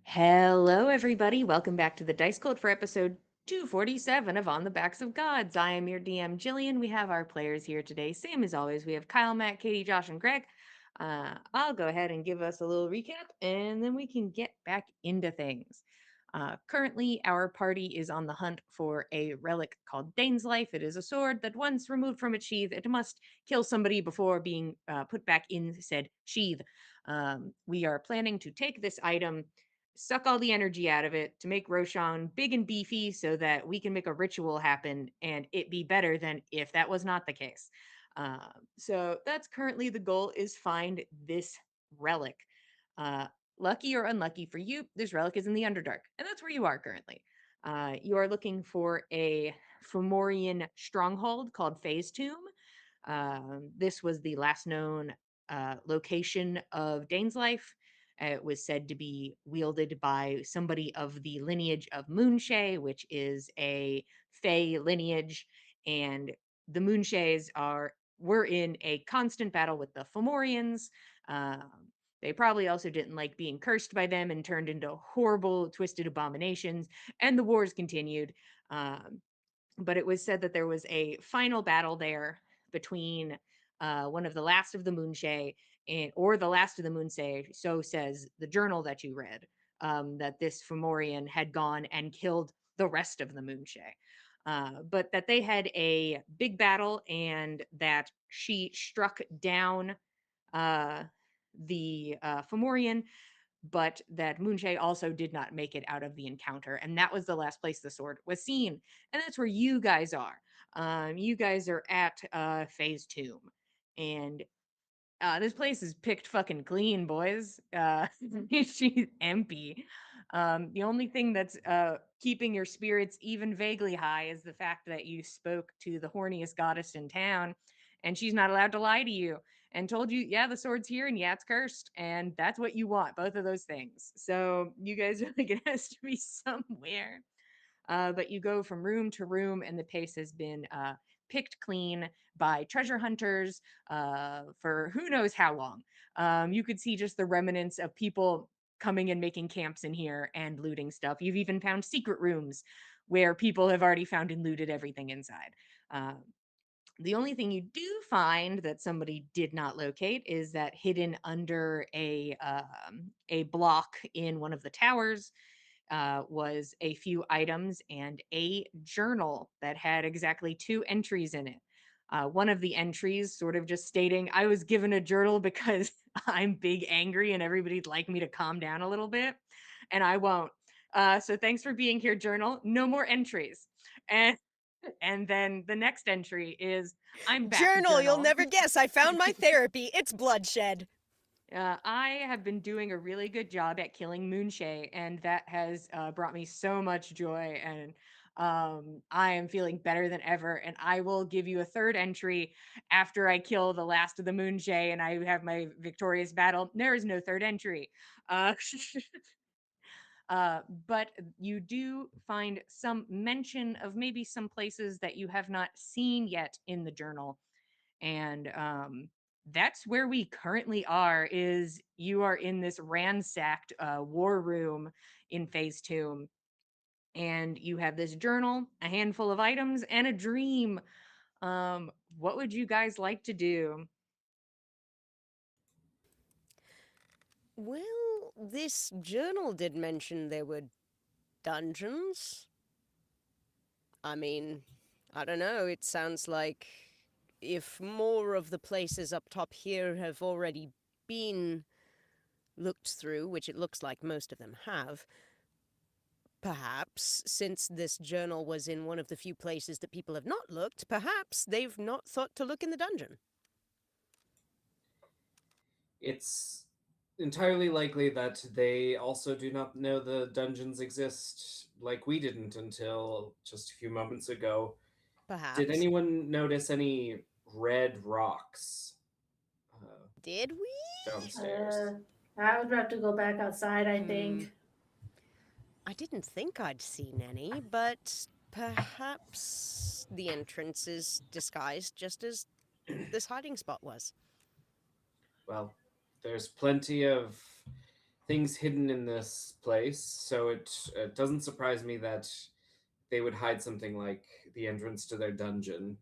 Hello, everybody. Welcome back to the Dice Cult for episode 247 of On the Backs of Gods. I am your DM, Jillian. We have our players here today. Same as always, we have Kyle, Matt, Katie, Josh, and Greg. I'll go ahead and give us a little recap, and then we can get back into things. Currently, our party is on the hunt for a relic called Dane's Life. It is a sword that, once removed from its sheath, it must kill somebody before being put back in said sheath. We are planning to take this item, suck all the energy out of it to make Roshan big and beefy so that we can make a ritual happen and it be better than if that was not the case. So that's currently the goal, is find this relic. Uh, Lucky or unlucky for you, this relic is in the Underdark, and that's where you are currently. You are looking for a Fomorian stronghold called Phase Tomb. This was the last known location of Dane's life. It was said to be wielded by somebody of the lineage of Moonshae, which is a Fey lineage, and the Moonshaes were in a constant battle with the Fomorians. Um, they probably also didn't like being cursed by them and turned into horrible, twisted abominations, and the wars continued. Um, but it was said that there was a final battle there between one of the last of the Moonshae or the last of the Moonshae. So says the journal that you read, that this Fomorian had gone and killed the rest of the Moonshae. But that they had a big battle and that she struck down uh, the Fomorian, but that Moonshae also did not make it out of the encounter. And that was the last place the sword was seen. And that's where you guys are. You guys are at Phase Tomb. And this place is picked fucking clean, boys. She's empty. The only thing that's keeping your spirits even vaguely high is the fact that you spoke to the horniest goddess in town, and she's not allowed to lie to you and told you, yeah, the sword's here and yeah, it's cursed. And that's what you want, both of those things. So you guys are like, it has to be somewhere. But you go from room to room, and the pace has been picked clean by treasure hunters for who knows how long. You could see just the remnants of people coming and making camps in here and looting stuff. You've even found secret rooms where people have already found and looted everything inside. Uh, the only thing you do find that somebody did not locate is that hidden under a block in one of the towers was a few items and a journal that had exactly two entries in it. One of the entries sort of just stating, I was given a journal because I'm big angry and everybody'd like me to calm down a little bit, and I won't. So thanks for being here, journal. No more entries. And then the next entry is, I'm back, Journal, you'll journal. never guess. I found my therapy. It's bloodshed. I have been doing a really good job at killing Moonshae, and that has brought me so much joy. And I am feeling better than ever. And I will give you a third entry after I kill the last of the Moonshae and I have my victorious battle. There is no third entry. Uh, but you do find some mention of maybe some places that you have not seen yet in the journal, and that's where we currently are. Is you are in this ransacked war room in Phase Two, and you have this journal, a handful of items, and a dream. What would you guys like to do? Well, this journal did mention there were dungeons. I mean, I don't know. It sounds like if more of the places up top here have already been looked through, which it looks like most of them have, perhaps, since this journal was in one of the few places that people have not looked, perhaps they've not thought to look in the dungeon. It's entirely likely that they also do not know the dungeons exist like we didn't until just a few moments ago. Did Perhaps. anyone notice any red rocks Did we? downstairs? I would have to go back outside, I Hmm. think. I didn't think I'd seen any, but perhaps the entrance is disguised just as this hiding spot was. Well, there's plenty of things hidden in this place, so it doesn't surprise me that they would hide something like the entrance to their dungeon.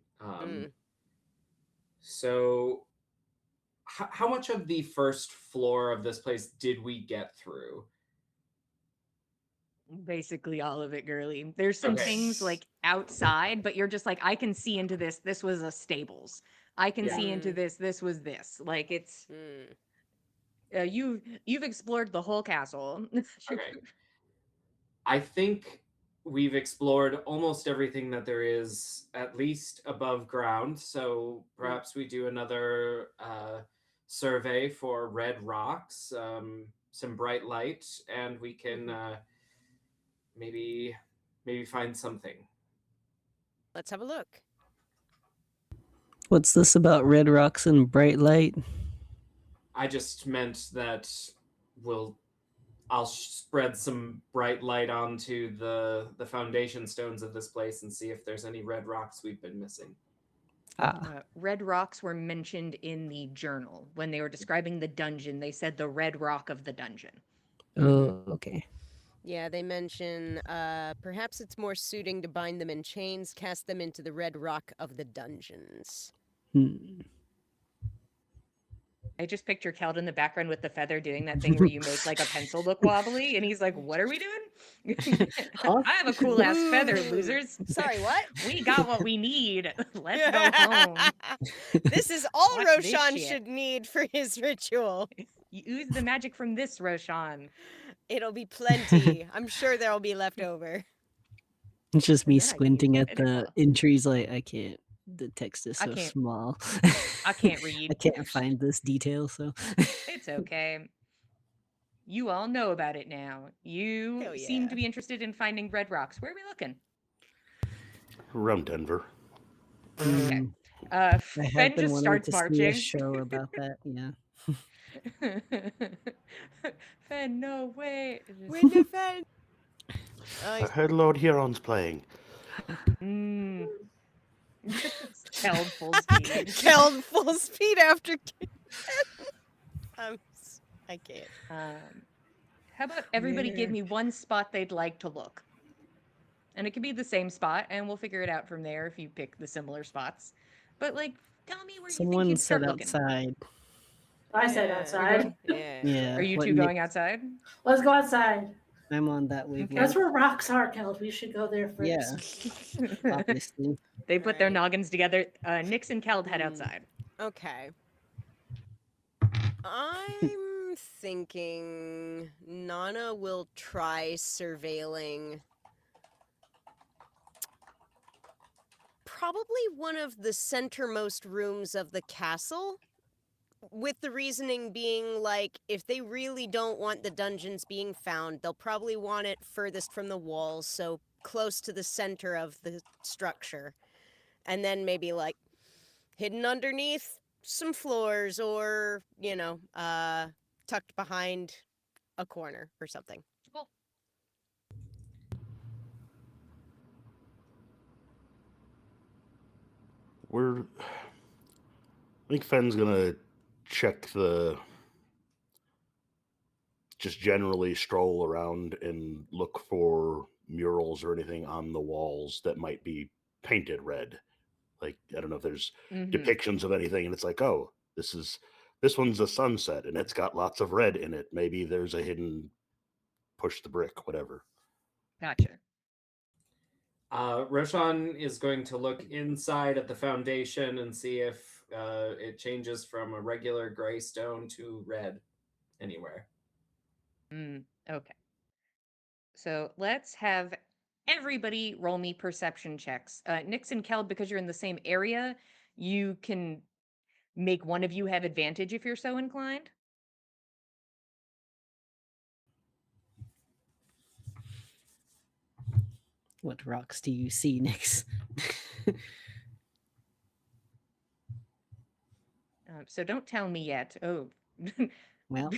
So, how much of the first floor of this place did we get through? Basically all of it, girly. There's some Okay. things like outside, but you're just like, I can see into this. This was a stables. I can Yeah. see into this. This was this. Like it's Mm. you've explored the whole castle. Okay. I think we've explored almost everything that there is, at least above ground. So perhaps we do another survey for red rocks, some bright light, and we can maybe find something. Let's have a look. What's this about red rocks and bright light? I just meant that I'll spread some bright light onto the foundation stones of this place and see if there's any red rocks we've been missing. Red rocks were mentioned in the journal when they were describing the dungeon. They said the red rock of the dungeon. Oh, okay. Yeah, they mention perhaps it's more suiting to bind them in chains, cast them into the red rock of the dungeons. I just picture Keld in the background with the feather doing that thing where you make like a pencil look wobbly, and he's like, "What are we doing? Huh? I have a cool ass feather, Ooh. losers. Sorry, what? We got what we need. Let's go home. This is all Watch this Roshan shit. should need for his ritual. You ooze the magic from this, Roshan." It'll be plenty. I'm sure there'll be left over. It's just me And then I can use squinting at feather the fall. entries like I can't. The text is I so can't- small. I can't read. I can't find this detail, so It's okay. You all know about it now. You Hell seem yeah. to be interested in finding red rocks. Where are we looking? Around Denver. Okay. I have Fen been just wanting starts to see a marching. show about that. Yeah. Fen, no way. Winterfell. I heard Lord Huron's playing. Held full speed. Killed full speed after. I can't. How about everybody give me one spot they'd like to look? And it could be the same spot, and we'll figure it out from there if you pick the similar spots. But like, tell me where you think Someone you'd said start looking. outside. I said Yeah. outside. Yeah. Yeah. Are you what two Nick- going outside? Let's go outside. I'm on that wavelength. That's where rocks are, Keld. We should go there first. Yeah, obviously. They put their Right. noggins together. Nix and Keld head outside. Okay. I'm thinking Nana will try surveilling probably one of the centermost rooms of the castle, with the reasoning being like, if they really don't want the dungeons being found, they'll probably want it furthest from the walls, so close to the center of the structure. And then maybe like hidden underneath some floors, or, tucked behind a corner or something. Cool. I think Fenn's gonna check just generally stroll around and look for murals or anything on the walls that might be painted red. Like, I don't know if there's depictions of anything, and it's like, oh, this one's a sunset, and it's got lots of red in it. Maybe there's a hidden push the brick, whatever. Gotcha. Roshan is going to look inside at the foundation and see if it changes from a regular gray stone to red anywhere. Okay. So let's have everybody roll me perception checks. Nix and Keld, because you're in the same area, you can make one of you have advantage if you're so inclined. What rocks do you see, Nix? So don't tell me yet. Oh. Well,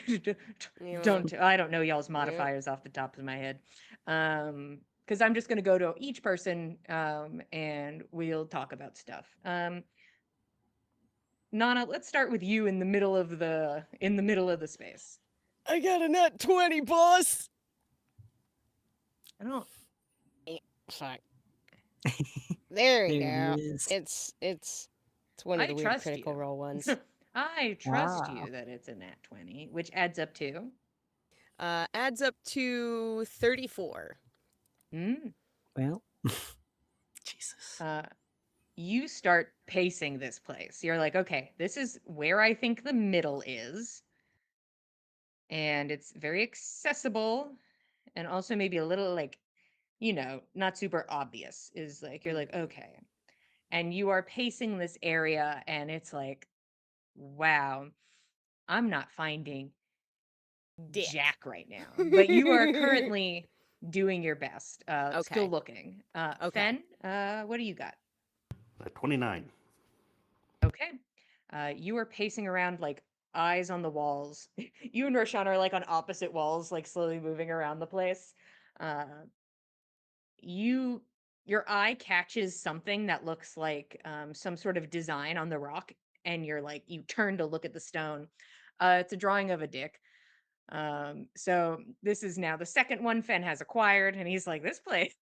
Don't I don't know y'all's modifiers off the top of my head. Because I'm just gonna go to each person and we'll talk about stuff. Nana, let's start with you in the middle of the space. I got a nat 20, boss. I don't. Fuck. There we There go. it is. It's one of I the weird trust critical you. role ones. I trust Wow. you that it's a nat 20, which adds up to. Adds up to 34. Mm, Well, Jesus. you start pacing this place. You're like, okay, this is where I think the middle is. And it's very accessible and also maybe a little like, not super obvious. Is like, you're like, okay. And you are pacing this area and it's like, wow, I'm not finding Dick. jack right now. But you are currently doing your best. Still Okay. looking. Okay. Fen, what do you got? 29. Okay. You are pacing around like eyes on the walls. You and Roshan are like on opposite walls, like slowly moving around the place. Uh, your eye catches something that looks like some sort of design on the rock, and you turn to look at the stone. It's a drawing of a dick. So this is now the second one Fen has acquired, and he's like, this place.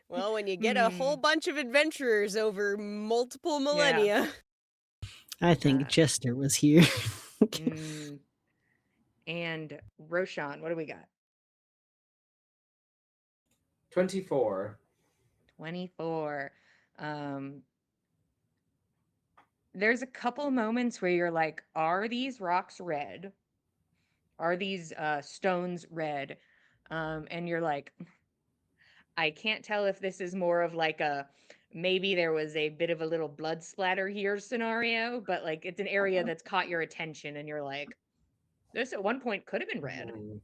Well, when you get a whole bunch of adventurers over multiple millennia. I think Uh, Jester was here. And Roshan, what do we got? 24. 24. There's a couple moments where you're like, are these rocks red? Are these stones red? And you're like, I can't tell if this is more of like a maybe there was a bit of a little blood splatter here scenario, but like it's an area that's caught your attention and you're like, this at one point could have been red. Mhm.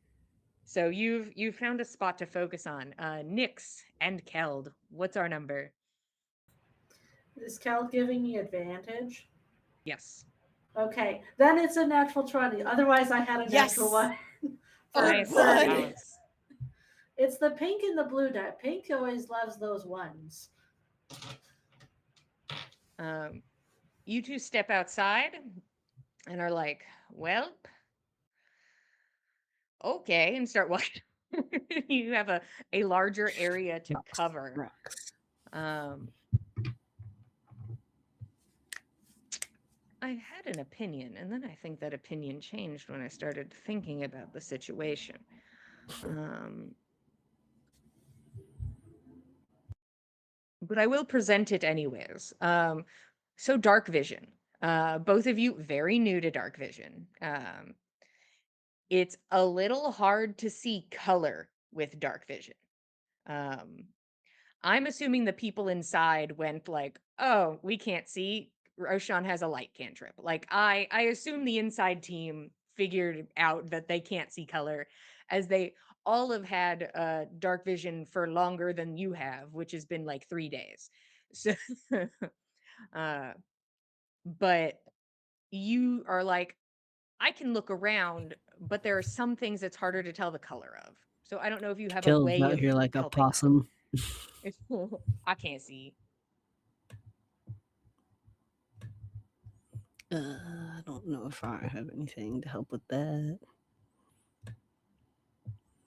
So you've found a spot to focus on. Nyx and Keld, what's our number? Is Cal giving me advantage? Yes. Okay, then it's a natural 20. Otherwise, I had a Yes! natural 1. Oh, Nice bud. balance. It's the pink and the blue die. Pink always loves those ones. You two step outside and are like, well, okay, and start walking. You have a larger area to cover. Rocks. I had an opinion, and then I think that opinion changed when I started thinking about the situation. But I will present it anyways. So dark vision. Both of you very new to dark vision. It's a little hard to see color with dark vision. I'm assuming the people inside went like, oh, we can't see. Roshan has a light cantrip. Like I assume the inside team figured out that they can't see color, as they all have had dark vision for longer than you have, which has been like 3 days. So but you are like, I can look around, but there are some things it's harder to tell the color of. So I don't know if you have a Killed way out of here like a helping that. possum. I can't see. I don't know if I have anything to help with that.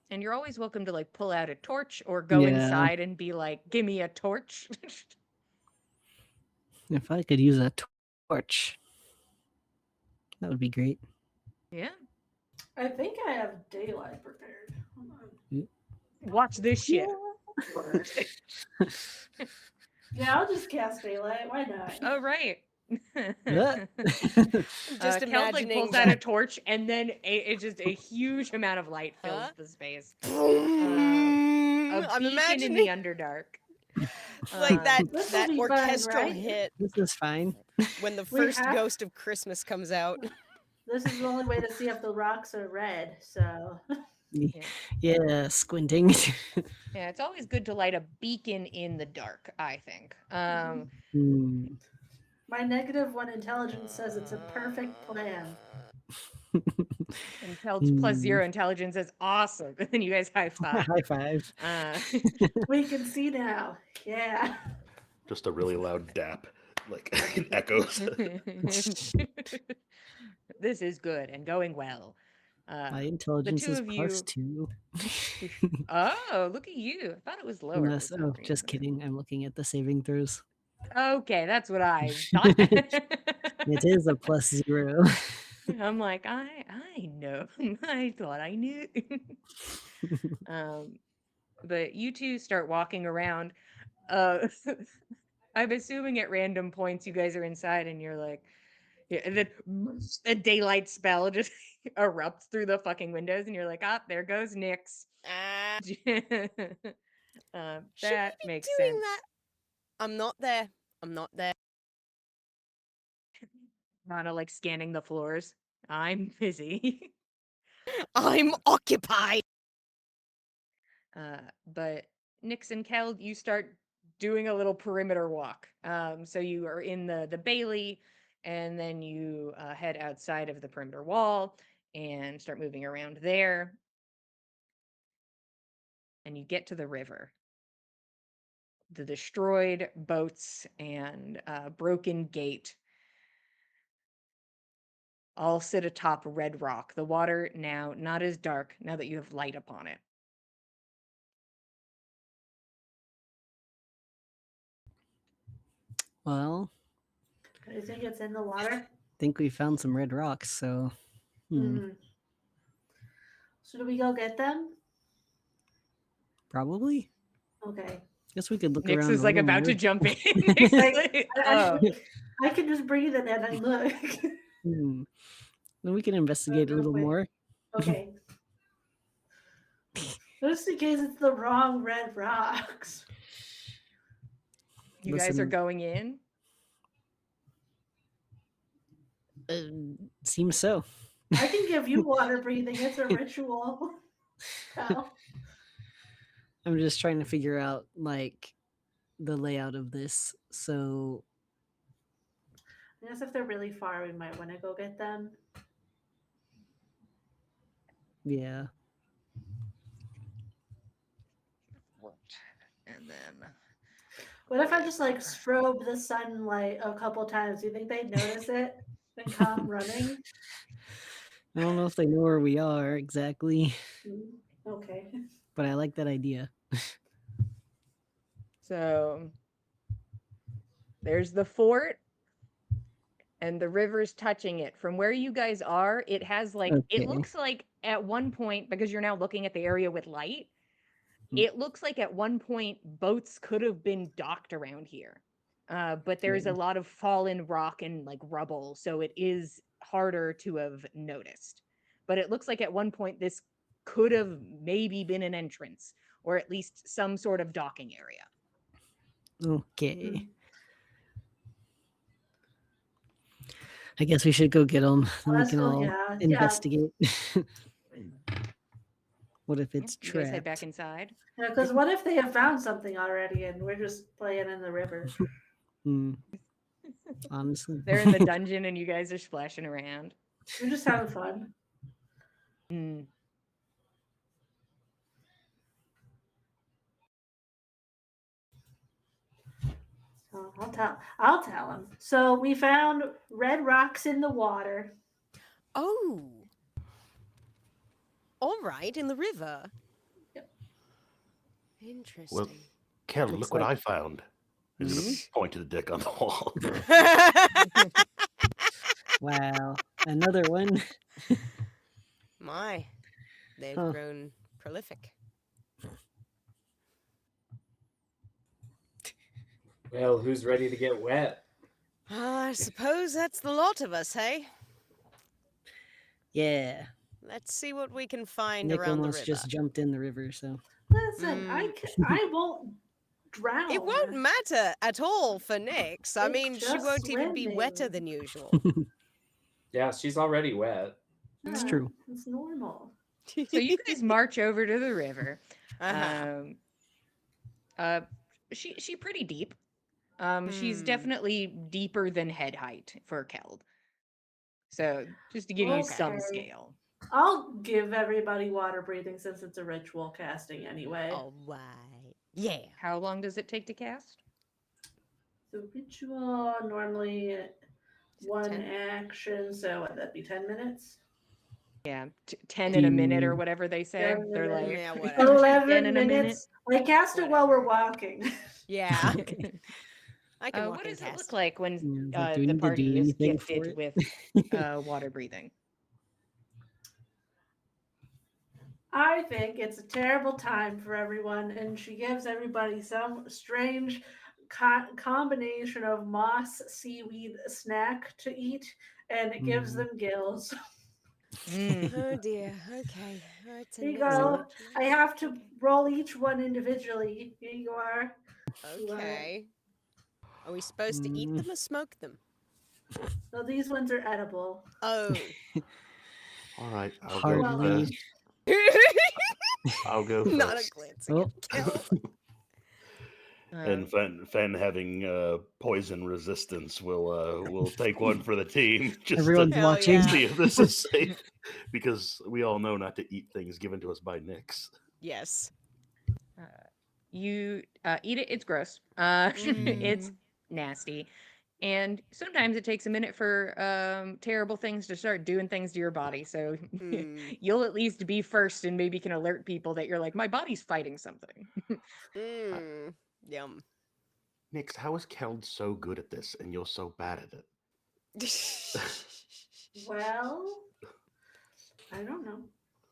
And you're always welcome to like pull out a torch or go inside and be like, give me a torch. If I could use a torch, that would be great. Yeah. I think I have daylight prepared. Hold on. Watch this shit. Yeah, I'll just cast daylight. Why not? Oh, right. Just Keld, like, imagining pulls out a that. torch and then it's just a huge amount of light fills Huh? the space. I'm Beacon imagining in the Underdark. like that This will be fun, orchestral right? hit This is fine. when the We first have- Ghost of Christmas comes out. This is the only way to see if the rocks are red. So Yeah, squinting. Yeah, it's always good to light a beacon in the dark, I think. Hmm. my -1 intelligence says it's a perfect plan. And Keld's +0 intelligence says awesome. And then you guys high five. High five. We can see now. Yeah. Just a really loud dap, like it echoes. this is good and going well. My The intelligence two is of +2. you. Oh, look at you! I thought it was lower. for Unless, some just reason. kidding. I'm looking at the saving throws. Okay, that's what I thought. It is a +0. I'm like, I know. I thought I knew. But you two start walking around. Uh, I'm assuming at random points you guys are inside and you're like, yeah, and then a daylight spell just erupts through the fucking windows, and you're like, ah, there goes Nyx. Should we That be makes doing sense. that? I'm not there. I'm not there. Nana like scanning the floors. I'm busy. I'm occupied. But Nyx and Kel, you start doing a little perimeter walk. So you are in the Bailey, and then you head outside of the perimeter wall and start moving around there. And you get to the river. The destroyed boats and broken gate all sit atop red rock. The water now not as dark now that you have light upon it. Well, Do you think it's in the water? think we found some red rocks, so So do we go get them? probably. Okay. Guess we could look Nyx around is a like little about more. to jump in. Nyx is Like, like, I, oh. I can just breathe in it and look. Then we can investigate a little Wait. more. Okay. Just in case it's the wrong red rocks. You guys are Listen, going in? seems so. I can give you water breathing. It's a ritual. Pal. I'm just trying to figure out like the layout of this. So I guess if they're really far, we might want to go get them. yeah. And then What if I just like strobe the sunlight a couple times? Do you think they'd notice it and come running? I don't know if they know where we are exactly, Okay. but I like that idea. so there's the fort and the river's touching it. From where you guys are, it has like it Okay. looks like at one point, because you're now looking at the area with light, Mm. it looks like at one point boats could have been docked around here. But there's Yeah. a lot of fallen rock and like rubble, so it is harder to have noticed. But it looks like at one point this could have maybe been an entrance, or at least some sort of docking area. Okay. I guess we should go get them, and we Let's can go, all yeah. investigate. What if it's You guys head back trapped? inside. Yeah, because what if they have found something already and we're just playing in the river? Honestly, They're in the dungeon and you guys are splashing around. We're just having fun. So I'll tell him. So we found red rocks in the water. Oh. All right, in the river. Yep. Interesting. Kel, Looks look what like- I found. He's gonna point to the dick on the wall. wow, another one. My, they've Huh. grown prolific. Well, who's ready to get wet? I suppose that's the lot of us, hey? Yeah, Let's see what we can find Nick around the almost river. just jumped in the river, so Listen, I won't drown. It won't matter at all for Nyx. I It's mean, she just won't even be wetter swimming. than usual. Yeah, she's already wet. it's Yeah, true. It's normal. So you guys march over to the river. Uh-huh. She pretty deep. She's Hmm. definitely deeper than head height for Keld. So just to give you some Okay. scale. I'll give everybody water breathing since it's a ritual casting anyway. All right. Yeah. How long does it take to cast? The ritual normally one 10? action, so would that be 10 minutes? Yeah, 10 Do in a minute or you- whatever they say. 10 They're minutes. like Yeah, whatever. 11 10 in a minute. minutes. I cast it while we're Whatever. walking. Yeah. Okay. I can walk What and does it look cast. like when Yeah, it's like, do we the need to do party is anything for gifted it? with water breathing? I think it's a terrible time for everyone, and she gives everybody some strange combination of moss seaweed snack to eat, and it gives Mm. them gills. Mm. Oh dear. Okay. It's a Here you mixed go. imagination. I have to Okay. roll each one individually. Here you are. You want it? Okay. Are we supposed to eat Mm. them or smoke them? So these ones are edible. Oh. All right, I'll go Hardly. first. I'll go Not a first. glancing Oh. at Kel. And Fen having poison resistance will take one for the team just Everyone's to Hell watching. yeah. see if this is safe, because we all know not to eat things given to us by Nyx. Yes. You eat it, it's gross. It's Mm. nasty. And sometimes it takes a minute for terrible things to start doing things to your body. So Mm. you'll at least be first and maybe can alert people that you're like, my body's fighting something. Mm. Yum. Nyx, how is Keld so good at this and you're so bad at it? Well, I don't know.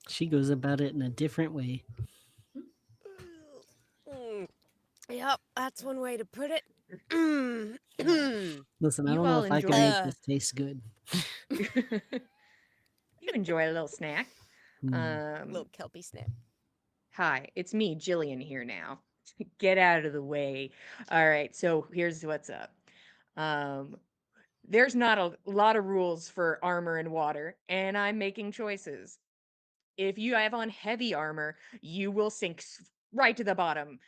She goes about it in a different way. Mm. Yep, that's one way to put it. Mm. Listen, I You don't know all if I can enjoy- make Uh. this taste good. You enjoy a little snack. Mm. Little kelpie snap. Hi, it's me, Jillian, here now. Get out of the way. All right, so here's what's up. There's not a lot of rules for armor and water, and I'm making choices. If you have on heavy armor, you will sink right to the bottom.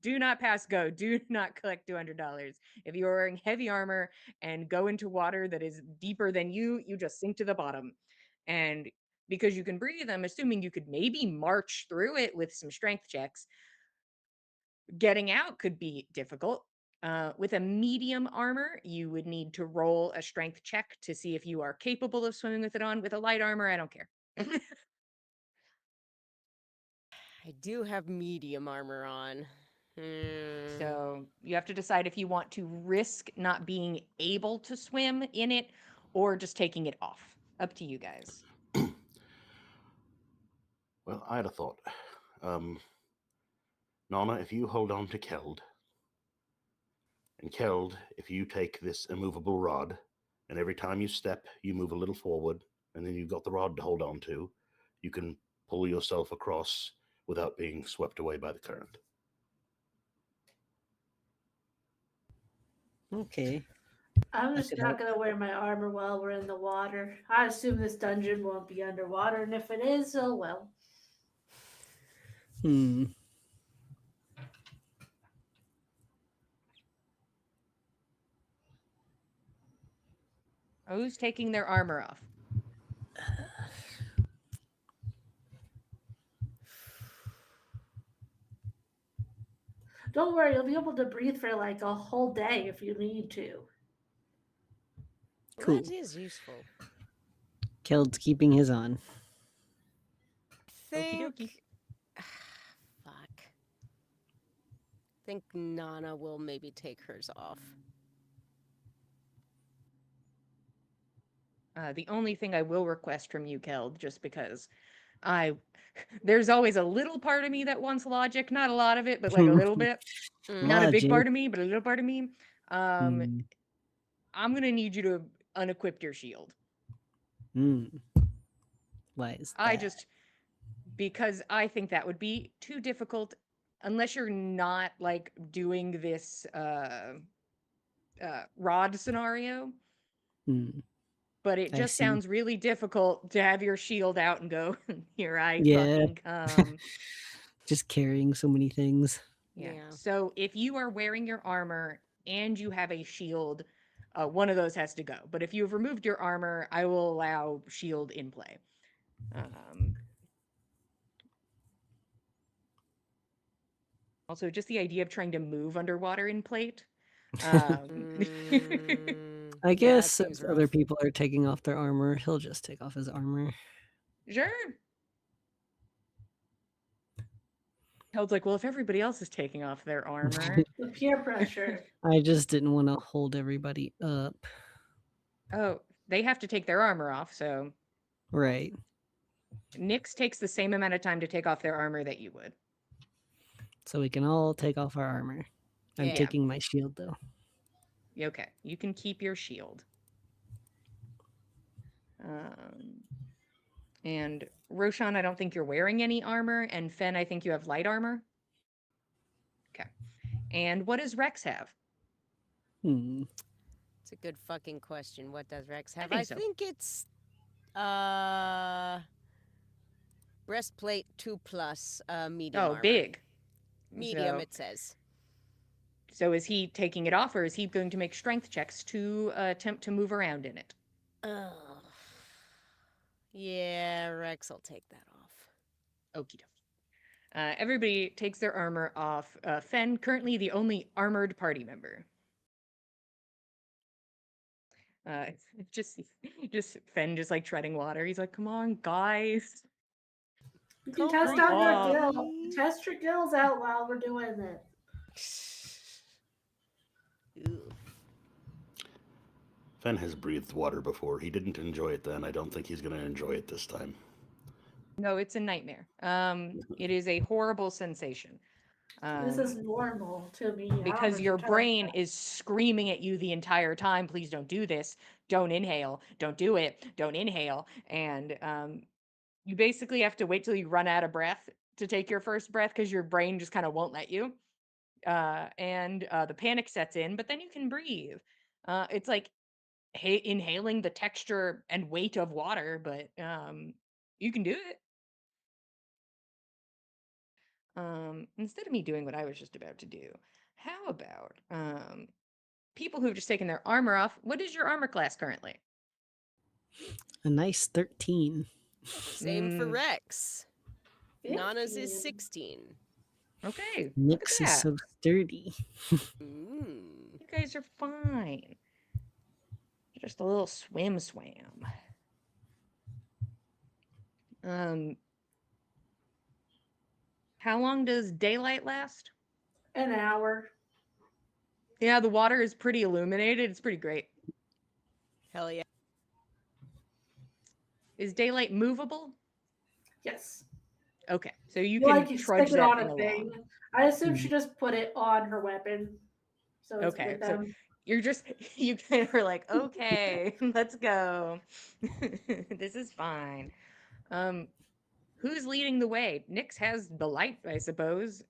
Do not pass go. Do not collect $200. If you're wearing heavy armor and go into water that is deeper than you just sink to the bottom. And because you can breathe, I'm assuming you could maybe march through it with some strength checks. Getting out could be difficult. With a medium armor, you would need to roll a strength check to see if you are capable of swimming with it on. With a light armor, I don't care. I do have medium armor on. Hmm. So you have to decide if you want to risk not being able to swim in it or just taking it off. Up to you guys. Well, I had a thought. Nana, if you hold on to Keld, and Keld, if you take this immovable rod, and every time you step, you move a little forward, and then you've got the rod to hold on to, you can pull yourself across without being swept away by the current. Okay. I'm That just could not help. going to wear my armor while we're in the water. I assume this dungeon won't be underwater, and if it is, oh well. Hmm. Who's taking their armor off? Don't worry, you'll be able to breathe for like a whole day if you need to. Cool. That is useful. Keld's keeping his on. Okie Think. dokie. Fuck. Think Nana will maybe take hers off. The only thing I will request from you, Keld, just because there's always a little part of me that wants logic, not a lot of it, but like a little bit. Mm. Not a big Logic. part of me, but a little part of me. Hmm. I'm gonna need you to unequip your shield. Hmm. Why is I that? just because I think that would be too difficult unless you're not like doing this rod scenario. Hmm. But it I just see. sounds really difficult to have your shield out and go, here I Yeah. fucking come. Just carrying so many things. Yeah. Yeah. So if you are wearing your armor and you have a shield, one of those has to go. But if you've removed your armor, I will allow shield in play. Also, just the idea of trying to move underwater in plate. Mm. I guess seems since other rough. people are taking off their armor, he'll just take off his armor. Sure. Held's like, well, if everybody else is taking off their armor. The peer pressure. I just didn't want to hold everybody up. Oh, they have to take their armor off, so Right. Nyx takes the same amount of time to take off their armor that you would. So we can all take off our armor. I'm Yeah. taking my shield though. Okay, you can keep your shield. And Roshan, I don't think you're wearing any armor, and Fen, I think you have light armor. Okay. And what does Rex have? It's a good fucking question. What does Rex have? think so. think it's breastplate 2+, medium Oh, armor. big. Medium, So- it says. So is he taking it off, or is he going to make strength checks to attempt to move around in it? Oh. Yeah, Rex will take that off. Okie doke. Everybody takes their armor off. Fen, currently the only armored party member. Just Fen just like treading water. He's like, come on, guys. You can Come test out on. your gill. Test your gills out while we're doing it. Ooh. Fen has breathed water before. He didn't enjoy it then. I don't think he's going to enjoy it this time. No, it's a nightmare. It is a horrible sensation. This is normal to me. I don't Because know your what you're talking brain about. is screaming at you the entire time, please don't do this, don't inhale, don't do it, don't inhale. And you basically have to wait till you run out of breath to take your first breath because your brain just kind of won't let you. And the panic sets in, but then you can breathe. It's like inhaling the texture and weight of water, but you can do it. Instead of me doing what I was just about to do, how about people who've just taken their armor off? What is your armor class currently? A nice 13. Same for Rex. Nana's is 15. 16. Okay. Nyx is that. so sturdy. Mm. You guys are fine. Just a little swam. How long does daylight last? An hour. Yeah, the water is pretty illuminated. It's pretty great. Hell yeah. Is daylight movable? Yes. Okay, so you You can like trudge stick it that on thing a thing. along. I assume Hmm. she just put it on her weapon. So it's Okay, with so them. you kind of are like, okay, let's go. This is fine. Who's leading the way? Nyx has the light, I suppose.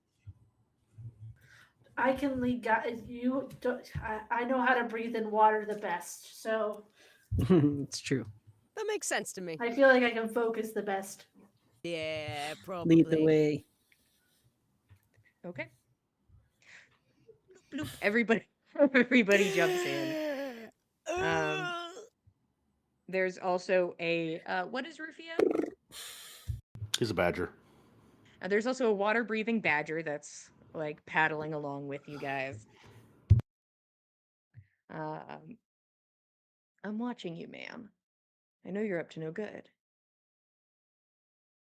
I can lead guys. You don't. I know how to breathe in water the best, so It's true. That makes sense to me. I feel like I can focus the best. Yeah, probably. Lead the way. Okay. Bloop, bloop. Everybody jumps in. There's also a what is Rufio? He's a badger. There's also a water-breathing badger that's like paddling along with you guys. I'm watching you, ma'am. I know you're up to no good.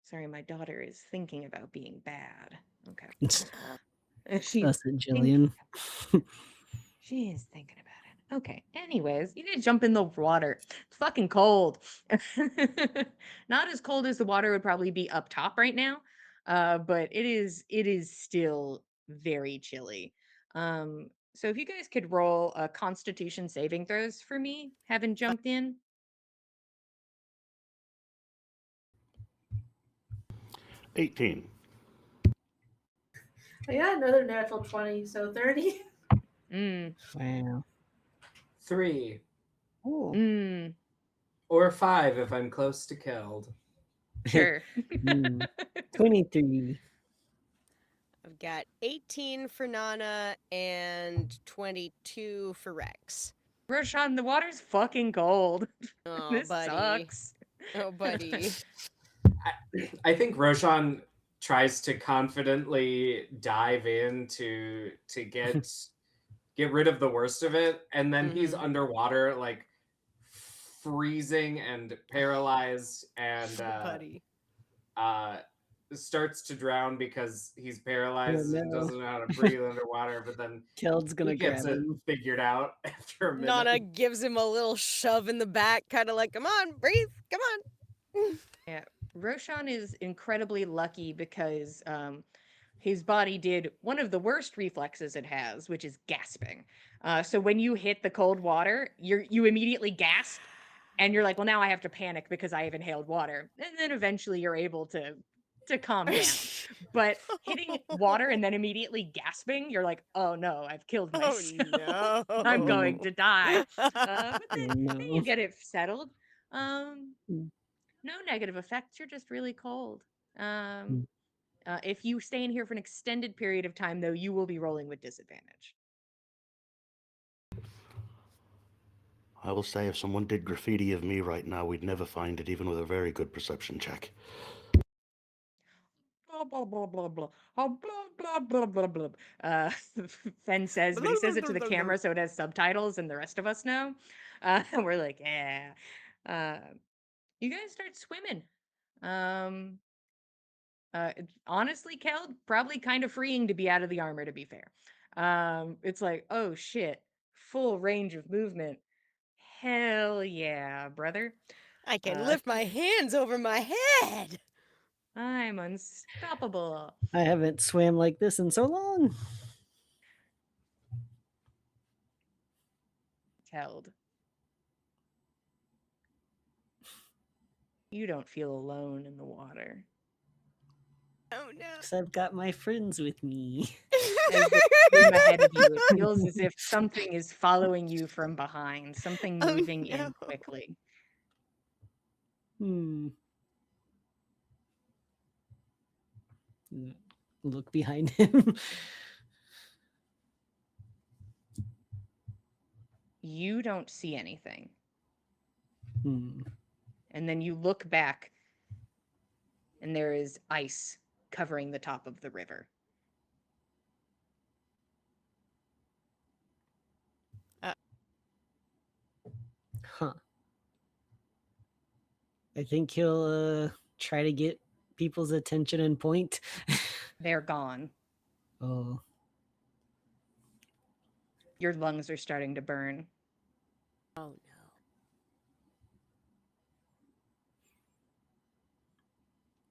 Sorry, my daughter is thinking about being bad. Okay. She's Us and Jillian. She is thinking about it. Okay. Anyways, you guys jump in the water. It's fucking cold. Not as cold as the water would probably be up top right now. But it is still very chilly. So if you guys could roll a constitution saving throws for me, having jumped in. 18. I got another natural 20, so 30. Wow. 3 Oh. or 5 if I'm close to Keld. Sure. 23. I've got 18 for Nana and 22 for Rex. Roshan, the water's fucking cold. Oh, This buddy. sucks. Oh, buddy. I think Roshan tries to confidently dive in to get get rid of the worst of it, and then he's Mhm. underwater, like freezing and paralyzed, and Buddy. starts to drown because he's Oh paralyzed and no. doesn't know how to breathe underwater. But then Keld's he gonna gets grab it him. figured out after a minute. Nana gives him a little shove in the back, kind of like, come on, breathe, come on. Yeah, Roshan is incredibly lucky because his body did one of the worst reflexes it has, which is gasping. So when you hit the cold water, you immediately gasp, and you're like, well, now I have to panic because I have inhaled water, and then eventually you're able to calm down. But hitting water and then immediately gasping, you're like, oh no, I've killed Oh myself. no. I'm going to die. But Oh then you no. get it settled. Um, Mm. no negative effects. You're just really cold. Mm. If you stay in here for an extended period of time, though, you will be rolling with disadvantage. I will say, if someone did graffiti of me right now, we'd never find it, even with a very good perception check. Blah blah blah blah blah. Oh, blah blah blah blah blah. Fen says, but he says it to the camera so it has subtitles and the rest of us know. We're like, yeah. You guys start swimming. Honestly, Kel, probably kind of freeing to be out of the armor, to be fair. It's like, oh shit, full range of movement. Hell yeah, brother. I can Uh, lift my hands over my head. I'm unstoppable. I haven't swam like this in so long. Held. You don't feel alone in the water. Oh no. Because I've got my friends with me. As they swim ahead of you, it feels as if something is following you from behind, something Oh, moving in no. quickly. Look behind him. You don't see anything. Hmm. And then you look back, and there is ice covering the top of the river. Huh. I think he'll try to get people's attention and point. They're gone. Oh. Your lungs are starting to burn. Oh no.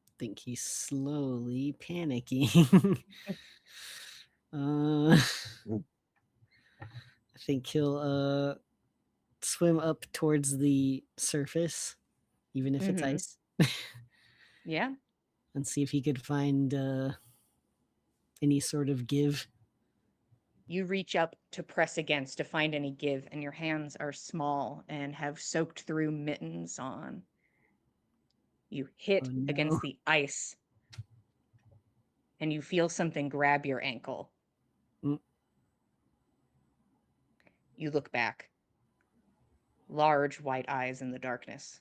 I think he's slowly panicking. I think he'll swim up towards the surface, even if it's Mhm. ice, Yeah. and see if he could find any sort of give. You reach up to press against to find any give, and your hands are small and have soaked through mittens on. You hit Oh, no. against the ice, and you feel something grab your ankle. Mm. You look back. Large white eyes in the darkness.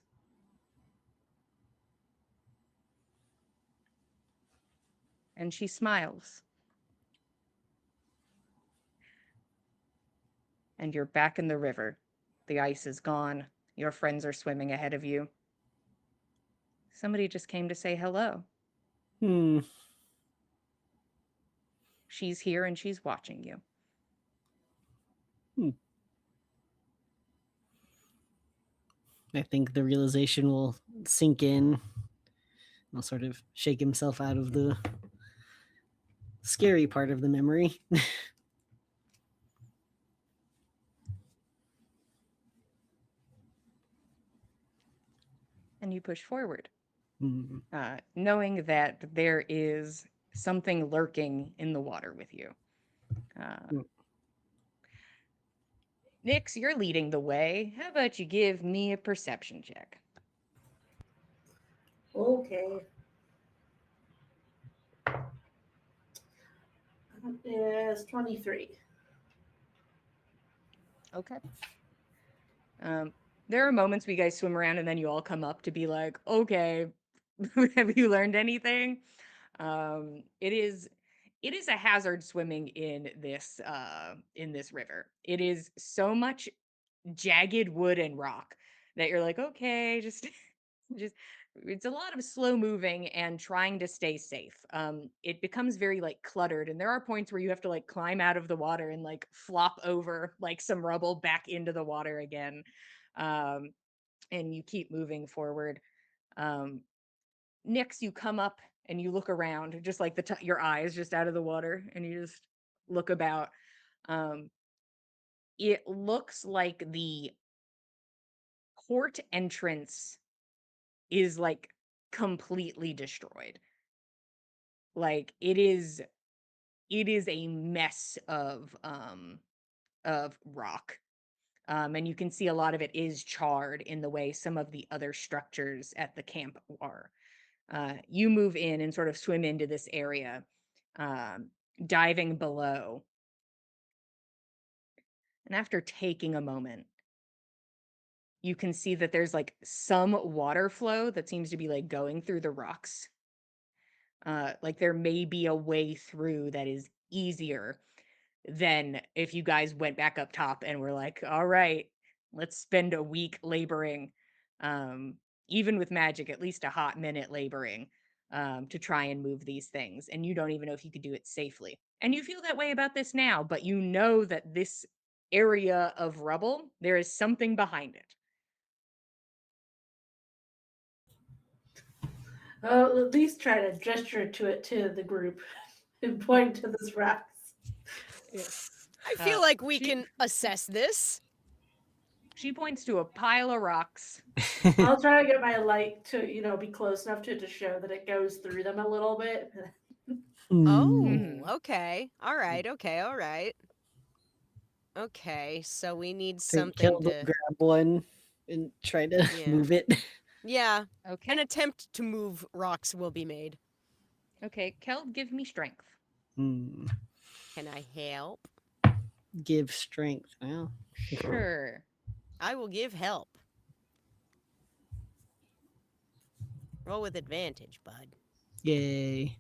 And she smiles. And you're back in the river. The ice is gone. Your friends are swimming ahead of you. Somebody just came to say hello. Hmm. She's here and she's watching you. I think the realization will sink in. He'll sort of shake himself out of the scary part of the memory. And you push forward, Hmm. knowing that there is something lurking in the water with you. Nix, you're leading the way. How about you give me a perception check? Okay. Is 23. Okay. There are moments we guys swim around and then you all come up to be like, okay, have you learned anything? It is it is a hazard swimming in this river. It is so much jagged wood and rock that you're like, okay, just just it's a lot of slow moving and trying to stay safe. It becomes very like cluttered, and there are points where you have to like climb out of the water and like flop over like some rubble back into the water again. Um, and you keep moving forward. Um, Nix, you come up and you look around, just like your eyes just out of the water, and you just look about. Um, it looks like the port entrance is like completely destroyed. Like it is a mess of rock. And you can see a lot of it is charred in the way some of the other structures at the camp are. You move in and sort of swim into this area, um, diving below. And after taking a moment, you can see that there's like some water flow that seems to be like going through the rocks. Like there may be a way through that is easier than if you guys went back up top and were like, all right, let's spend a week laboring, um, even with magic, at least a hot minute laboring, to try and move these things. And you don't even know if you could do it safely. And you feel that way about this now, but you know that this area of rubble, there is something behind it. At least try to gesture to it to the group and point to this rocks. I feel like we can assess this. She points to a pile of rocks. I'll try to get my light to, be close enough to show that it goes through them a little bit. Oh, Mhm. okay. All right, okay, all right. Okay, so we need Think something Keld will to... grab one and try to Yeah. move it. Yeah, Okay. an attempt to move rocks will be made. Okay, Keld, give me strength. Hmm. Can I help? Give strength. Well, Sure. I will give help. Roll with advantage, bud. yay.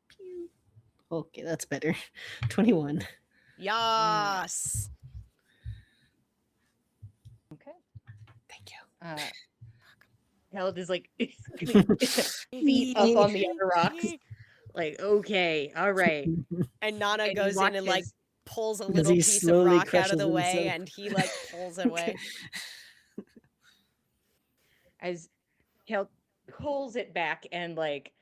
Pew. Okay, that's better. 21. Yas! Okay. Thank you. Keld is like feet up on the other rocks. Like, okay, all right. And Nana And he goes in and like watches pulls a Because little he piece of slowly rock out of crushes the way, himself. and he like pulls it away. as Keld pulls it back, and like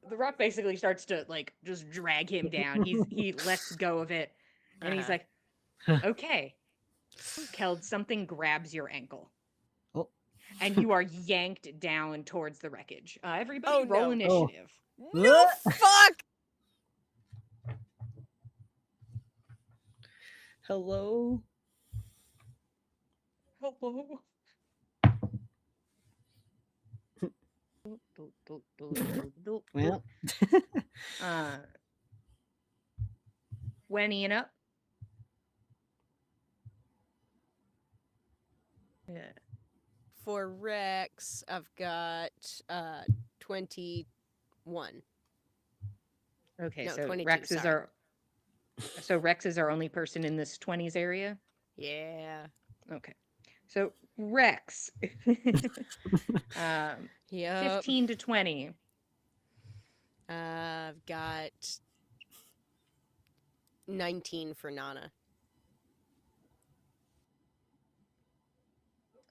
the rock basically starts to like just drag him down. He lets go of it, and he's Uh-huh. like, okay. Keld, something grabs your ankle. Oh. And you are yanked down towards the wreckage. Everybody Oh, roll no. initiative. No fuck! Hello? Hello. Well. 20 and up. Yeah. For Rex, I've got 21. Okay, No, so 22, Rex is sorry. Rex is our only person in this 20s area. Yeah. Okay. So Rex. Yep. 15 to 20. I've got 19 for Nana.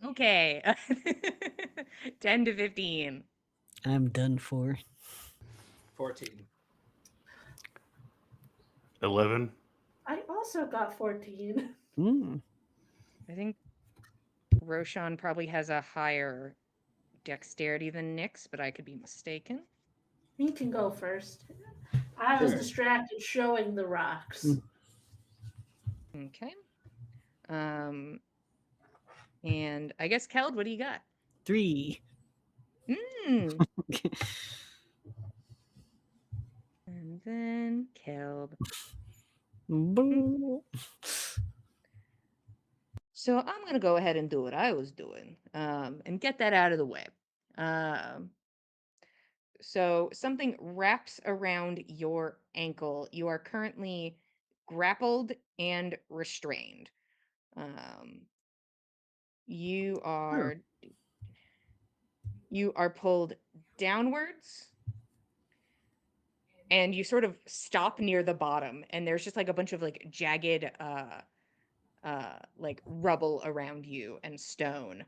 Okay. 10 to 15. I'm done for. 14. 11. I also got 14. Hmm. I think Roshan probably has a higher dexterity than Nyx, but I could be mistaken. You can go first. I was Sure. distracted showing the rocks. Okay. And I guess Keld, what do you got? 3. And then Keld. So I'm gonna go ahead and do what I was doing, and get that out of the way. So something wraps around your ankle. You are currently grappled and restrained. You are pulled downwards, and you sort of stop near the bottom, and there's just like a bunch of like jagged like rubble around you and stone.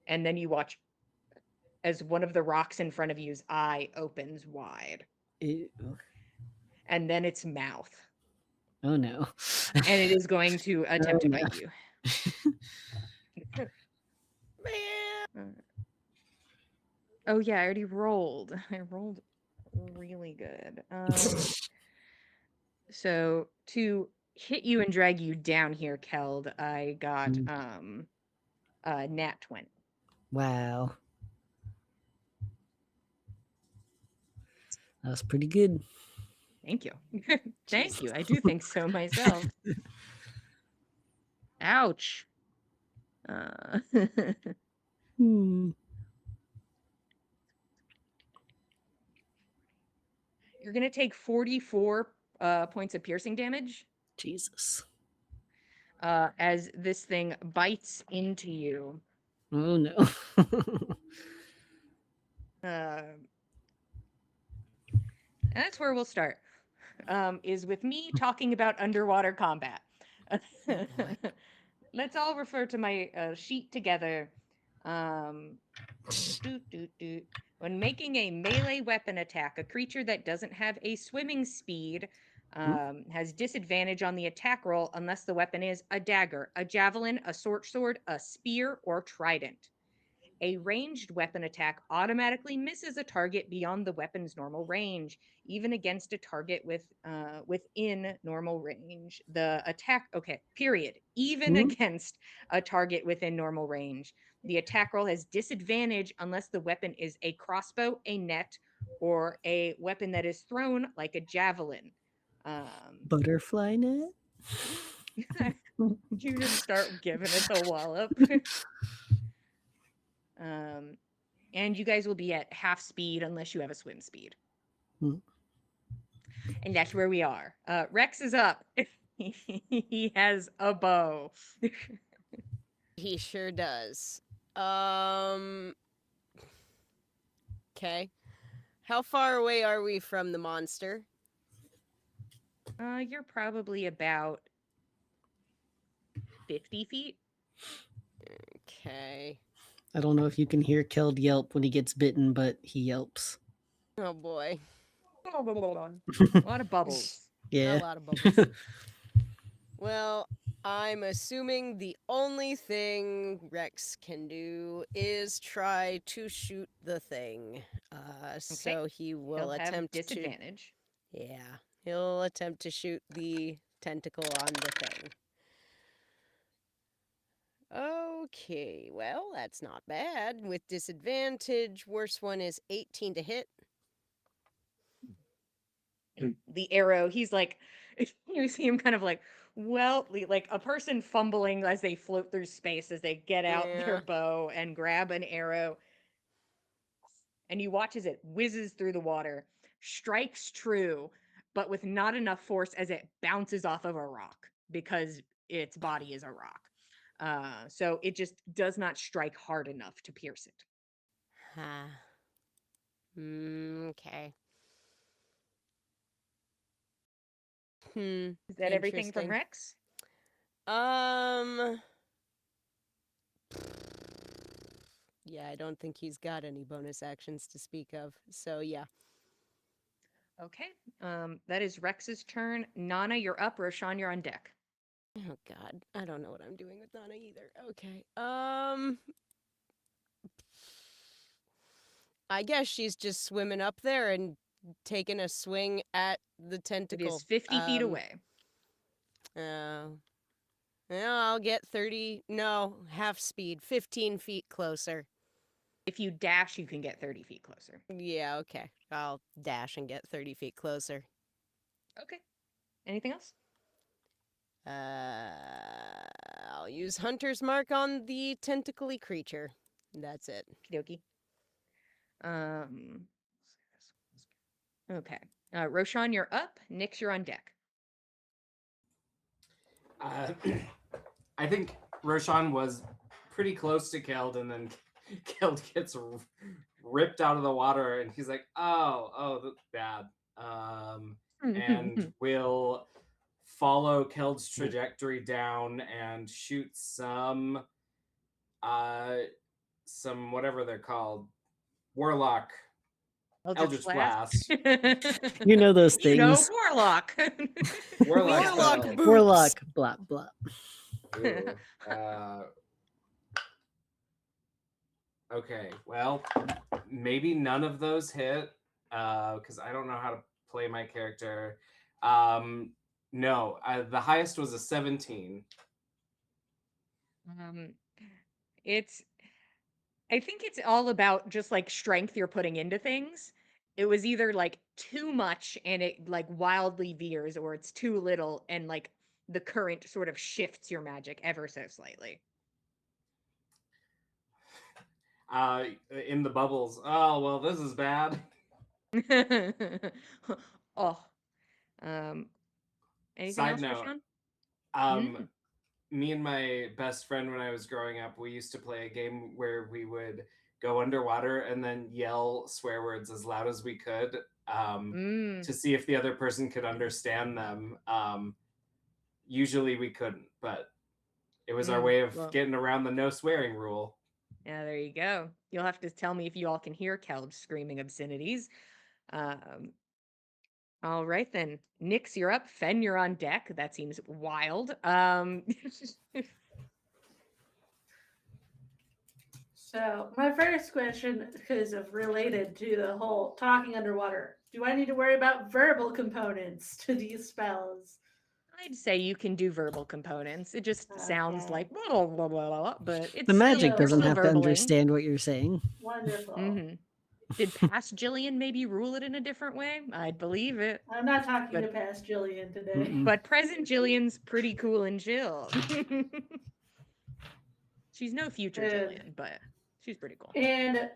And then you watch as one of the rocks in front of you's eye opens wide, Ew. and then its mouth, Oh no. and it is going to attempt to no. bite you. Man. Oh yeah, I already rolled. I rolled really good. So to hit you and drag you down here, Keld, I got nat 20. Wow. That was pretty good. Thank you. Thank you. I do think so myself. Ouch. Hmm. You're gonna take 44 points of piercing damage Jesus. as this thing bites into you. Oh no. That's where we'll start. Is with me talking about underwater combat. Let's all refer to my sheet together. When making a melee weapon attack, a creature that doesn't have a swimming speed has disadvantage on the attack roll unless the weapon is a dagger, a javelin, a short sword, a spear, or trident. A ranged weapon attack automatically misses a target beyond the weapon's normal range, even against a target within normal range. The attack, okay, period. Even against a target within normal range. The attack roll has disadvantage unless the weapon is a crossbow, a net, or a weapon that is thrown like a javelin. Butterfly net? You just start giving it the wallop. And you guys will be at half speed unless you have a swim speed. Hmm. And that's where we are. Rex is up. He has a bow. He sure does. Okay. How far away are we from the monster? You're probably about 50 feet. Okay. I don't know if you can hear Keld yelp when he gets bitten, but he yelps. Oh boy. A lot of bubbles. Yeah. A lot of bubbles. Well, I'm assuming the only thing Rex can do is try to shoot the thing. So he will He'll have attempt disadvantage. to. Yeah, he'll attempt to shoot the tentacle on the thing. Okay, well, that's not bad. With disadvantage, worst one is 18 to hit. The arrow, he's like, you see him kind of like, well, like a person fumbling as they float through space as they get out their Yeah. bow and grab an arrow. And you watch as it whizzes through the water, strikes true, but with not enough force as it bounces off of a rock because its body is a rock. So it just does not strike hard enough to pierce it. Okay. Is that everything from Interesting. Rex? Yeah, I don't think he's got any bonus actions to speak of. So yeah. Okay. That is Rex's turn. Nana, you're up. Roshan, you're on deck. Oh god, I don't know what I'm doing with Nana either. Okay. I guess she's just swimming up there and taking a swing at the tentacle. It is 50 feet away. Yeah, I'll get 30. No, half speed. 15 feet closer. If you dash, you can get 30 feet closer. Yeah, okay. I'll dash and get 30 feet closer. Okay. Anything else? I'll use Hunter's Mark on the tentacly creature. That's it. Okie dokie. Okay. Roshan, you're up. Nyx, you're on deck. I think Roshan was pretty close to Keld, and then Keld gets ripped out of the water, and he's like, "Oh, that's bad." And will follow Keld's trajectory down and shoot some whatever they're called, warlock Eldritch Blast. You know those things. You know, warlock. Warlock Warlock spell. boots. Warlock, blah, blah. Ooh, okay, well, maybe none of those hit, because I don't know how to play my character. No, the highest was a 17. I think it's all about just like strength you're putting into things. It was either like too much and it like wildly veers, or it's too little and like the current sort of shifts your magic ever so slightly. In the bubbles. Oh, well, this is bad. Oh. Anything Side else, note, Rashawn? me and my best friend when I was growing up, we used to play a game where we would go underwater and then yell swear words as loud as we could to see if the other person could understand them. Usually we couldn't, but it was our way of getting around the no swearing rule. Yeah, there you go. You'll have to tell me if you all can hear Keld screaming obscenities. All right then. Nyx, you're up. Fen, you're on deck. That seems wild. So my first question, because of related to the whole talking underwater, do I need to worry about verbal components to these spells? I'd say you can do verbal components. It just sounds like blah, blah, blah, blah, but it's The magic still, doesn't still have to verbling. understand what you're saying. Wonderful. Did past Jillian maybe rule it in a different way? I'd believe it. I'm not talking to past Jillian today. But present Jillian's pretty cool and chill. She's no future Jillian, but she's pretty cool. And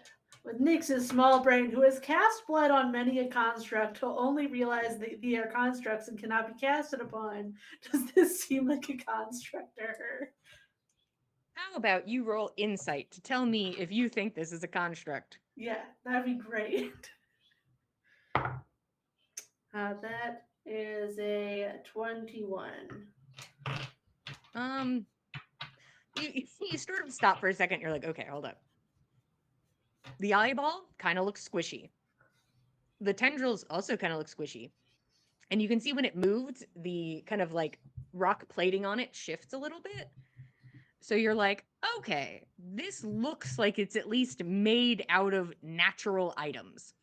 with Nyx's small brain, who has cast blood on many a construct, will only realize they are constructs and cannot be casted upon. Does this seem like a construct to her? How about you roll insight to tell me if you think this is a construct? Yeah, that'd be great. That is a 21. You sort of stop for a second. You're like, okay, hold up. The eyeball kind of looks squishy. The tendrils also kind of look squishy. And you can see when it moved, the kind of like rock plating on it shifts a little bit. So you're like, okay, this looks like it's at least made out of natural items.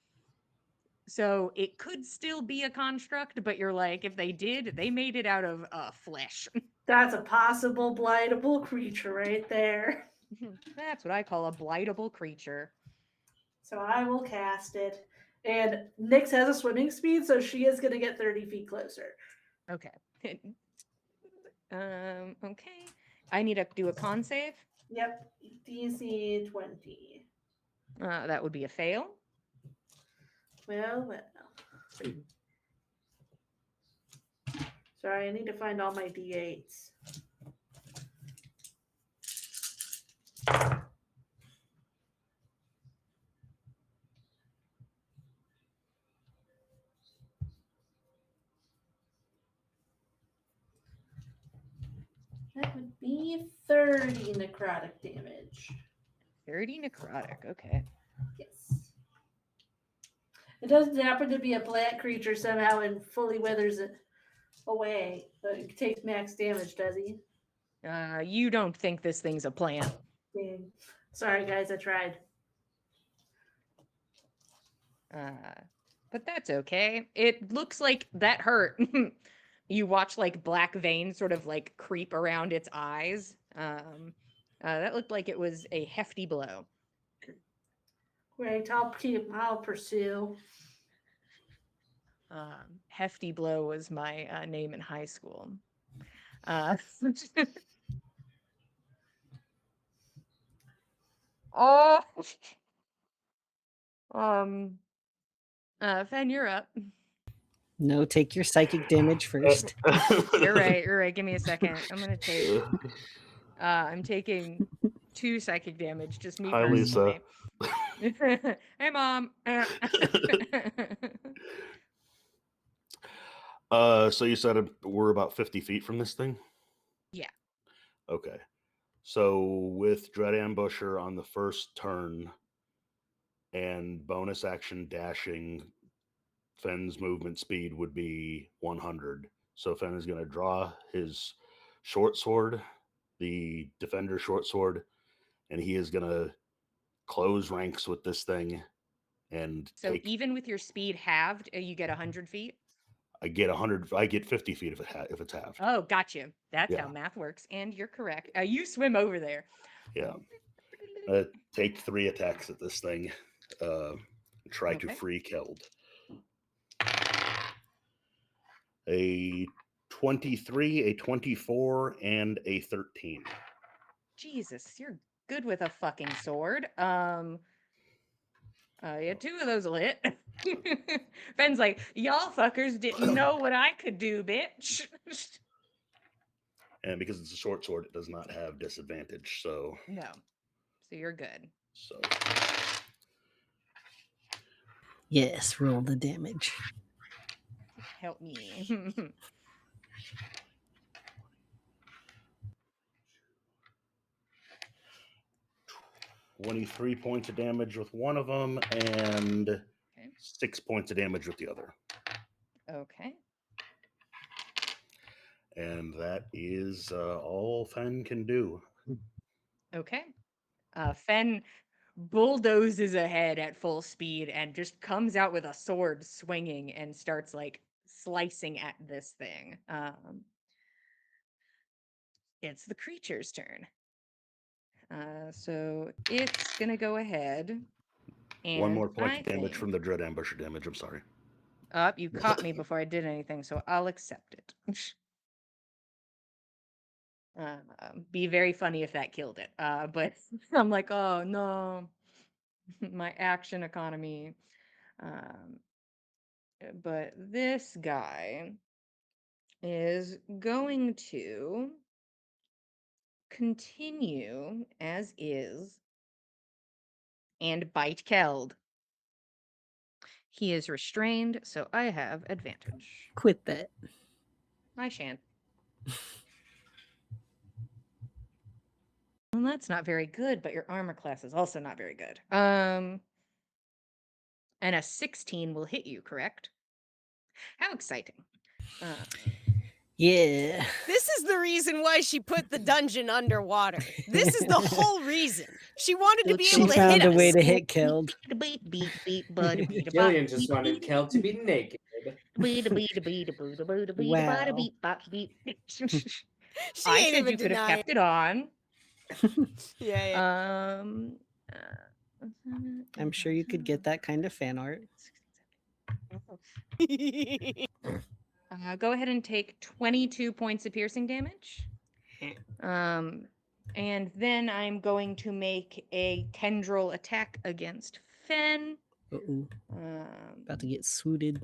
So it could still be a construct, but you're like, if they did, they made it out of flesh. That's a possible blightable creature right there. That's what I call a blightable creature. So I will cast it. And Nyx has a swimming speed, so she is going to get 30 feet closer. Okay. Okay. I need to do a con save. Yep, DC 20. That would be a fail. Well. Sorry, I need to find all my D8s. That would be 30 necrotic damage. 30 necrotic, okay. Yes. It doesn't happen to be a plant creature somehow and fully withers it away. But it takes max damage, does he? You don't think this thing's a plant. Dang. Sorry, guys, I tried. But that's okay. It looks like that hurt. You watch like black veins sort of like creep around its eyes. That looked like it was a hefty blow. Great, I'll pursue. Hefty blow was my name in high school. Oh, Fen, you're up. No, take your psychic damage first. You're right. Give me a second. I'm gonna take. I'm taking 2 psychic damage. Just me Hi, Lisa. personally. Hey, Mom. So you said we're about 50 feet from this thing? Yeah. Okay. So with Dread Ambusher on the first turn and bonus action dashing, Fen's movement speed would be 100. So Fen is going to draw his short sword, the defender short sword, and he is going to close ranks with this thing and So take. even with your speed halved, you get 100 feet? I get 100. I get 50 feet if it's halved. Oh, gotcha. That's how Yeah. math works. And you're correct. You swim over there. Yeah. Take 3 attacks at this thing. Try to Okay. free killed. A 23, a 24, and a 13. Jesus, you're good with a fucking sword. Yeah, 2 of those will hit. Ben's like, y'all fuckers didn't know what I could do, bitch. And because it's a short sword, it does not have disadvantage. So No. So you're good. So Yes, roll the damage. Help me. 23 points of damage with one of them, and 6 points of damage with the other. Okay. And that is all Fen can do. Okay. Fen bulldozes ahead at full speed and just comes out with a sword swinging and starts like slicing at this thing. It's the creature's turn. So it's gonna go ahead and One more point of damage from the Dread Ambusher damage. I'm sorry. You caught me before I did anything, so I'll accept it. Be very funny if that killed it. But I'm like, oh no, my action economy. But this guy is going to continue as is and bite Keld. He is restrained, so I have advantage. Quit that. I shan't. Well, that's not very good, but your armor class is also not very good. And a 16 will hit you, correct? How exciting. Yeah. This is the reason why she put the dungeon underwater. This is the whole reason. She wanted to be She able to found hit a way us. to hit Keld. Jillian just wanted Kel to be naked. Wow. She I ain't said even you could have denying. kept it on. Yeah. I'm sure you could get that kind of fan art. Go ahead and take 22 points of piercing damage. And then I'm going to make a tendril attack against Fen. Uh-oh. About to get swooted.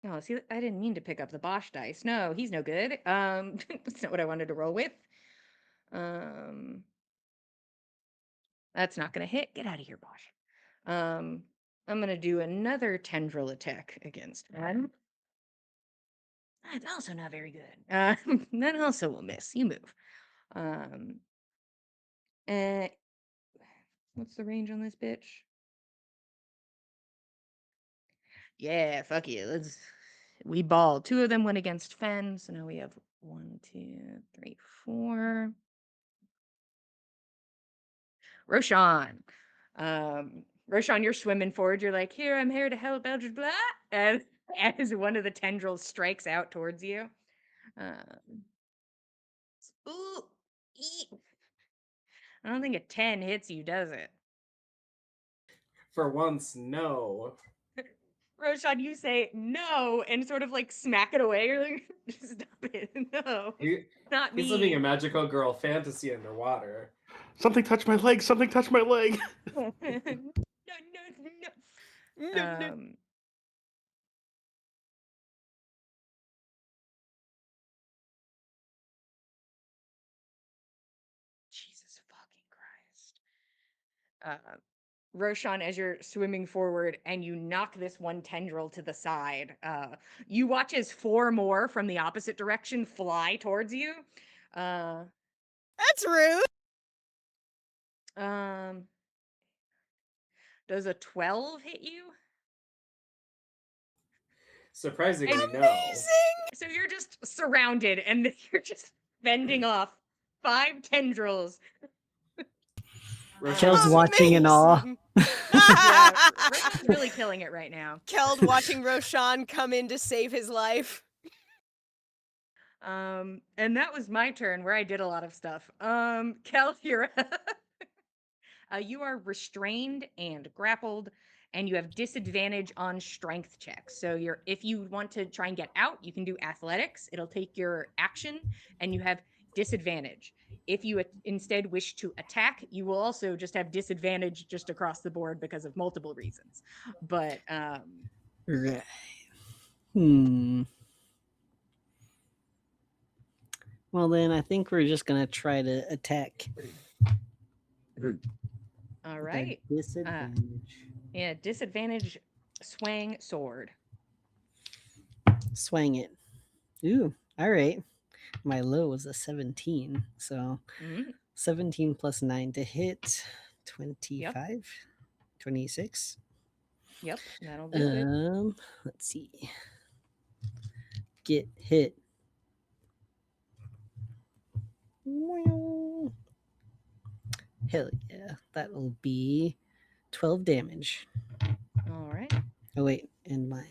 Oh, see, I didn't mean to pick up the Bosch dice. No, he's no good. That's not what I wanted to roll with. That's not going to hit. Get out of here, Bosch. I'm going to do another tendril attack against Fen. That's also not very good. That also will miss. You move. What's the range on this bitch? Yeah, fuck you. We ball. 2 of them went against Fen, so now we have 1, 2, 3, 4. Roshan. Roshan, you're swimming forward. You're like, here, I'm here to help Eldred Blah. And as one of the tendrils strikes out towards you. Ooh, I don't think a 10 hits you, does it? For once, no. Roshan, you say no and sort of like smack it away. You're like, stop it. No, not He's living a me. magical girl fantasy underwater. Something touched my leg. Something touched my leg. No, no, no. Jesus fucking Christ. Roshan, as you're swimming forward and you knock this one tendril to the side, you watch as 4 more from the opposite direction fly towards you. That's rude. Does a 12 hit you? Surprisingly, no. Amazing. So you're just surrounded and you're just fending off 5 tendrils. Kel's watching in awe. Amazing. Yeah, Roshan's really killing it right now. Keld watching Roshan come in to save his life. And that was my turn where I did a lot of stuff. Kel, you're you are restrained and grappled, and you have disadvantage on strength checks. So if you want to try and get out, you can do athletics. It'll take your action, and you have disadvantage. If you instead wish to attack, you will also just have disadvantage just across the board because of multiple reasons. But Right. Well, then I think we're just gonna try to attack. all with right. that disadvantage. Yeah, disadvantage swang sword. Swang it. Ooh, all right. My low was a 17, so 17 plus 9 to hit, 25, 26. Yep, that'll do it. Let's see. Get hit. Hell yeah, that'll be 12 damage. All right. Oh wait, and my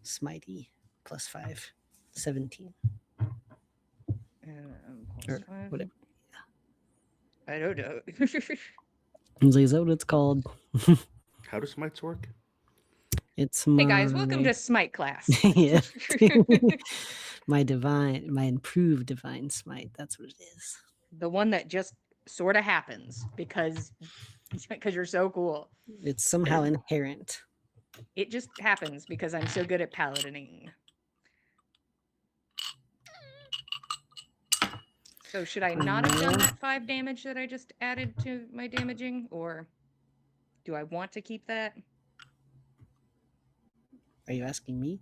smitey plus 5, 17. Plus Or 5. whatever. I don't know. Is that what it's called? How do smites work? It's Hey guys, welcome to Smite class. yeah. my improved divine smite. That's what it is. The one that just sort of happens because you're so cool. It's somehow inherent. It just happens because I'm so good at paladining. So should I not have done that 5 damage that I just added to my damaging, or do I want to keep that? Are you asking me?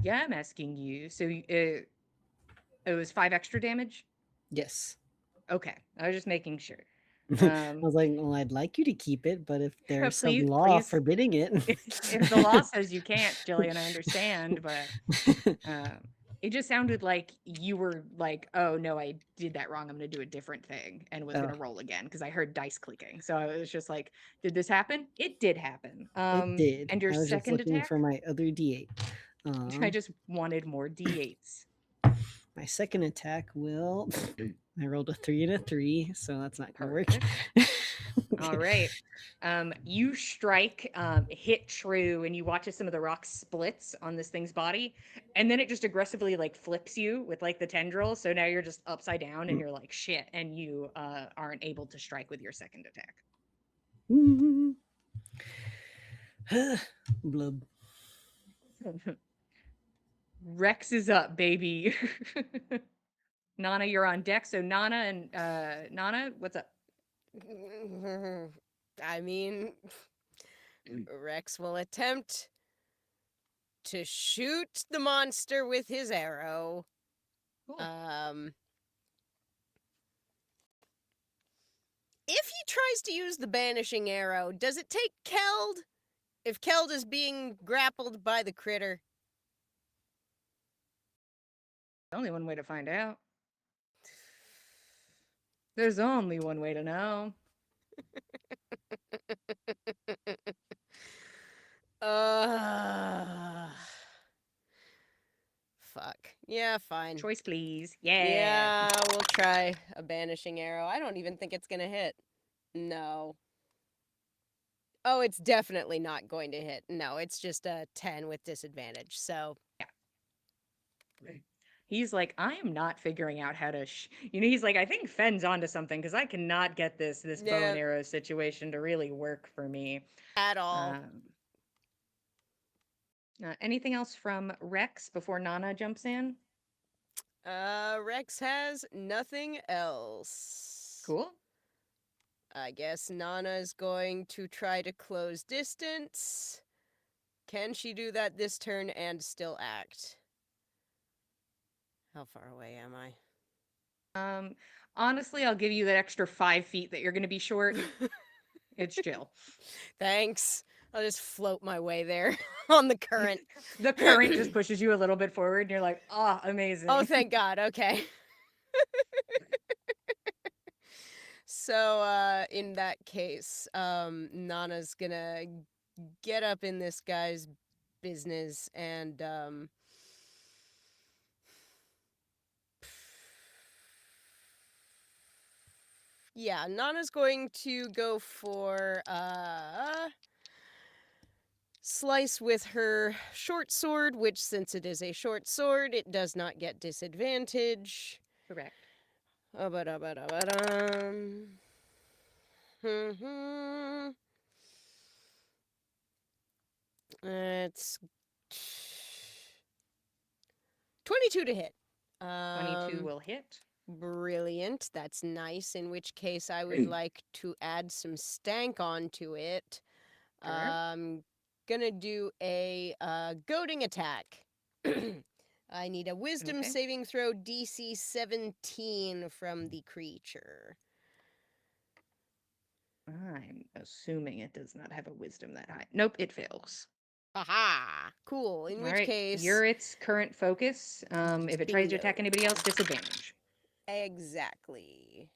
Yeah, I'm asking you. So it was 5 extra damage? Yes. Okay, I was just making sure. I was like, well, I'd like you to keep it, but if there's some law forbidding it. If the law says you can't, Jillian, I understand, but it just sounded like you were like, oh no, I did that wrong. I'm going to do a different thing and was going to roll again because I heard dice clicking. So I was just like, did this happen? It did happen. It did. And your I was second just looking attack? for my other D8. I just wanted more D8s. My second attack will. I rolled a 3 and a 3, so that's not going to work. All right. You strike, hit true, and you watch as some of the rock splits on this thing's body, and then it just aggressively like flips you with like the tendril. So now you're just upside down, and you're like shit, and you aren't able to strike with your second attack. Blub. Rex is up, baby. Nana, you're on deck. So Nana and Nana, what's up? I mean, Rex will attempt to shoot the monster with his arrow. Cool. If he tries to use the banishing arrow, does it take Keld? If Keld is being grappled by the critter? Only one way to find out. There's only one way to know. Fuck. Yeah, fine. Choice, please. Yeah. Yeah, we'll try a banishing arrow. I don't even think it's gonna hit. No. Oh, it's definitely not going to hit. No, it's just a 10 with disadvantage. So He's like, I am not figuring out how to, he's like, I think Fenn's onto something because I cannot get this bow and Yeah. arrow situation to really work for me. at all. Anything else from Rex before Nana jumps in? Rex has nothing else. Cool. I guess Nana's going to try to close distance. Can she do that this turn and still act? How far away am I? Honestly, I'll give you that extra 5 feet that you're going to be short. It's chill. Thanks. I'll just float my way there on the current. The current just pushes you a little bit forward, and you're like, ah, amazing. Oh, thank God. Okay. So, in that case, Nana's gonna get up in this guy's business and, yeah, Nana's going to go for, slice with her short sword, which, since it is a short sword, it does not get disadvantage. Correct. It's 22 to hit. 22 will hit. Brilliant. That's nice. In which case, I would like to add some stank onto it. Sure. Gonna do a goading attack. I need a wisdom Okay. saving throw DC 17 from the creature. I'm assuming it does not have a wisdom that high. Nope, it fails. Aha! Cool. In which case, you're its current focus. If it tries to attack anybody else, disadvantage. Exactly.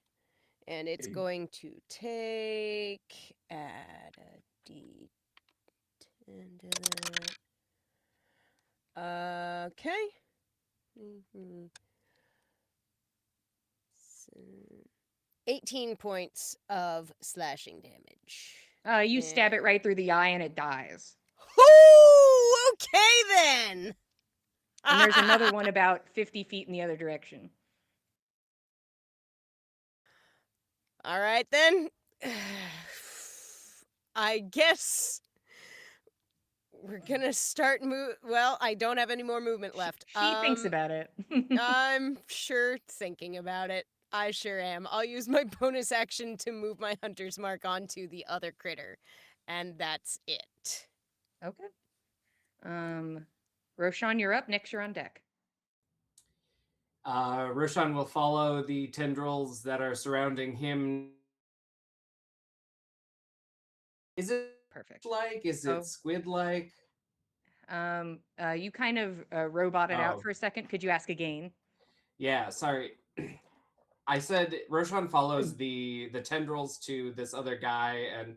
And it's going to take add a D10 to that. Okay. 18 points of slashing damage. You stab it right through the eye and it dies. Ooh, okay then. And there's another one about 50 feet in the other direction. All right then. I guess we're gonna start Well, I don't have any more movement left. She thinks about it. I'm sure thinking about it. I sure am. I'll use my bonus action to move my hunter's mark onto the other critter. And that's it. Okay. Roshan, you're up. Nix, you're on deck. Roshan will follow the tendrils that are surrounding him. Is it Perfect? Is it squid-like? You kind of roboted out for a second. Could you ask again? Yeah, sorry. I said Roshan follows the tendrils to this other guy, and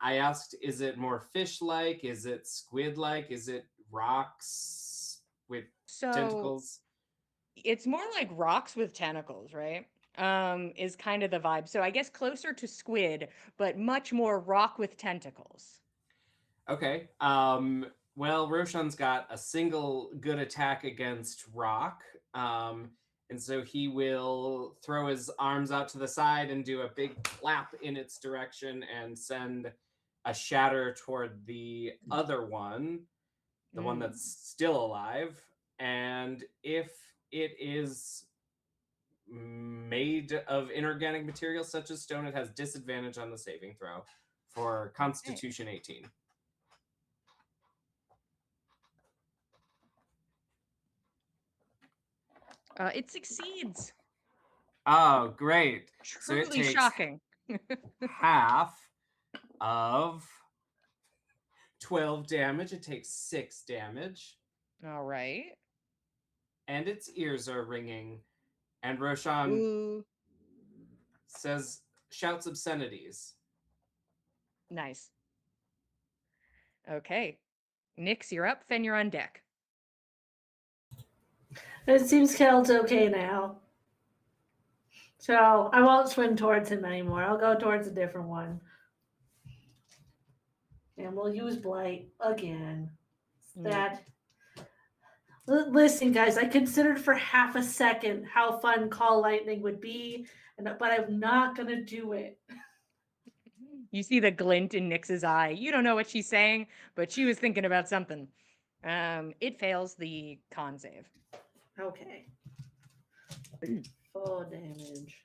I asked, is it more fish-like? Is it squid-like? Is it rocks with tentacles? It's more like rocks with tentacles, right? Is kind of the vibe. So I guess closer to squid, but much more rock with tentacles. Okay. Well, Roshan's got a single good attack against rock. And so he will throw his arms out to the side and do a big clap in its direction and send a shatter toward the other one, the one that's still alive. And if it is made of inorganic material such as stone, it has disadvantage on the saving throw for Constitution 18. It succeeds. Oh, great. Truly so it takes shocking. half of 12 damage. It takes 6 damage. All right. And its ears are ringing. And Roshan shouts obscenities. Nice. Okay. Nix, you're up. Fen, you're on deck. It seems Kel's okay now. So I won't swim towards him anymore. I'll go towards a different one. And we'll use Blight again. That. Listen, guys, I considered for half a second how fun Call Lightning would be, but I'm not going to do it. You see the glint in Nyx's eye. You don't know what she's saying, but she was thinking about something. It fails the con save. Okay. 4 damage.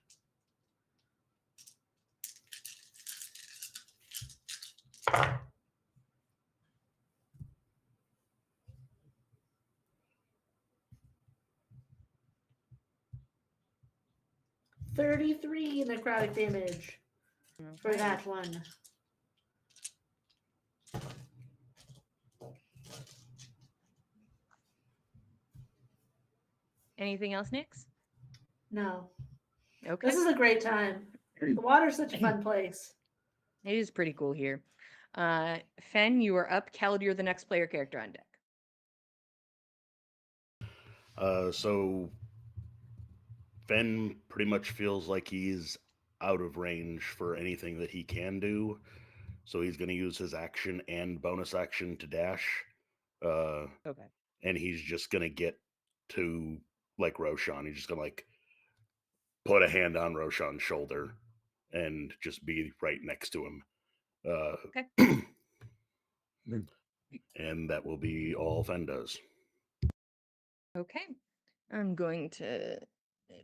$33 necrotic damage for that one. Anything else, Nyx? No. Okay. This is a great time. The water's such a fun place. It is pretty cool here. Fen, you are up. Keld, you're the next player character on deck. So Fen pretty much feels like he's out of range for anything that he can do. So he's going to use his action and bonus action to dash. Okay. And he's just going to get to, like, Roshan. He's just going to, like, put a hand on Roshan's shoulder and just be right next to him. Okay. And that will be all Fen does. Okay. I'm going to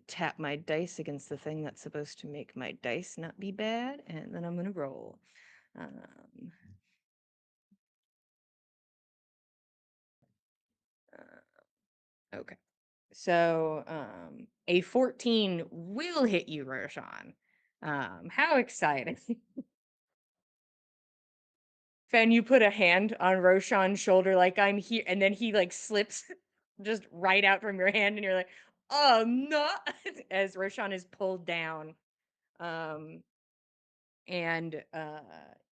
tap my dice against the thing that's supposed to make my dice not be bad, and then I'm going to roll. Okay. So a 14 will hit you, Roshan. How exciting. Fen, you put a hand on Roshan's shoulder like I'm here, and then he like slips just right out from your hand, and you're like, oh no, as Roshan is pulled down. And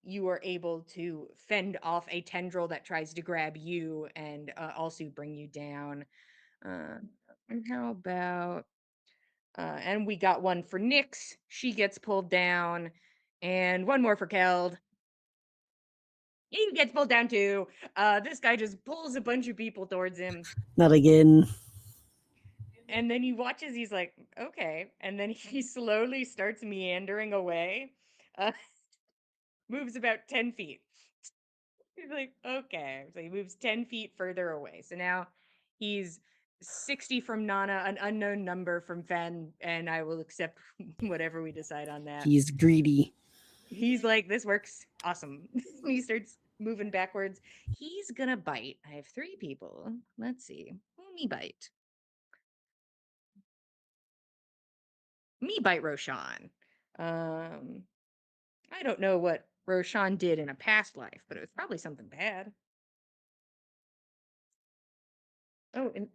you are able to fend off a tendril that tries to grab you and also bring you down. And how about and we got one for Nyx. She gets pulled down. And one more for Keld. He gets pulled down too. This guy just pulls a bunch of people towards him. Not again. And then he watches, he's like, okay. And then he slowly starts meandering away. Moves about 10 feet. He's like, okay. So he moves 10 feet further away. So now he's 60 from Nana, an unknown number from Fen, and I will accept whatever we decide on that. He's greedy. He's like, this works. Awesome. He starts moving backwards. He's gonna bite. I have 3 people. Let's see. Me bite. Me bite Roshan. I don't know what Roshan did in a past life, but it was probably something bad. Oh, and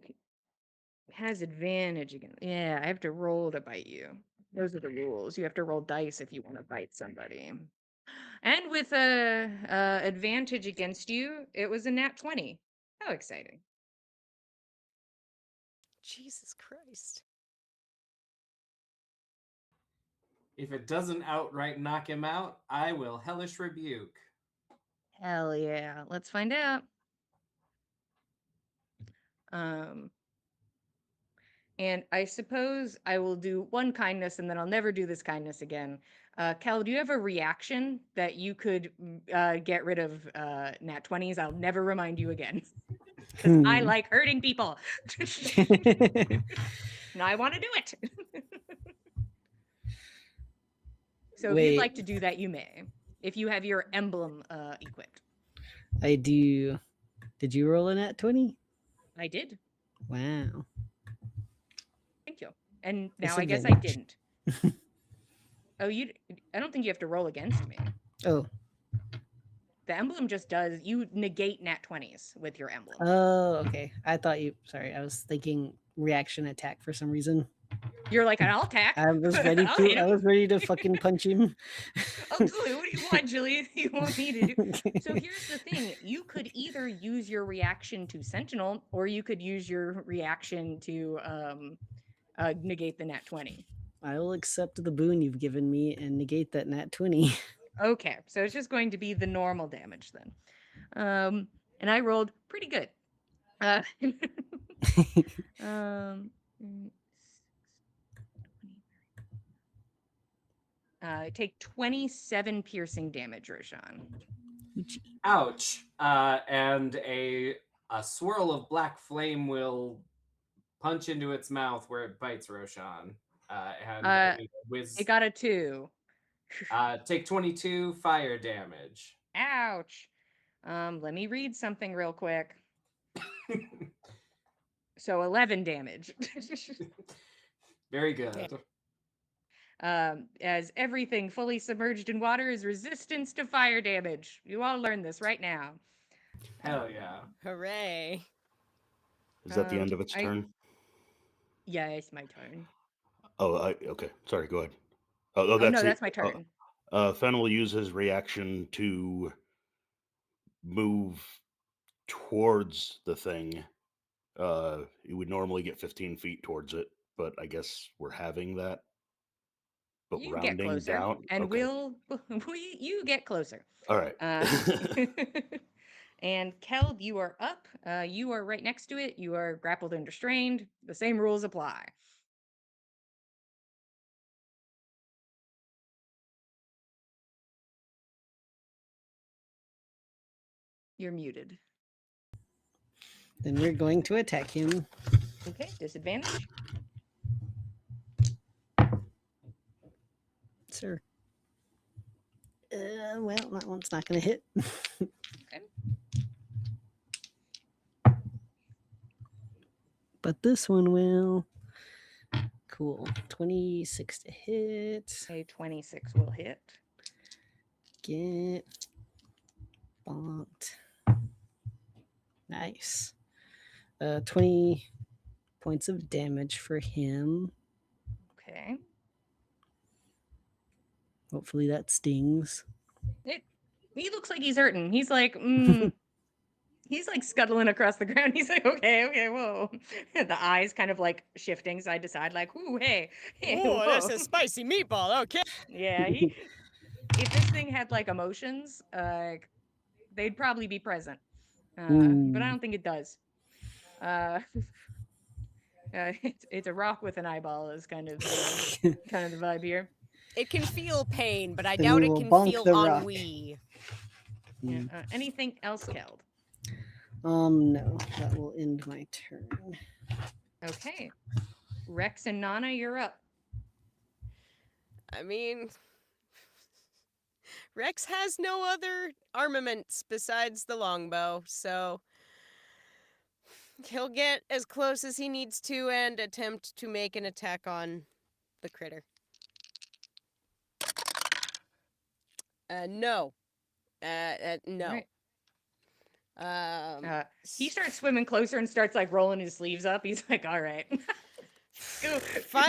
has advantage again. Yeah, I have to roll to bite you. Those are the rules. You have to roll dice if you want to bite somebody. And with a advantage against you, it was a nat 20. How exciting. Jesus Christ. If it doesn't outright knock him out, I will hellish rebuke. Hell yeah. Let's find out. And I suppose I will do one kindness and then I'll never do this kindness again. Kel, do you have a reaction that you could get rid of nat 20s? I'll never remind you again. Because I like hurting people. Now I want to do it. So if you'd like to do that, you may. If you have your emblem equipped. I do. Did you roll a nat 20? I did. Wow. Thank you. And now It's I guess I advantage. didn't. Oh, I don't think you have to roll against me. Oh. The emblem just does, you negate nat 20s with your emblem. Oh, okay. I thought you, sorry, I was thinking reaction attack for some reason. You're like, I'll attack. I was ready I'll hit to, I him. was ready to fucking punch him. Absolutely. What do you want, Jillian? You want me to do? So here's the thing. You could either use your reaction to Sentinel, or you could use your reaction to negate the nat 20. I will accept the boon you've given me and negate that nat 20. Okay, so it's just going to be the normal damage then. And I rolled pretty good. Um, mm, take 27 piercing damage, Roshan. Ouch. And a swirl of black flame will punch into its mouth where it bites Roshan. And I need a whiz. It got a 2. Take 22 fire damage. Ouch. Let me read something real quick. So 11 damage. Very good. As everything fully submerged in water is resistance to fire damage. You all learn this right now. Hell yeah. Hooray. Is that the end of its turn? Yeah, it's my turn. Oh, okay. Sorry, go ahead. Oh, no, that's my turn. Fen will use his reaction to move towards the thing. He would normally get 15 feet towards it, but I guess we're having that. But You rounding get closer, down, and okay. you get closer. All right. And Keld, you are up. You are right next to it. You are grappled and restrained. The same rules apply. You're muted. Then we're going to attack him. Okay, disadvantage. Sir. Well, that one's not going to hit. Okay. But this one will. Cool. 26 to hit. A 26 will hit. Get bonked. Nice. 20 points of damage for him. Okay. Hopefully that stings. He looks like he's hurting. He's like, he's like scuttling across the ground. He's like, okay, whoa. The eyes kind of like shifting side to side, like, ooh, hey. Oh, that's a spicy meatball. Okay. Yeah, if this thing had like emotions, they'd probably be present. But I don't think it does. It's a rock with an eyeball is kind of the vibe here. It can feel pain, but I Then doubt we it will can bonk feel the rock. ennui. Yeah, anything else, Keld? No, that will end my turn. Okay. Rex and Nana, you're up. I mean, Rex has no other armaments besides the longbow, so he'll get as close as he needs to and attempt to make an attack on the critter. No. No. Right. He starts swimming closer and starts like rolling his sleeves up. He's like, all right. Go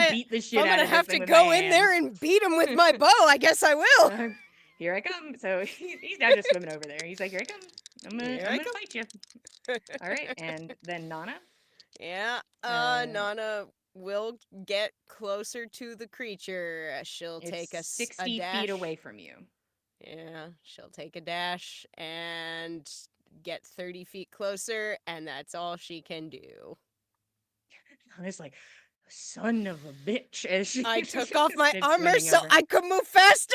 beat the shit out of this thing. I'm gonna have to go in there and beat him with my bow. I guess I will. Here I come. So he's now just swimming over there. He's like, here I come. I'm gonna fight you. All right, and then Nana. Yeah. Nana will get closer to the creature. She'll take a 60 dash. feet away from you. Yeah, she'll take a dash and get 30 feet closer, and that's all she can do. Nana's like, son of a bitch. As she I took off my armor so over. I could move faster!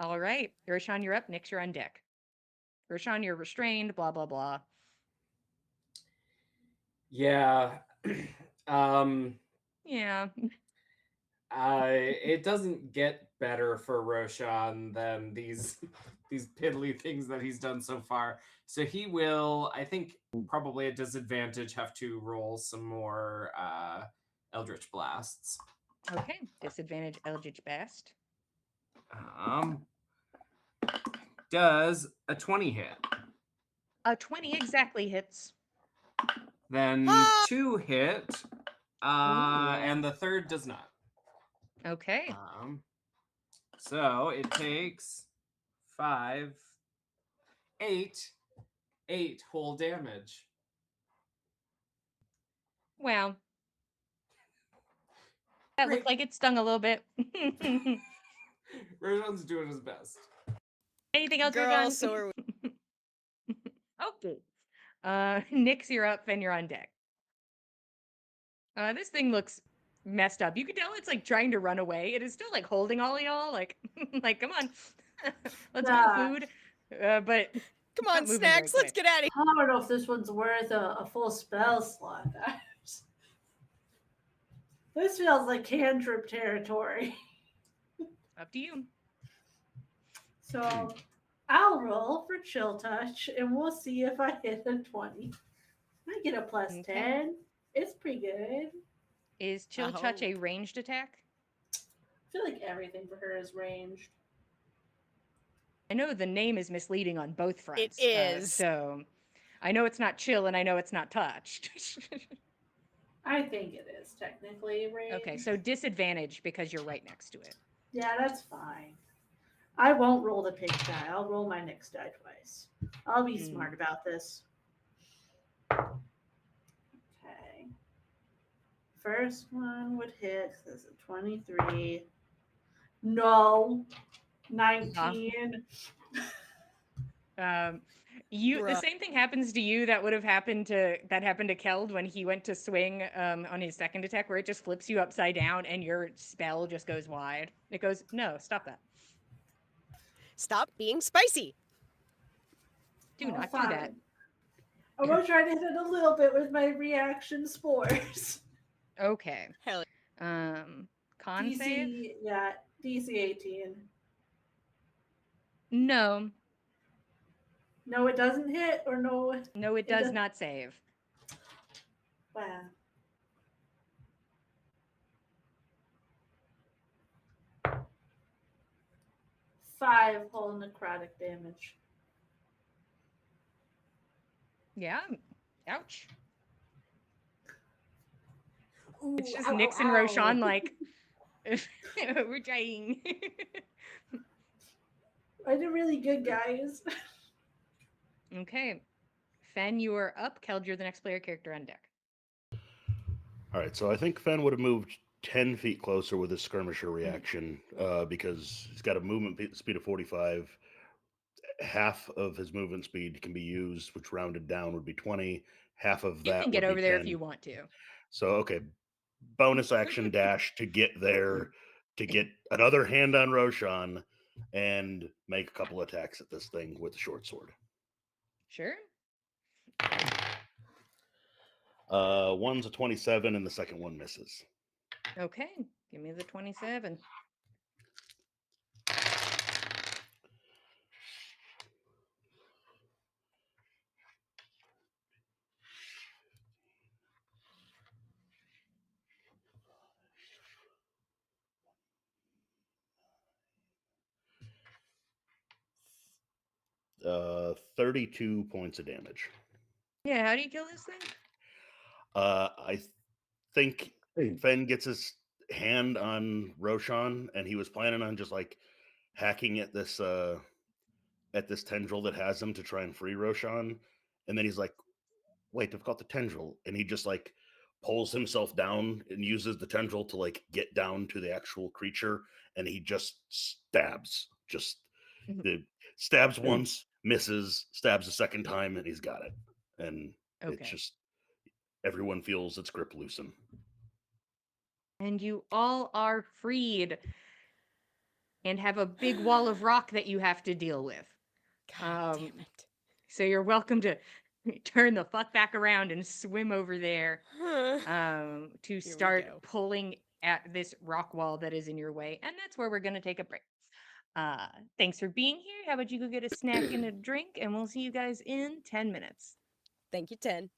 All right, Roshan, you're up. Nyx, you're on deck. Roshan, you're restrained, blah, blah, blah. Yeah. Yeah. It doesn't get better for Roshan than these piddly things that he's done so far. So he will, I think, probably at disadvantage, have to roll some more Eldritch Blasts. Okay, disadvantage Eldritch Blast. Does a 20 hit? A 20 exactly hits. Then 2 hit, and the third does not. Okay. So it takes 8 whole damage. Wow. That looked like it stung a little bit. Roshan's doing his best. Anything else, Girl, Roshan? so are we. Okay. Nyx, you're up, and you're on deck. This thing looks messed up. You can tell it's like trying to run away. It is still like holding all of y'all, like, like come on, let's go, Nah. food. But Come not on, moving very Snacks, let's quick. get out of I don't know if this one's worth a full spell slot, guys. This feels like cantrip territory. Up to you. So I'll roll for chill touch and we'll see if I hit a 20. I get a plus Okay. 10. It's pretty good. Is chill touch a ranged attack? I feel like everything for her is ranged. I know the name is misleading on both fronts. It is. So I know it's not chill and I know it's not touched. I think it is technically ranged. Okay, so disadvantage because you're right next to it. Yeah, that's fine. I won't roll the pink die. I'll roll my next die twice. I'll be smart about this. Okay. First one would hit. This is a 23. No. 19. The Bruh. same thing happens to you that happened to Keld when he went to swing on his second attack, where it just flips you upside down and your spell just goes wide. It goes, no, stop that. Stop being spicy. Do not fine. do that. I'm going to try to hit it a little bit with my reaction spores. Okay. Hell Con save? DC, yeah, DC 18. No. No, it doesn't hit, or no? No, it does not save. Wow. Five whole necrotic damage. Yeah. Ouch. Ooh, It's just ow, Nyx ow, and ow. Roshan like, we're trying. I did really good, guys. Okay. Fen, you are up. Keld, you're the next player character on deck. All right, so I think Fen would have moved 10 feet closer with his skirmisher reaction because he's got a movement speed of 45. Half of his movement speed can be used, which rounded down would be 20. Half of You that can get would over be there 10. if you want to. So, okay, bonus action dash to get there, to get another hand on Roshan, and make a couple attacks at this thing with the short sword. Sure. One's a 27, and the second one misses. Okay. Give me the 27. Uh, 32 points of damage. Yeah, how do you kill this thing? I think Fen gets his hand on Roshan, and he was planning on just like hacking at this tendril that has him to try and free Roshan, and then he's like, "Wait, I've got the tendril," and he just like pulls himself down and uses the tendril to like get down to the actual creature, and he just stabs, stabs once, misses, stabs a second time, and he's got it, and it's just everyone feels its grip loosen. And you all are freed and have a big wall of rock that you have to deal with. God damn it. So you're welcome to turn the fuck back around and swim over there to start pulling at this rock wall that is in your way. And that's where we're going to take a break. Thanks for being here. How about you go get a snack and a drink, and we'll see you guys in 10 minutes. Thank you, 10.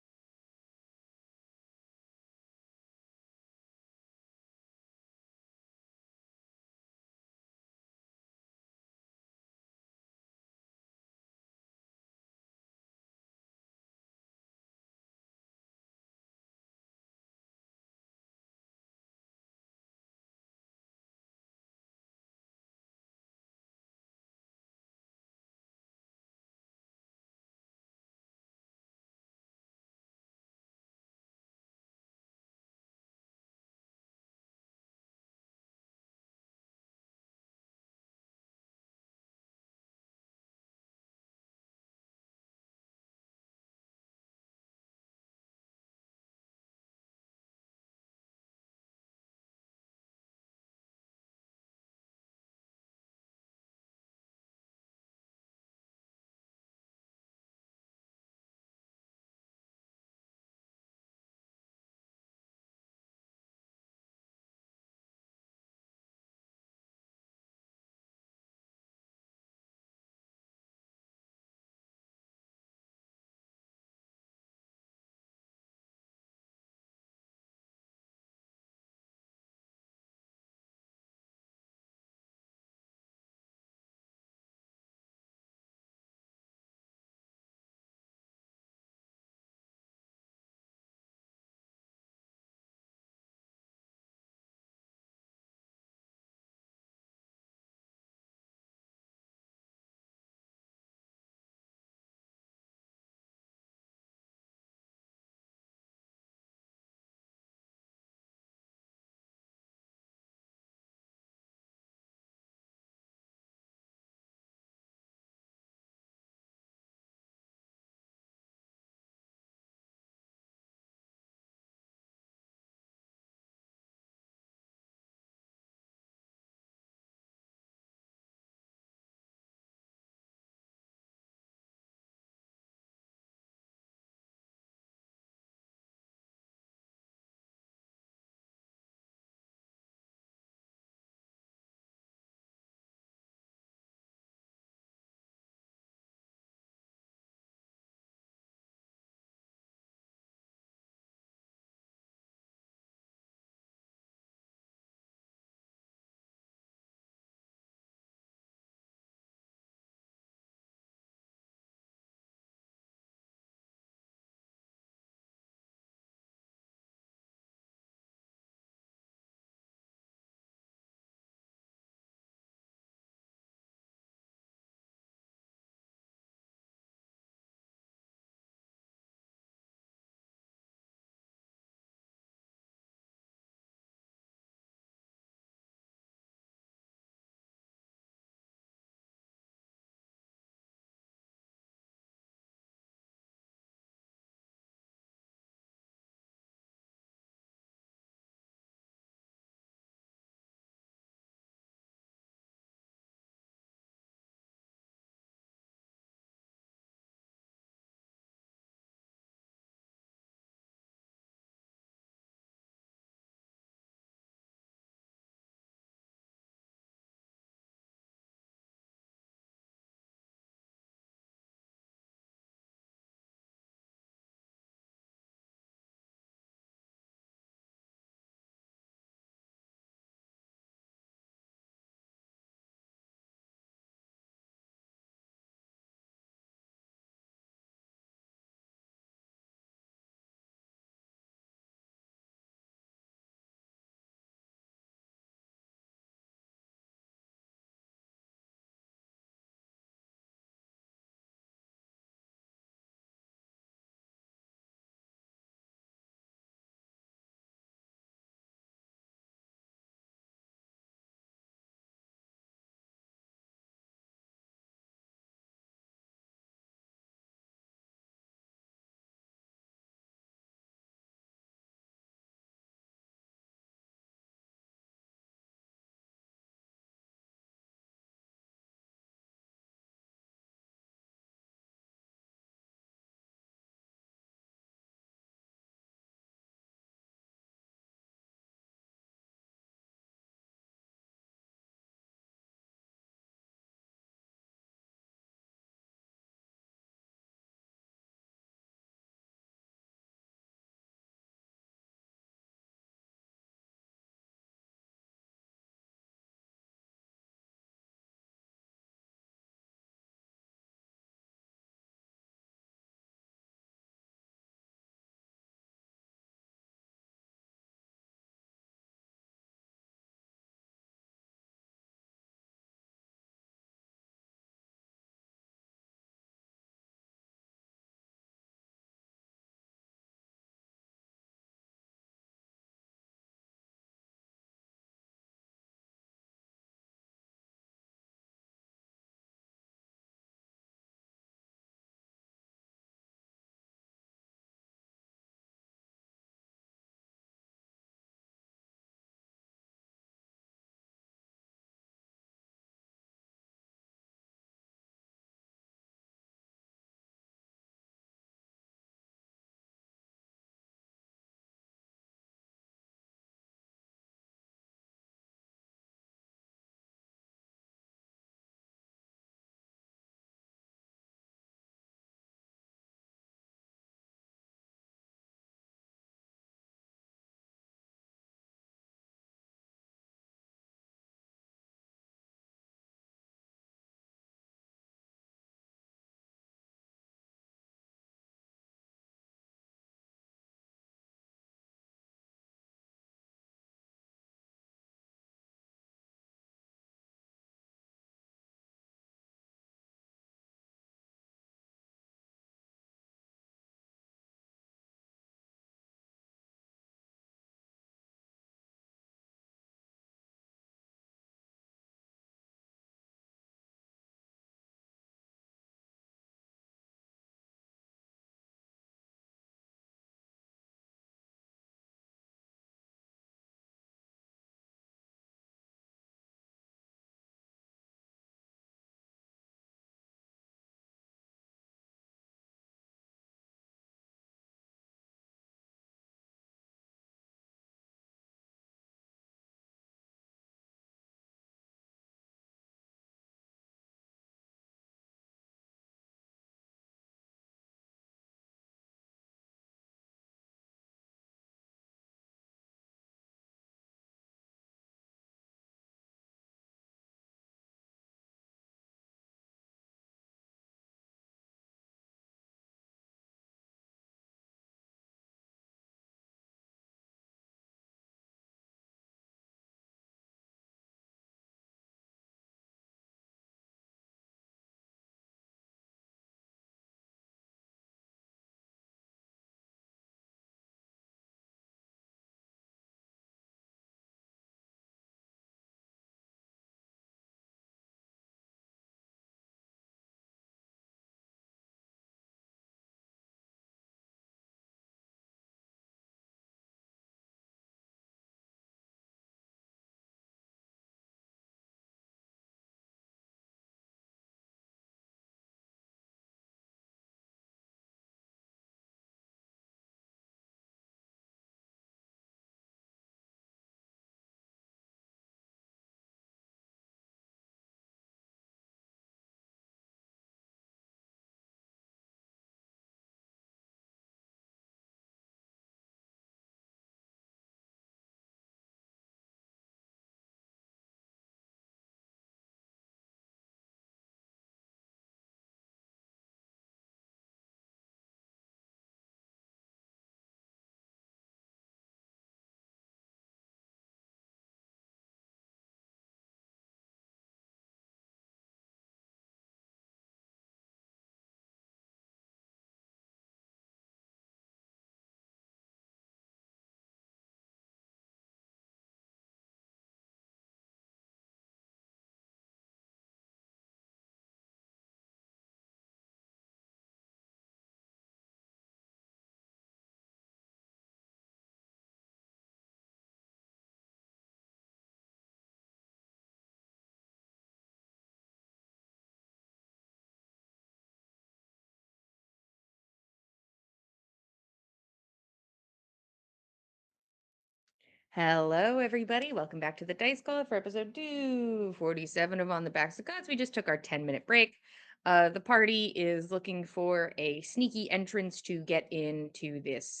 Hello, everybody. Welcome back to the Dice Call for episode 247 of On the Backs of Gods. We just took our 10-minute break. The party is looking for a sneaky entrance to get into this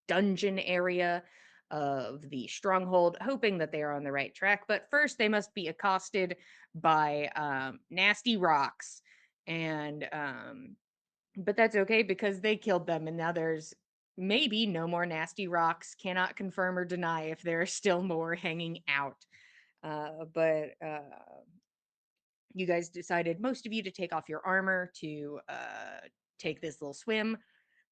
dungeon area of the stronghold, hoping that they are on the right track. But first, they must be accosted by nasty rocks. And but that's okay because they killed them, and now there's maybe no more nasty rocks. Cannot confirm or deny if there are still more hanging out. But you guys decided, most of you, to take off your armor to take this little swim.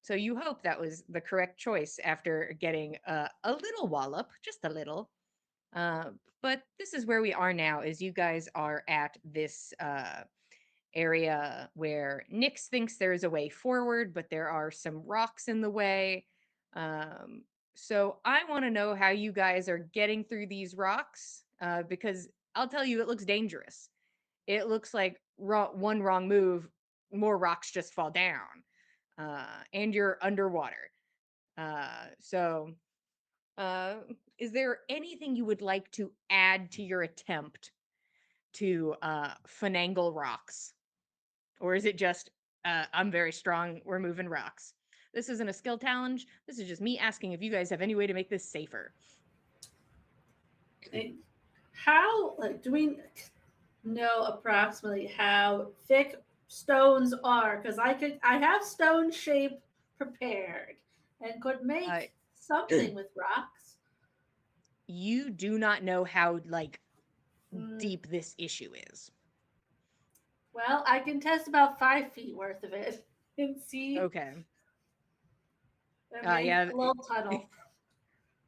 So you hope that was the correct choice after getting a little wallop, just a little. But this is where we are now, is you guys are at this area where Nyx thinks there's a way forward, but there are some rocks in the way. So I want to know how you guys are getting through these rocks, because I'll tell you, it looks dangerous. It looks like one wrong move, more rocks just fall down, and you're underwater. So, uh, is there anything you would like to add to your attempt to finagle rocks? Or is it just, I'm very strong, we're moving rocks? This isn't a skill challenge. This is just me asking if you guys have any way to make this safer. How, like, do we know approximately how thick stones are? Because I have stone shape prepared and could make something with rocks. You do not know how, like, Mm, deep this issue is. well, I can test about 5 feet worth of it and see Okay. and make Yeah. a little tunnel.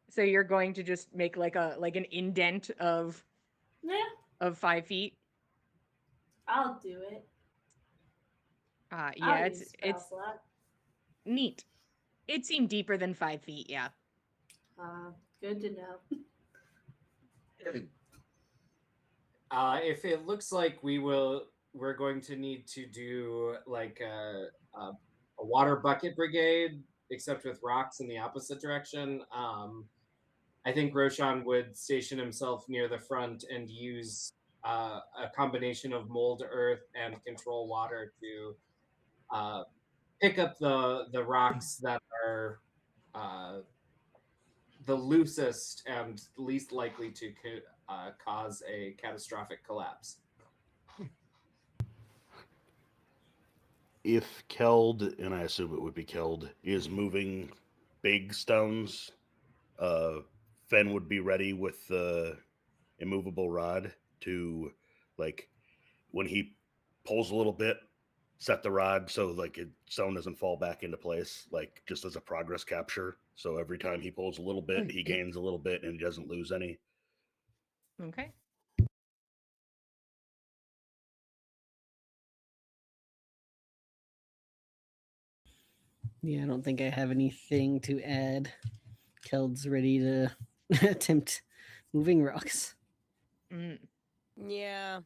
So you're going to just make like an indent of Yeah, 5 feet. I'll do it. Yeah, I'll use spell it's slot. neat. It seemed deeper than 5 feet. Yeah. Good to know. If it looks like we're going to need to do like a water bucket brigade, except with rocks in the opposite direction. I think Roshan would station himself near the front and use a combination of mold earth and control water to pick up the rocks that are uh, the loosest and least likely to cause a catastrophic collapse. If Keld, and I assume it would be Keld, is moving big stones, Fen would be ready with the immovable rod to, like, when he pulls a little bit, set the rod so like stone doesn't fall back into place, like just as a progress capture. So every time he pulls a little bit, he gains a little bit and he doesn't lose any. Okay. Yeah, I don't think I have anything to add. Keld's ready to attempt moving rocks. Yeah,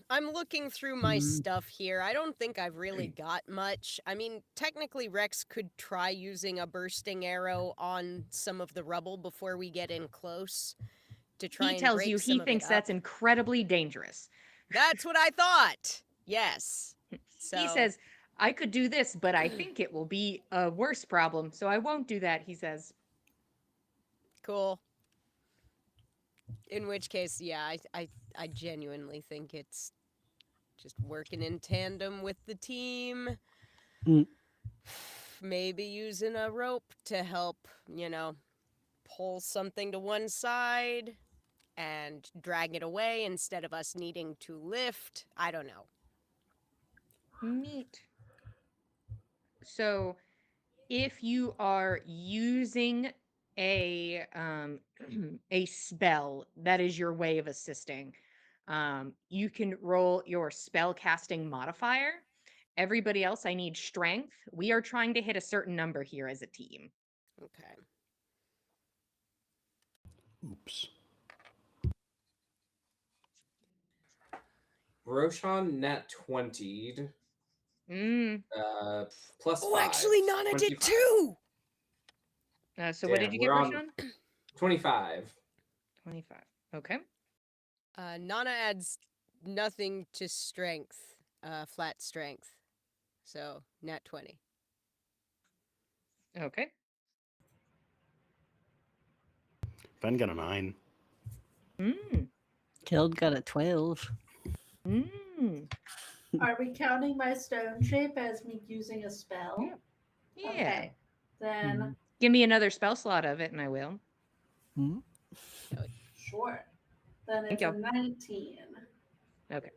I'm looking through my stuff here. I don't think I've really got much. I mean, technically Rex could try using a bursting arrow on some of the rubble before we get in close to try He and tells break you some he of thinks it that's up. incredibly dangerous. That's what I thought. Yes. So He says, I could do this, but I think it will be a worse problem, so I won't do that, he says. cool. In which case, yeah, I genuinely think it's just working in tandem with the team. Mm. Maybe using a rope to help, pull something to one side and drag it away instead of us needing to lift. I don't know. Neat. So, if you are using a a spell that is your way of assisting, you can roll your spell casting modifier. Everybody else, I need strength. We are trying to hit a certain number here as a team. Okay. Oops. Roshan net 20'd. Mm. Plus Oh, 5. actually, Nana did 25. too! So what did Damn, you get, we're on. Roshan? 25. 25. Okay. Nana adds nothing to strength, flat strength. So, nat 20. Okay. Fen got a 9. Mm. Killed got a 12. Mm. Are we counting my stone shape as me using a spell? Yeah. Okay. Then Give me another spell slot of it and I will. Hmm? sure. Then Thank it's a you. 19. Okay.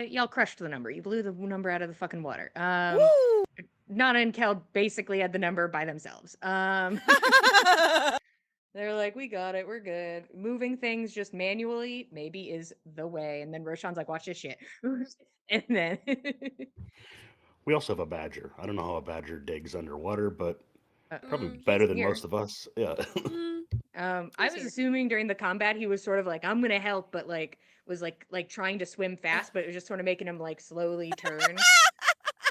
Y'all crushed the number. You blew the number out of the fucking water. Woo! Nana and Kel basically had the number by themselves. They're like, we got it, we're good. Moving things just manually maybe is the way. And then Roshan's like, watch this shit. And then We also have a badger. I don't know how a badger digs underwater, but probably Mm, better he's than here. most of us. Yeah. mm, I He's was here. assuming during the combat he was sort of like, I'm gonna help, but like was like trying to swim fast, but it was just sort of making him like slowly turn.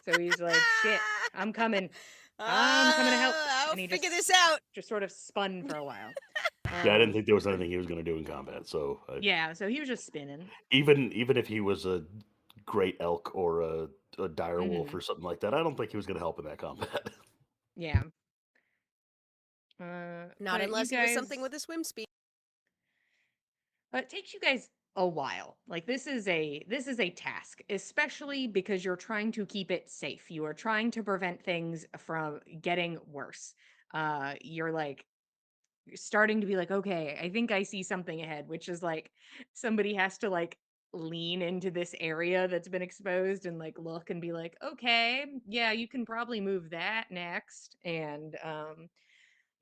So he's like, shit, I'm coming. I'm coming to help. I'll And he figure just this out. just sort of spun for a while. Yeah, I didn't think there was anything he was going to do in combat. So Yeah, so he was just spinning. even if he was a great elk or a dire wolf Mhm. or something like that, I don't think he was going to help in that combat. Yeah. Not but unless you he was guys, something with a swim speed. it takes you guys a while. Like this is a task, especially because you're trying to keep it safe. You are trying to prevent things from getting worse. You're like starting to be like, okay, I think I see something ahead, which is like somebody has to like lean into this area that's been exposed and like look and be like, okay, yeah, you can probably move that next. And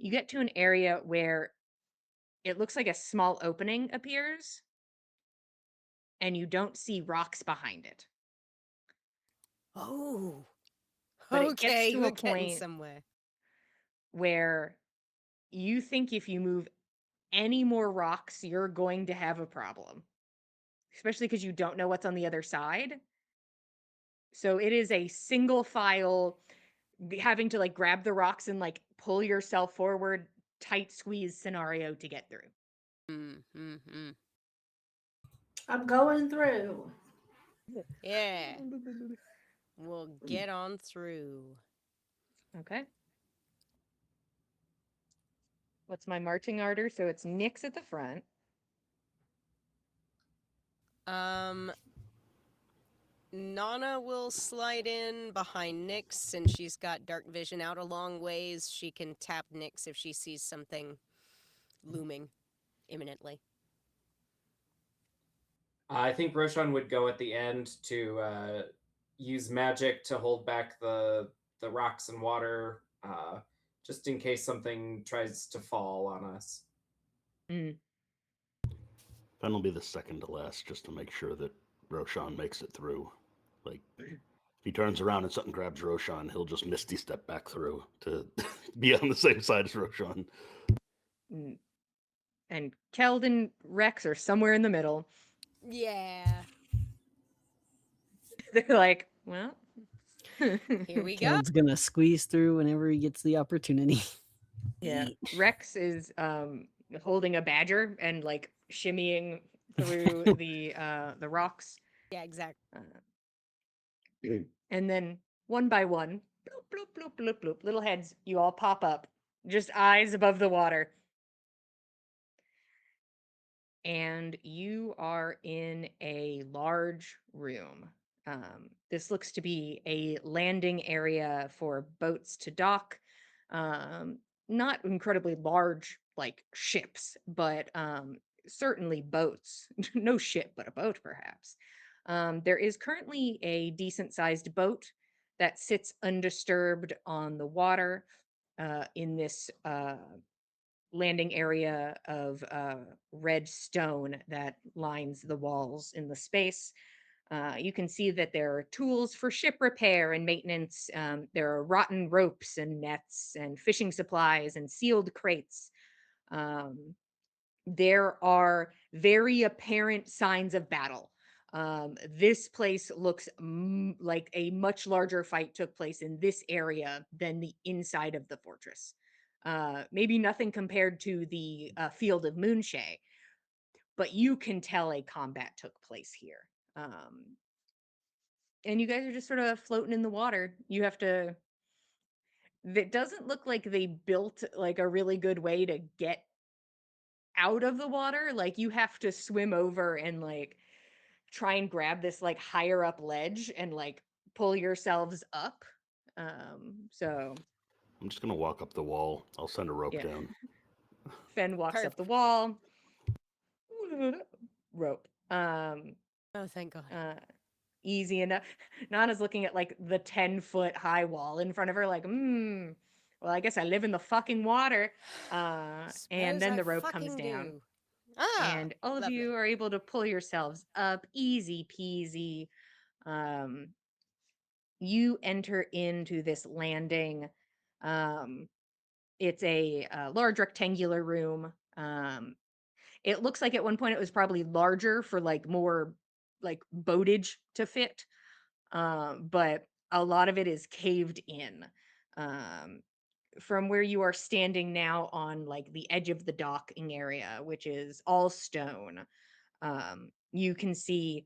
you get to an area where it looks like a small opening appears and you don't see rocks behind it. Oh. But it gets Okay, to a we're getting point somewhere. where you think if you move any more rocks, you're going to have a problem, especially because you don't know what's on the other side. So it is a single file, having to like grab the rocks and like pull yourself forward, tight squeeze scenario to get through. Mm. I'm going through. Yeah. We'll get on through. Okay. What's my marching order? So it's Nyx at the front. Nana will slide in behind Nyx since she's got dark vision out a long ways. She can tap Nyx if she sees something looming imminently. I think Roshan would go at the end to use magic to hold back the rocks and water, just in case something tries to fall on us. Mm. Fen will be the second to last, just to make sure that Roshan makes it through. Like, if he turns around and something grabs Roshan, he'll just misty step back through to be on the same side as Roshan. And Keld and Rex are somewhere in the middle. Yeah. They're like, well, Here we go. Keld's gonna squeeze through whenever he gets the opportunity. yeah. Rex is holding a badger and like shimmying through the rocks. Yeah, exactly. And then one by one, bloop, bloop, bloop, bloop, bloop, little heads, you all pop up, just eyes above the water. And you are in a large room. This looks to be a landing area for boats to dock. Not incredibly large, like ships, but certainly boats. No ship, but a boat, perhaps. There is currently a decent sized boat that sits undisturbed on the water in this landing area of red stone that lines the walls in the space. You can see that there are tools for ship repair and maintenance. There are rotten ropes and nets and fishing supplies and sealed crates. There are very apparent signs of battle This place looks like a much larger fight took place in this area than the inside of the fortress. Maybe nothing compared to the field of Moonshay, but you can tell a combat took place here. And you guys are just sort of floating in the water. You have to. It doesn't look like they built like a really good way to get out of the water. Like you have to swim over and like try and grab this like higher up ledge and like pull yourselves up. So I'm just gonna walk up the wall. I'll send a rope yeah. down. Fen walks up the wall. Rope. Oh, thank God. Easy enough. Nana's looking at like the 10-foot high wall in front of her, like, well, I guess I live in the fucking water. And Suppose then I the rope comes fucking down. do. Ah, And all of lovely. you are able to pull yourselves up, easy peasy. You enter into this landing. It's a large rectangular room. It looks like at one point it was probably larger for like more like boatage to fit. But a lot of it is caved in. From where you are standing now on like the edge of the docking area, which is all stone, you can see,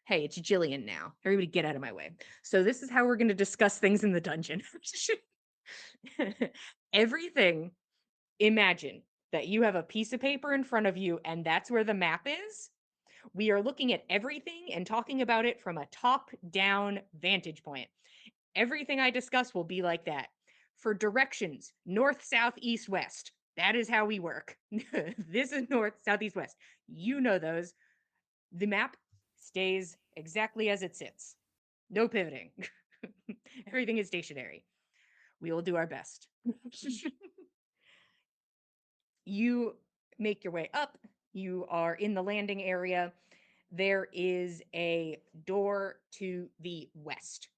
hey, it's Jillian now. Everybody get out of my way. So this is how we're going to discuss things in the dungeon. Everything, imagine that you have a piece of paper in front of you and that's where the map is. We are looking at everything and talking about it from a top-down vantage point. Everything I discuss will be like that. For directions, north, south, east, west. That is how we work. This is north, south, east, west. You know those. The map stays exactly as it sits. No pivoting. Everything is stationary. We will do our best. You make your way up. You are in the landing area. There is a door to the west.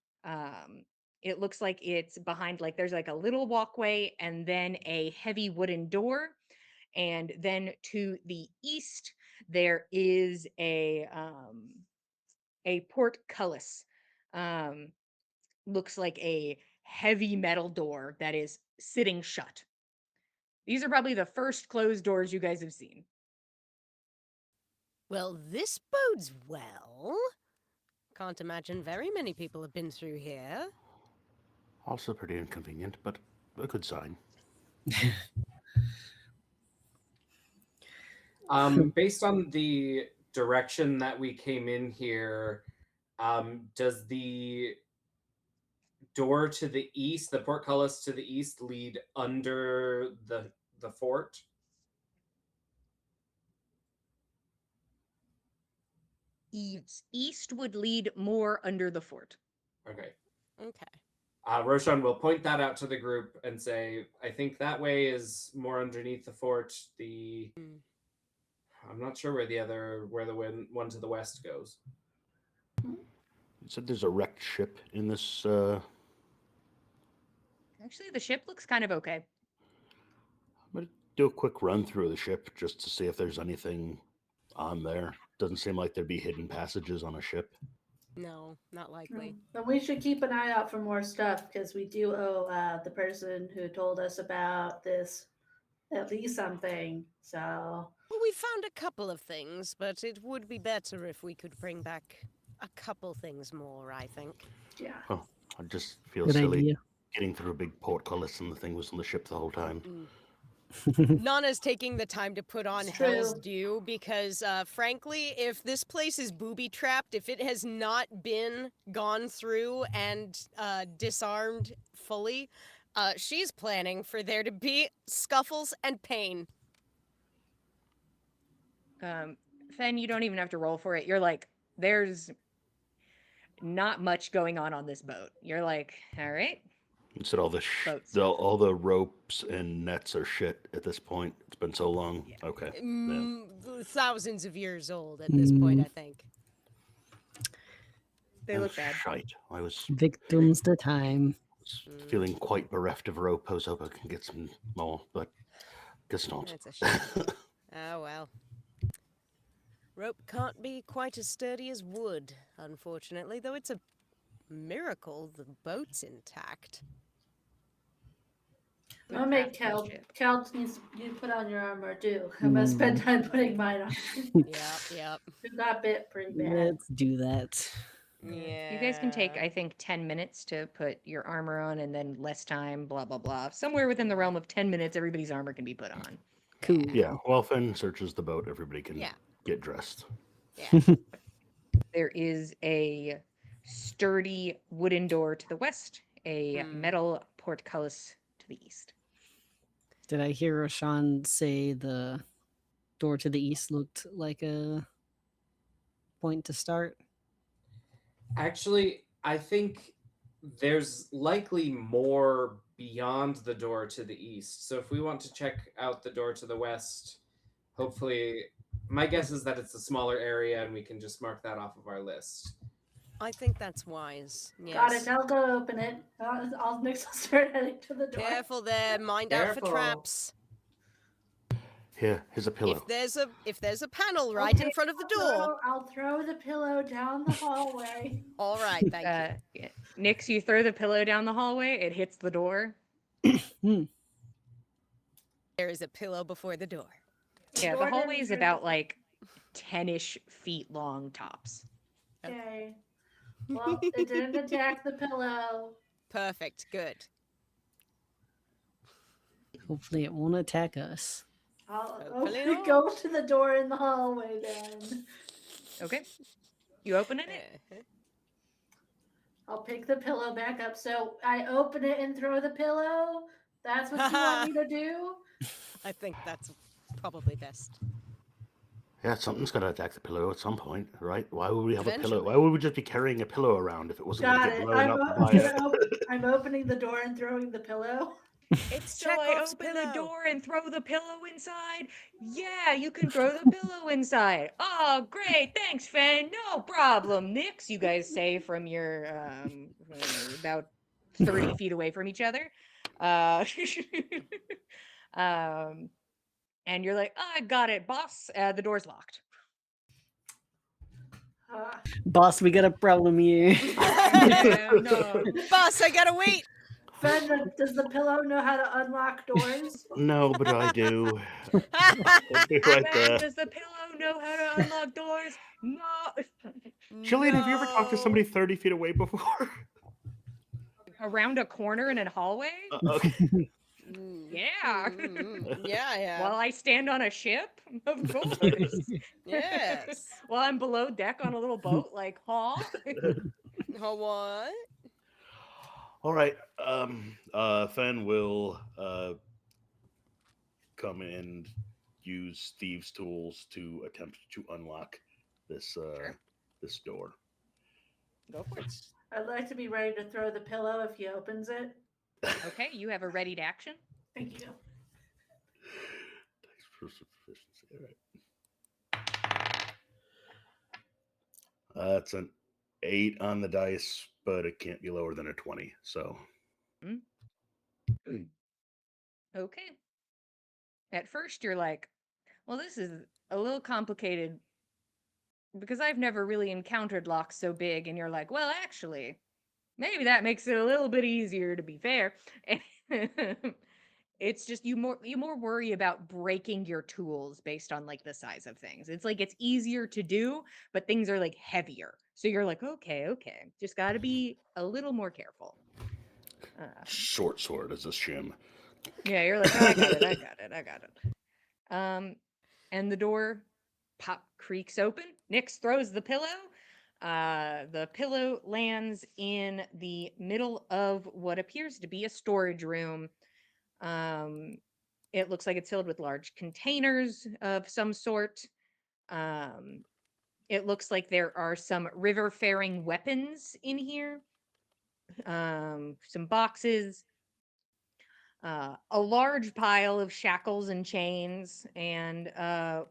It looks like it's behind, like there's like a little walkway and then a heavy wooden door. And then to the east, there is a portcullis. Looks like a heavy metal door that is sitting shut. These are probably the first closed doors you guys have seen. Well, this bodes well. Can't imagine very many people have been through here. Also pretty inconvenient, but a good sign. Based on the direction that we came in here, does the door to the east, the portcullis to the east, lead under the fort? East would lead more under the fort. Okay. Okay. Roshan will point that out to the group and say, I think that way is more underneath the fort. I'm not sure where the one to the west goes. You said there's a wrecked ship in this. Actually, the ship looks kind of okay. I'm gonna do a quick run through the ship just to see if there's anything on there. Doesn't seem like there'd be hidden passages on a ship. No, not likely. Then we should keep an eye out for more stuff because we do owe the person who told us about this at least something. So. Well, we found a couple of things, but it would be better if we could bring back a couple things more, I think. Yeah. Oh, I just feel Good silly idea. getting through a big portcullis and the thing was on the ship the whole time. Nana's taking the time to put on It's Hell's true. Due because, frankly, if this place is booby-trapped, if it has not been gone through and disarmed fully, she's planning for there to be scuffles and pain. Fen, you don't even have to roll for it. You're like, there's not much going on this boat. You're like, all right. You said all the ropes and nets are shit at this point. It's been so long. Yeah. Okay. Thousands of years old at this point, I think. They look bad. Shite. I was Victims to time. feeling quite bereft of rope. I was hoping I can get some more, but guess not. That's a shame. Oh, well. Rope can't be quite as sturdy as wood, unfortunately, though it's a miracle the boat's intact. I'll Would make craftsmanship. Cal needs you to put on your armor too. I'm gonna spend time putting mine on. Yep. You got bit pretty bad. Let's do that. Yeah. You guys can take, I think, 10 minutes to put your armor on and then less time, blah, blah, blah. Somewhere within the realm of 10 minutes, everybody's armor can be put on. Cool. Yeah, while Finn searches the boat, everybody can Yeah. get dressed. Yeah. There is a sturdy wooden door to the west, a metal portcullis to the east. Did I hear Rashawn say the door to the east looked like a point to start? Actually, I think there's likely more beyond the door to the east. So if we want to check out the door to the west, hopefully, my guess is that it's a smaller area and we can just mark that off of our list. I think that's wise. Yes. Got it. I'll go open it. I'll start heading to the door. Careful there. Mind out for Careful. traps. Here, here's a pillow. If there's a panel right in Okay, front of the door. I'll throw the pillow down the hallway. All right, thank you. Yeah. Nix, you throw the pillow down the hallway, it hits the door. There is a pillow before the door. Yeah, the door hallway didn't is turn- about like 10-ish feet long tops. Okay. Well, it didn't attack the pillow. Perfect. Good. Hopefully, it won't attack us. I'll Hopefully not. go to the door in the hallway then. Okay. You opening it? Uh-huh. I'll pick the pillow back up. So I open it and throw the pillow. That's what you want me to do? I think that's probably best. Yeah, something's going to attack the pillow at some point, right? Why would we have a pillow? Eventually. Why would we just be carrying a pillow around if it wasn't going Got to get it. blown up by it? I'm opening the door and throwing the pillow. It's so Chekhov's I open the pillow. door and throw the pillow inside? Yeah, you can throw the pillow inside. Oh, great. Thanks, Fen. No problem. Nix, you guys say from your about 30 feet away from each other. And you're like, I got it, boss. The door's locked. Boss, we got a problem here. No. Boss, I gotta wait. Fen, does the pillow know how to unlock doors? No, but I do. I'll be right Man, there. does the pillow know how to unlock doors? No. Jillian, have you ever talked to somebody 30 feet away before? Around a corner in a hallway? Okay. Yeah. Yeah. While I stand on a ship? Of course. Yes. While I'm below deck on a little boat, like, huh? What? All right. Fen will come and use thieves' tools to attempt to unlock this this door. Go for it. I'd like to be ready to throw the pillow if he opens it. Okay, you have a readied action. Thank you. Thanks for proficiency. All right. That's an 8 on the dice, but it can't be lower than a 20. So. Okay. At first, you're like, well, this is a little complicated because I've never really encountered locks so big. And you're like, well, actually, maybe that makes it a little bit easier, to be fair. It's just you more worry about breaking your tools based on like the size of things. It's like it's easier to do, but things are like heavier. So you're like, okay, just got to be a little more careful. Short sword is a shim. Yeah, you're like, oh, I got it. And the door creaks open. Nix throws the pillow. The pillow lands in the middle of what appears to be a storage room. It looks like it's filled with large containers of some sort. It looks like there are some river-faring weapons in here. Some boxes. A large pile of shackles and chains, and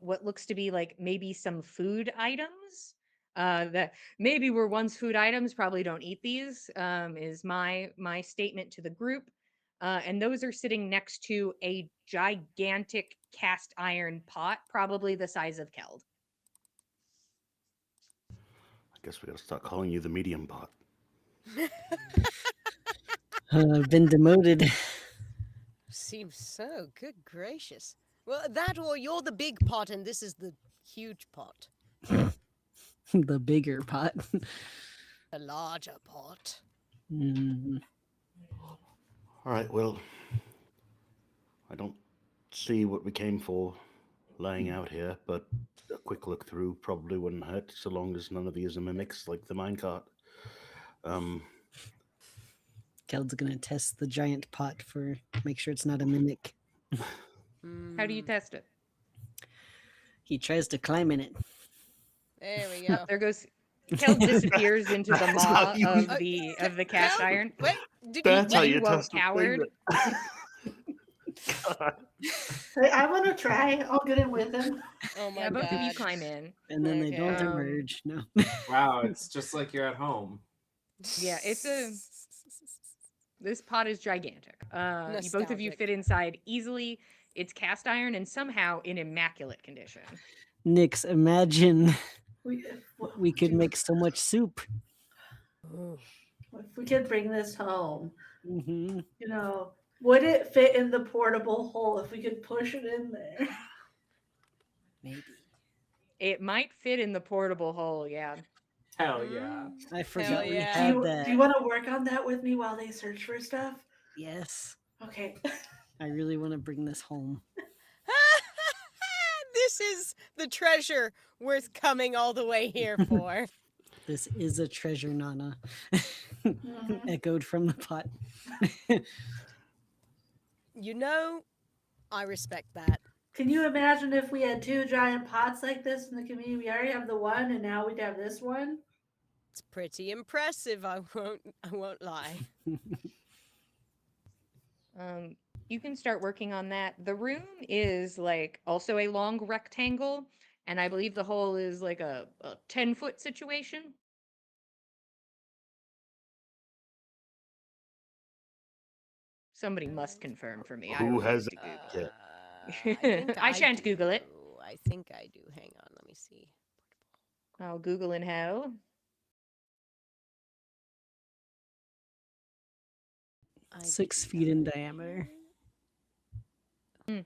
what looks to be like maybe some food items that maybe were once food items, probably don't eat these, is my statement to the group. And those are sitting next to a gigantic cast iron pot, probably the size of Keld. Guess we gotta start calling you the medium pot. I've been demoted. Seems so. Good gracious. Well, that or you're the big pot and this is the huge pot. The bigger pot. The larger pot. Mm. All right, well, I don't see what we came for laying out here, but a quick look through probably wouldn't hurt, so long as none of these are mimics like the minecart. Keld's gonna test the giant pot for make sure it's not a mimic. How do you test it? He tries to climb in it. There we go. There goes. Keld disappears into the That's maw how you- of the cast Kel, iron. Wait, did That's how wait, you woke test the thing coward. God. Hey, I want to try. I'll get in with him. Oh my Yeah, both of you god. climb in. And then they don't Okay. emerge. No. Wow, it's just like you're at home. Yeah, this pot is gigantic. Both of you Nostalgic. fit inside easily. It's cast iron and somehow in immaculate condition. Nix, imagine We could make so much soup. If we could bring this home, Mm-hmm. you know, would it fit in the portable hole if we could push it in there? Maybe. It might fit in the portable hole, yeah. Hell yeah. I forgot we yeah. had that. Do you want to work on that with me while they search for stuff? Yes. Okay. I really want to bring this home. This is the treasure worth coming all the way here for. This is a treasure, Nana. Mhm. Echoed from the pot. You know, I respect that. Can you imagine if we had two giant pots like this in the community? We already have the one, and now we'd have this one. It's pretty impressive, I won't lie. You can start working on that. The room is like also a long rectangle, and I believe the hole is like a 10-foot situation. Somebody must confirm for me. I Who don't know has what to Google. I think I shan't Google it. do. I think I do. Hang on, let me see. I'll Google in hell. I 6 do feet in know. diameter. Oh, wait, I do.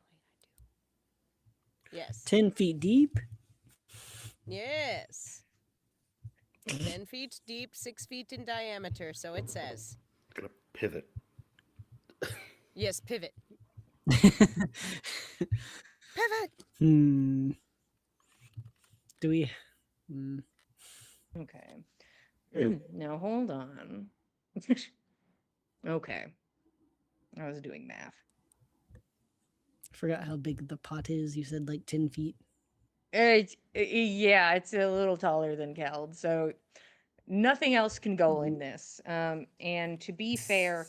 Yes. 10 feet deep. Yes. 10 feet deep, 6 feet in diameter, so it says. Gonna pivot. Yes, pivot. Pivot! Hmm. Do we? Okay. Now hold on. Okay. I was doing math. Forgot how big the pot is. You said like 10 feet. Yeah, it's a little taller than Keld, so nothing else can go in this. And to be fair,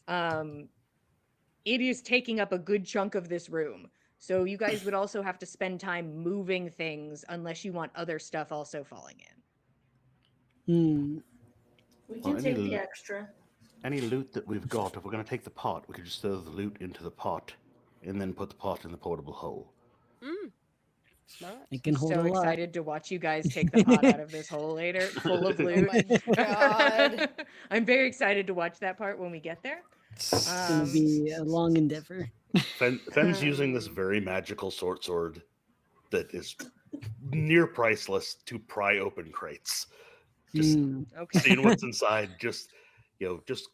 it is taking up a good chunk of this room. So you guys would also have to spend time moving things unless you want other stuff also falling in. We Well, can take the extra. Any loot that we've got, if we're gonna take the pot, we could just throw the loot into the pot and then put the pot in the portable hole. Smart. It can hold So a lot. excited to watch you guys take the pot out of this hole later, full of loot. Oh my god. I'm very excited to watch that part when we get there. It's gonna be a long endeavor. Fenn's using this very magical sword that is near priceless to pry open crates. Just Okay. seeing what's inside, just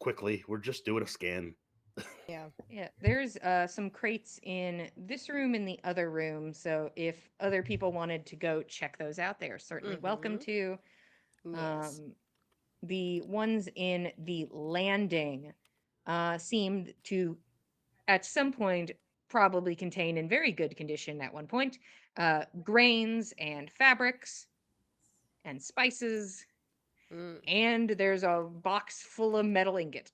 quickly. We're just doing a scan. Yeah. Yeah, there's some crates in this room and the other room. So if other people wanted to go check those out, they are certainly welcome to. Yes. The ones in the landing seemed to, at some point, probably contain in very good condition at one point, grains and fabrics and spices. And there's a box full of metal ingot.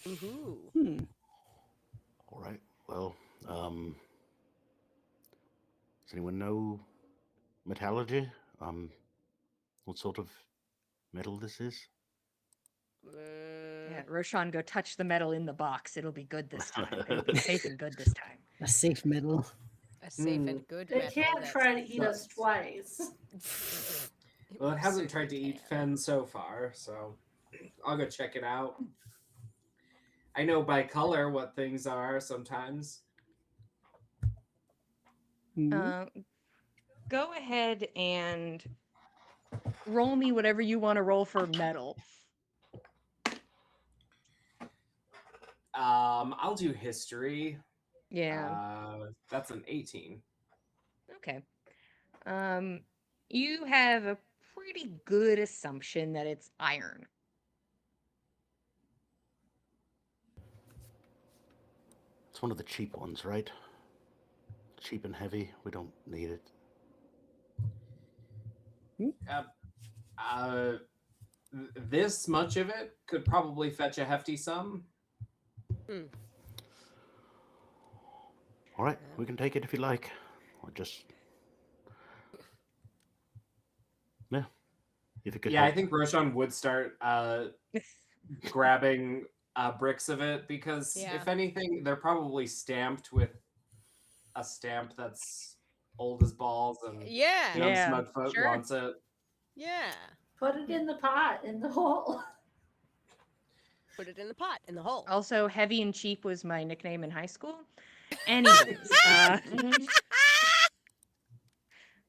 Ooh. All right. Well, does anyone know metallurgy? What sort of metal this is? Yeah, Roshan, go touch the metal in the box. It'll be good this time. It'll be safe and good this time. A safe metal. A safe and good They method. can't that's try to eat us sucks. twice. Well, it hasn't tried to certainly eat can. Fen so far, so I'll go check it out. I know by color what things are sometimes. Go ahead and roll me whatever you want to roll for metal. I'll do history. Yeah. That's an 18. Okay. You have a pretty good assumption that it's iron. It's one of the cheap ones, right? Cheap and heavy. We don't need it. This much of it could probably fetch a hefty sum. All right, we can take it if you like. Or just if it could Yeah, help. I think Roshan would start grabbing bricks of it because Yeah. if anything, they're probably stamped with a stamp that's old as balls, and Yeah. young Yeah, Smugfoot sure. wants it. Yeah. Put it in the pot, in the hole. Put it in the pot, in the hole. Also, heavy and cheap was my nickname in high school. Anyways,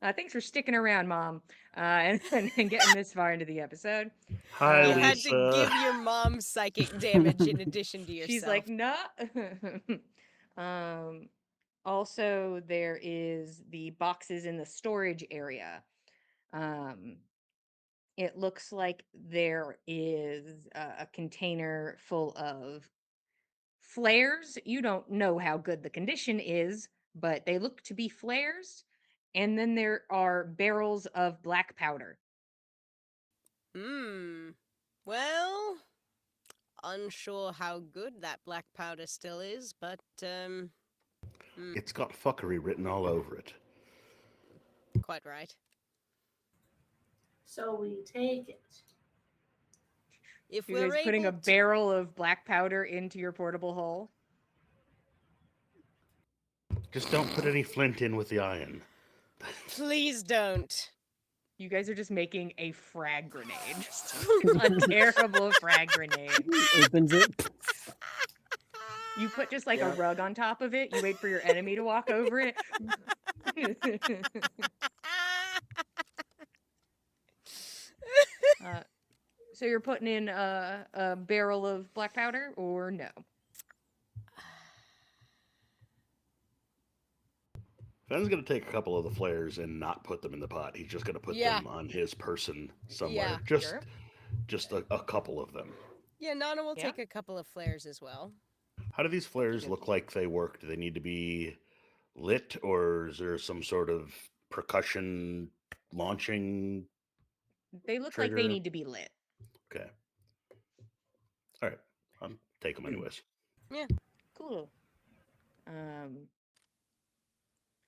thanks for sticking around, Mom, and getting this far into the episode. Hi, You Uh, had to Lisa. give your mom psychic damage in addition to yourself. She's like, nah. Also, there is the boxes in the storage area. It looks like there is a container full of flares. You don't know how good the condition is, but they look to be flares. And then there are barrels of black powder. Well, unsure how good that black powder still is, but It's got fuckery written all over it. quite right. So we take it. If You we're guys putting a able to, barrel of black powder into your portable hole? Just don't put any flint in with the iron. please don't. You guys are just making a frag grenade. A terrible frag grenade. Opens it. You put just like Yeah. a rug on top of it. You wait for your enemy to walk over it. So you're putting in a barrel of black powder or no? Fenn's gonna take a couple of the flares and not put them in the pot. He's just gonna put Yeah. them on his person somewhere. Yeah, Just a couple of them. Yeah, Nana will Yeah. take a couple of flares as well. How do these flares look like they work? Do they need to be lit, or is there some sort of percussion launching? They look like they Trigger. need to be lit. Okay. All right. I'll take them anyways. Cool.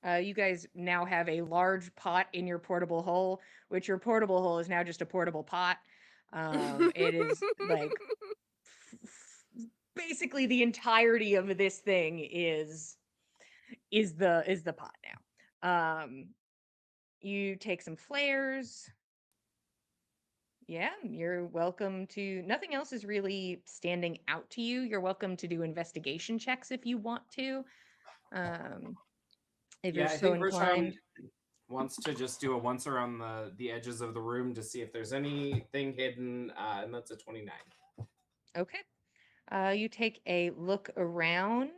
You guys now have a large pot in your portable hole, which your portable hole is now just a portable pot. It is like basically the entirety of this thing is the pot now. You take some flares. Yeah, you're welcome to. Nothing else is really standing out to you. You're welcome to do investigation checks if you want to. If Yeah, you're I so think Roshan inclined. wants to just do a once around the edges of the room to see if there's anything hidden, and that's a 29. Okay. You take a look around.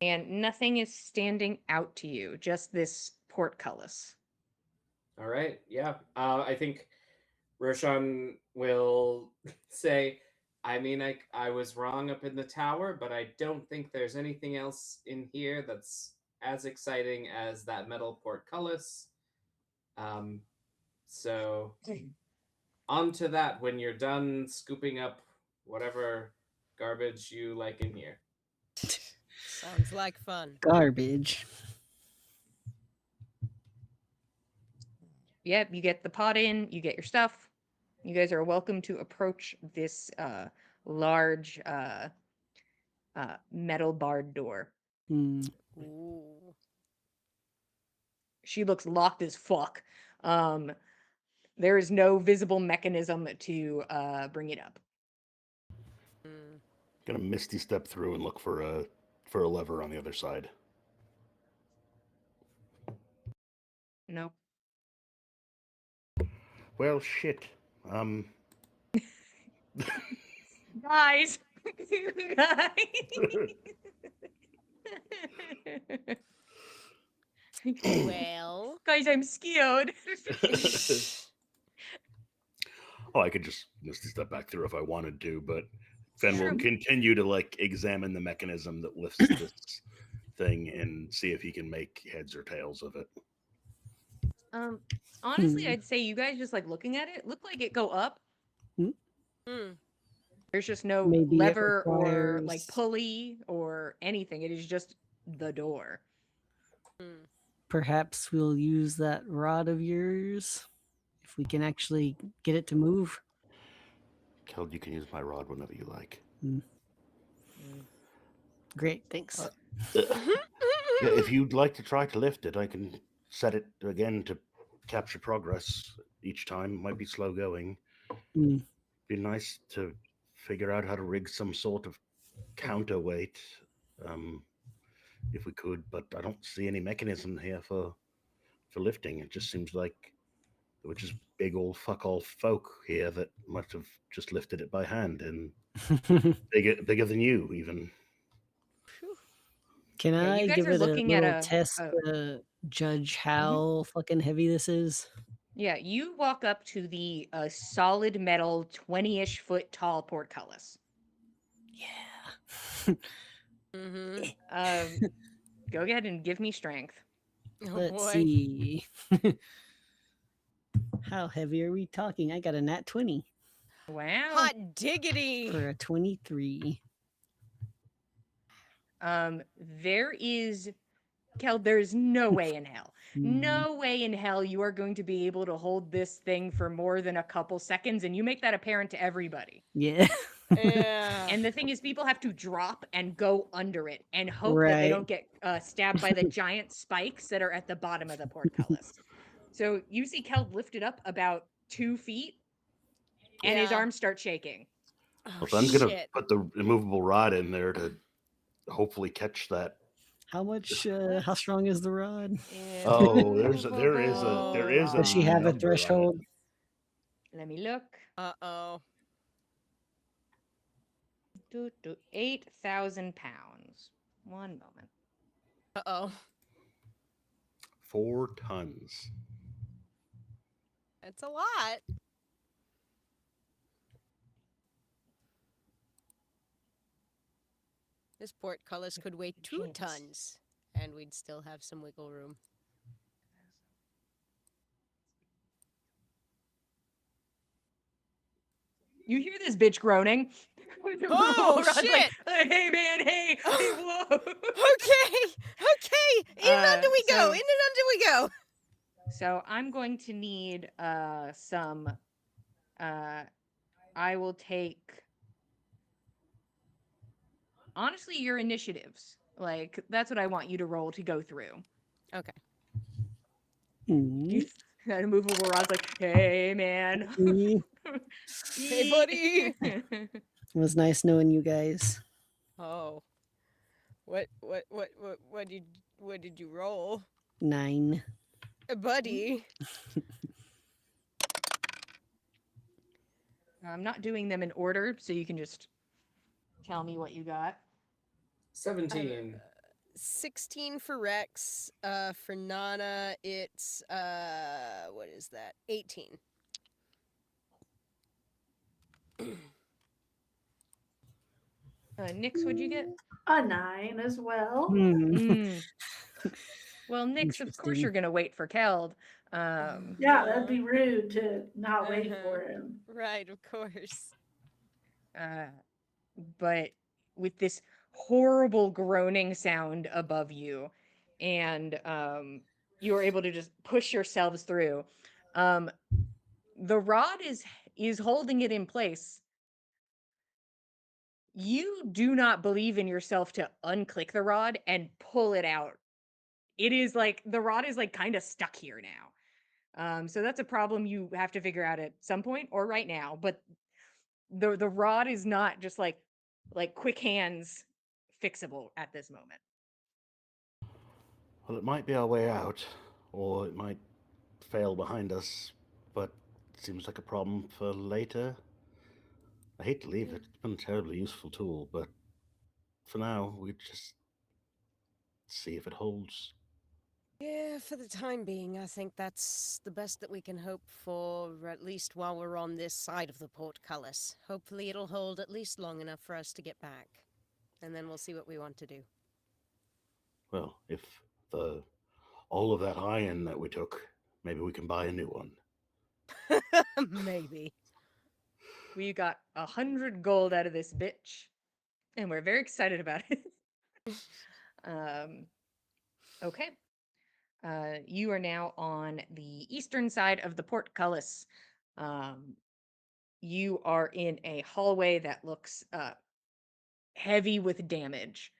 And nothing is standing out to you, just this portcullis. All right, yeah. I think Roshan will say, I mean, I was wrong up in the tower, but I don't think there's anything else in here that's as exciting as that metal portcullis. So on to that when you're done scooping up whatever garbage you like in here. Sounds like fun. Garbage. Yep, you get the pot in, you get your stuff. You guys are welcome to approach this large metal barred door. Mm. Ooh. She looks locked as fuck. There is no visible mechanism to bring it up. Mm. Gonna misty step through and look for a lever on the other side. Nope. Well, shit. Guys. Well. Guys, I'm scared. Oh, I could just misty step back through if I wanted to, but Fen will True. continue to like examine the mechanism that lifts this thing and see if he can make heads or tails of it. Honestly, I'd say you guys just like looking at it, look like it go up. Mm. There's just no Maybe it lever or like requires- pulley or anything. It is just the door. Mm. Perhaps we'll use that rod of yours if we can actually get it to move. Keld, you can use my rod whenever you like. Great, thanks. Yeah, if you'd like to try to lift it, I can set it again to capture progress each time. Might be slow going. Mm. Be nice to figure out how to rig some sort of counterweight, if we could. But I don't see any mechanism here for lifting. It just seems like there were just big old fuck all folk here that must have just lifted it by hand, and bigger than you even. Can Yeah, I you guys give are it a looking at little a- test a- to judge how fucking heavy this is? Yeah, you walk up to the solid metal 20-ish foot tall portcullis. Yeah. Mm-hmm. Go ahead and give me strength. Oh Let's boy. see. How heavy are we talking? I got a nat 20 Wow. Hot diggity. for a 23. There is Kel, there's no way in hell. Mm. No way in hell you are going to be able to hold this thing for more than a couple seconds, and you make that apparent to everybody. Yeah. Yeah. And the thing is, people have to drop and go under it and hope that they Right. don't get stabbed by the giant spikes that are at the bottom of the portcullis. So you see Kel lifted up about 2 feet, and his Yeah. arms start shaking. Oh, Well, so I'm gonna shit. put the immovable rod in there to hopefully catch that. How much? How strong is the rod? Oh, there is a Does she have a number on it. threshold? Let me look. Uh-oh. 8,000 pounds. 1 moment. Uh-oh. 4 tons. That's a lot. This portcullis could weigh 2 Chance. tons, and we'd still have some wiggle room. You hear this bitch groaning? Oh, Rod's shit! Like, hey man, hey, whoa. Okay! Okay! In and under we go! so- In and under we go! So I'm going to need some. I will take. Honestly, your initiatives. Like that's what I want you to roll to go through. Okay. Mm. That immovable rod's like, hey man. Hey, buddy! It was nice knowing you guys. Oh. What did you roll? 9. Buddy. I'm not doing them in order, so you can just tell me what you got. 17. 16 for Rex. For Nana, it's what is that? 18. Nix, what'd you get? A 9 as well. Mm. Well, Nix, of course Interesting. you're gonna wait for Keld. Yeah, that'd be rude to not wait Uh-huh. for him. Right, of course. But with this horrible groaning sound above you, and you are able to just push yourselves through. The rod is holding it in place, You do not believe in yourself to unclick the rod and pull it out. It is like the rod is like kind of stuck here now. So that's a problem you have to figure out at some point or right now. But the rod is not just like quick hands fixable at this moment. Well, it might be our way out, or it might fail behind us, but it seems like a problem for later. I hate to leave it. It's been a terribly useful tool, but for now, we just see if it holds. Yeah, for the time being, I think that's the best that we can hope for, at least while we're on this side of the portcullis. Hopefully it'll hold at least long enough for us to get back. And then we'll see what we want to do. Well, if all of that iron that we took, maybe we can buy a new one. Maybe. We got 100 gold out of this bitch, and we're very excited about it. Okay. You are now on the eastern side of the portcullis. You are in a hallway that looks heavy with damage,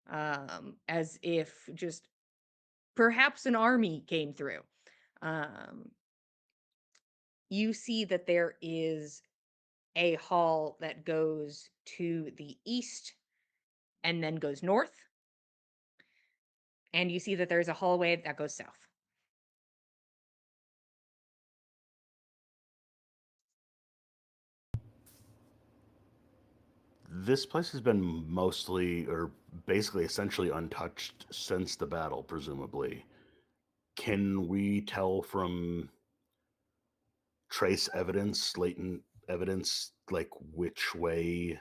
as if just perhaps an army came through. You see that there is a hall that goes to the east and then goes north. And you see that there's a hallway that goes south. This place has been mostly, or basically essentially untouched since the battle, presumably. Can we tell from trace evidence, latent evidence, like which way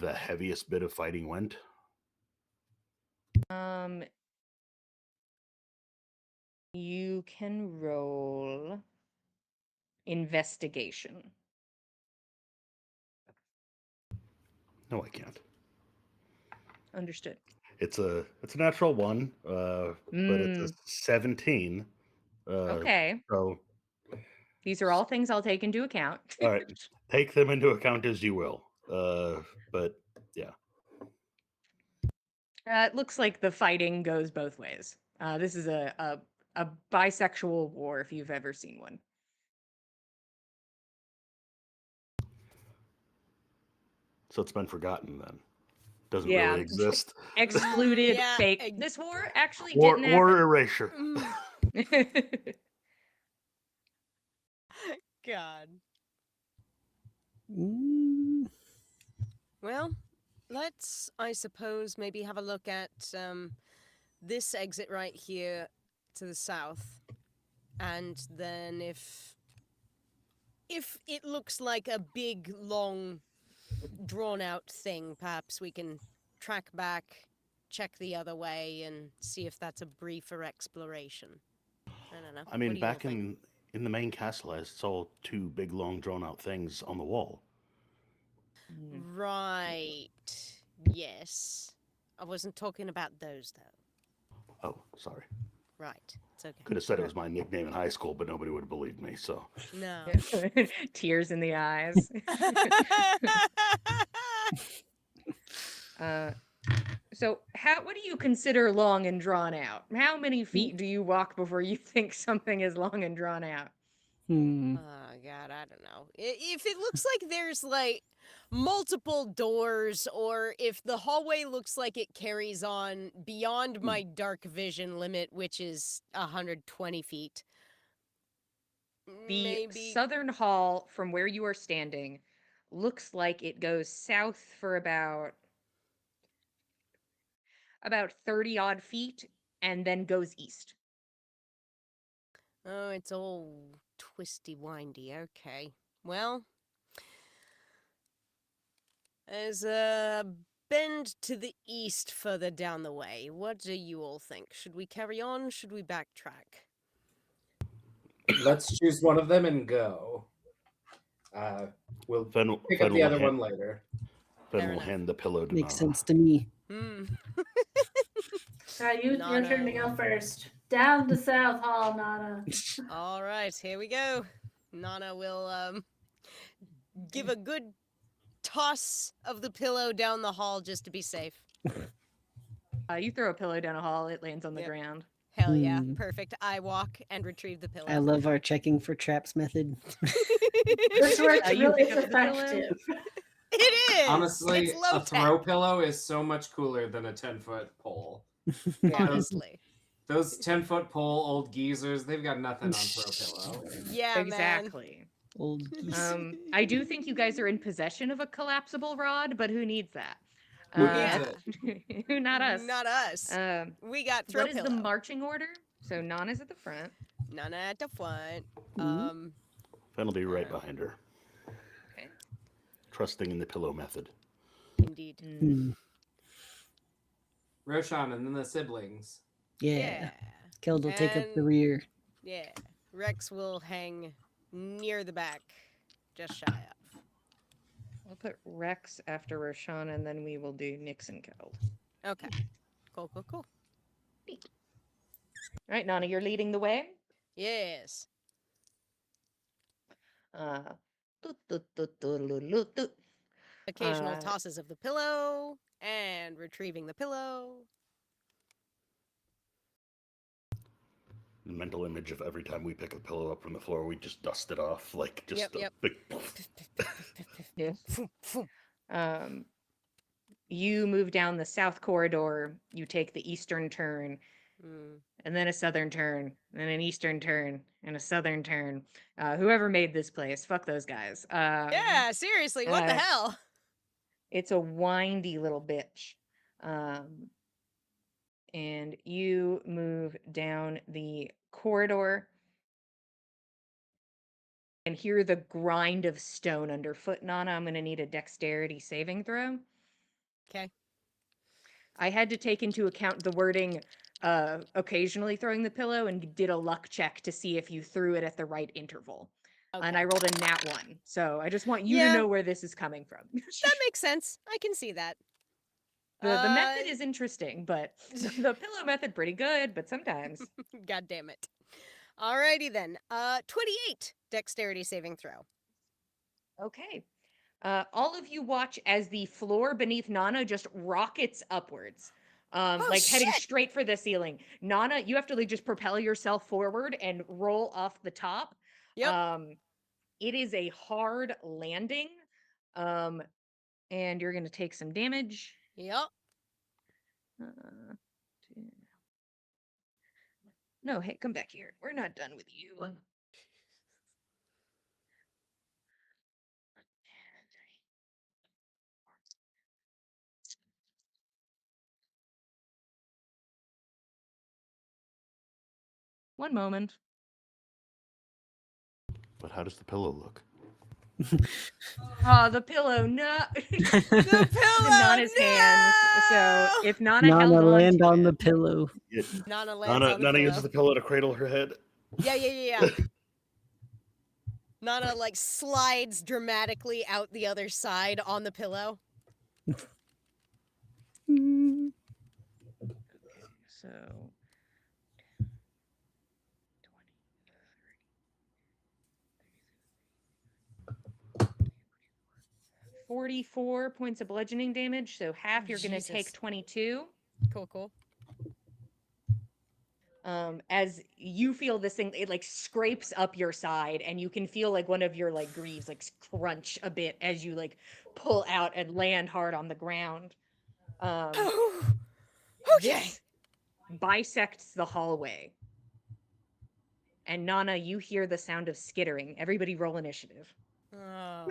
the heaviest bit of fighting went? You can roll investigation. No, I can't. Understood. It's a natural one, but it's a 17. Okay. So These are all things I'll take into account. all right, take them into account as you will. But yeah. It looks like the fighting goes both ways. This is a bisexual war, if you've ever seen one. So it's been forgotten then. Doesn't Yeah. really exist. Excluded, Yeah, fake. This war actually War, didn't war happen. erasure. God. Mm, Well, let's, I suppose, maybe have a look at this exit right here to the south. And then if it looks like a big, long, drawn-out thing, perhaps we can track back, check the other way, and see if that's a briefer exploration. I don't know. I mean, What do you all back think? in the main castle, I saw two big, long, drawn-out things on the wall. Right. Yes. I wasn't talking about those, though. Oh, sorry. Right. It's okay. Could have said it was my nickname in high school, but nobody would have believed me. So No. Tears in the eyes. So what do you consider long and drawn out? How many feet do you walk before you think something is long and drawn out? Oh, God, I don't know. If it looks like there's, like, multiple doors, or if the hallway looks like it carries on beyond my dark vision limit, which is 120 feet. The Maybe. southern hall from where you are standing looks like it goes south for about 30 odd feet and then goes east. Oh, it's all twisty-windy. Okay. Well, there's a bend to the east further down the way. What do you all think? Should we carry on? Should we backtrack? Let's choose one of them and go. We'll Fen, pick Fen up the will other hand, one later. Fen Fair will enough. hand the pillow to makes Nara. sense to me. Your Nana. turn to go first. Down the South Hall, Nana. All right, here we go. Nana will give a good toss of the pillow down the hall just to be safe. You throw a pillow down a hall, it lands on the Yep. ground. Hell yeah. Hmm. Perfect. I walk and retrieve the pillow. I love our checking for traps method. This works You really. pick It's up the pillow? effective. It is. Honestly, it's low a tech. throw pillow is so much cooler than a 10-foot pole. Honestly. Those 10-foot pole old geezers, they've got nothing on throw pillow. Yeah, Exactly. Old geese. I do think you guys are in possession of a collapsible rod, but who needs that? Who needs it? Not us. Not us. Um, We got throw what is pillow. the marching order? So Nana's at the front. Nana at the front. Mhm. I'll be right behind her. Okay. Trusting in the pillow method. Indeed. Hmm. Roshan and then the siblings. Yeah. Keld will take up the And- rear. Yeah. Rex will hang near the back, just shy of. We'll put Rex after Roshan, and then we will do Nix and Keld. Okay. Cool. All right, Nana, you're leading the way. Yes. Occasional tosses of the pillow and retrieving the pillow. The mental image of every time we pick a pillow up from the floor, we just dust it off like just Yep. big. Yes. You move down the south corridor. You take the eastern turn, and then a southern turn, and then an eastern turn, and a southern turn. Whoever made this place, fuck those guys. Yeah, seriously, what the hell? It's a windy little bitch. And you move down the corridor and hear the grind of stone underfoot. Nana, I'm going to need a dexterity saving throw. Okay. I had to take into account the wording occasionally throwing the pillow and did a luck check to see if you threw it at the right interval. Okay. And I rolled a nat 1. So I just want you Yeah. to know where this is coming from. That makes sense. I can see that. The method is interesting, but the pillow method pretty good, but sometimes. God damn it. Alrighty then. 28 dexterity saving throw. Okay. All of you watch as the floor beneath Nana just rockets upwards. Heading straight for the ceiling. Nana, you have to like just propel yourself forward and roll off the top. Yep. It is a hard landing. And you're gonna take some damage. Yep. No, hey, come back here. We're not done with you. One moment. But how does the pillow look? Oh, the pillow, no. The pillow, Nana's hands. So if Nana, Nana held land on on to the pillow. Nana lands on the Nana pillow. uses the pillow to cradle her head. Yeah. Nana like slides dramatically out the other side on the pillow. Mm. So 44 points of bludgeoning damage. So half, you're going to take Jesus. 22. Cool. As you feel this thing, it like scrapes up your side, and you can feel like one of your like greaves like crunch a bit as you like pull out and land hard on the ground. Okay. This bisects the hallway. And Nana, you hear the sound of skittering. Everybody roll initiative. Oh.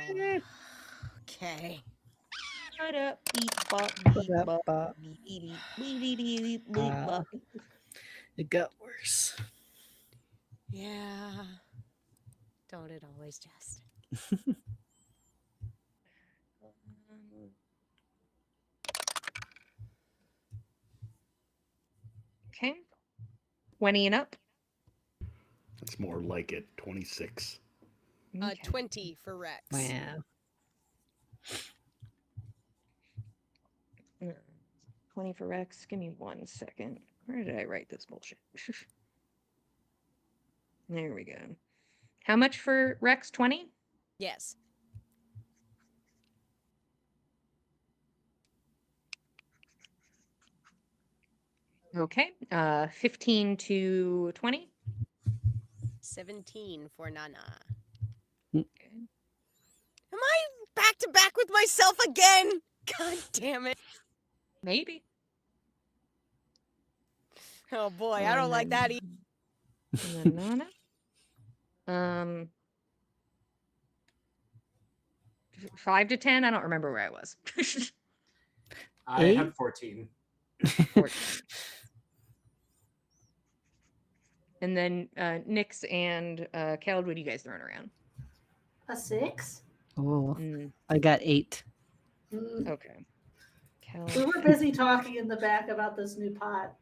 Okay. Shut up, beep, bop, beep, bop, beep, beep, beep, beep, beep, beep, bop. It got worse. Yeah. Don't it always just? Okay. 20 and up. It's more like it. 26. Okay. 20 for Rex. Wow. 20 for Rex. Give me 1 second. Where did I write this bullshit? There we go. How much for Rex? 20? Yes. Okay. 15 to 20. 17 for Nana. Mm. Am I back to back with myself again? God damn it. Maybe. Oh boy, I don't like that either. And then Nana. 5 to 10. I don't remember where I was. I Eight? had 14. 14. And then Nyx and Keld, what are you guys throwing around? A 6? Oh, Mm, I got 8. okay. Keld. We were busy talking in the back about this new pot.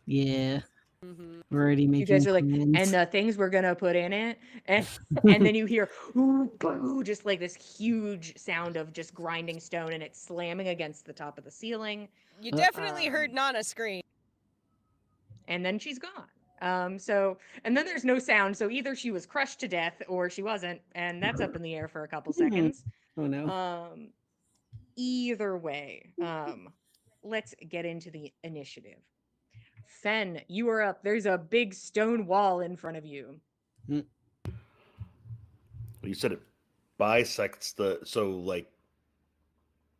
Yeah, Mm-hmm. we're already You making guys are like, plans. and the things we're gonna put in it, and then you hear ooh, boo, just like this huge sound of just grinding stone, and it's slamming against the top of the ceiling. You definitely heard Nana scream. And then she's gone. So, and then there's no sound, so either she was crushed to death or she wasn't, and that's up in the air for a couple seconds. Oh no. Either way, let's get into the initiative. Fen, you are up. There's a big stone wall in front of you. You said it bisects the, so like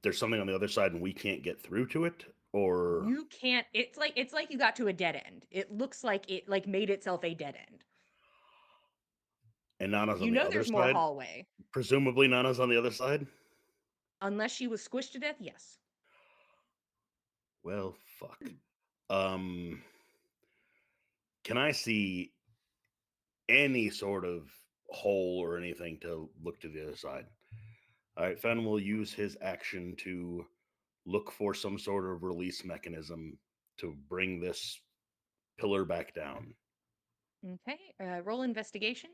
there's something on the other side and we can't get through to it, or You can't. It's like you got to a dead end. It looks like it like made itself a dead end. and Nana's You on the know other there's more side. hallway. Presumably Nana's on the other side. Unless she was squished to death, yes. Well, fuck. Can I see any sort of hole or anything to look to the other side? All right, Fen will use his action to look for some sort of release mechanism to bring this pillar back down. Okay. Roll investigation.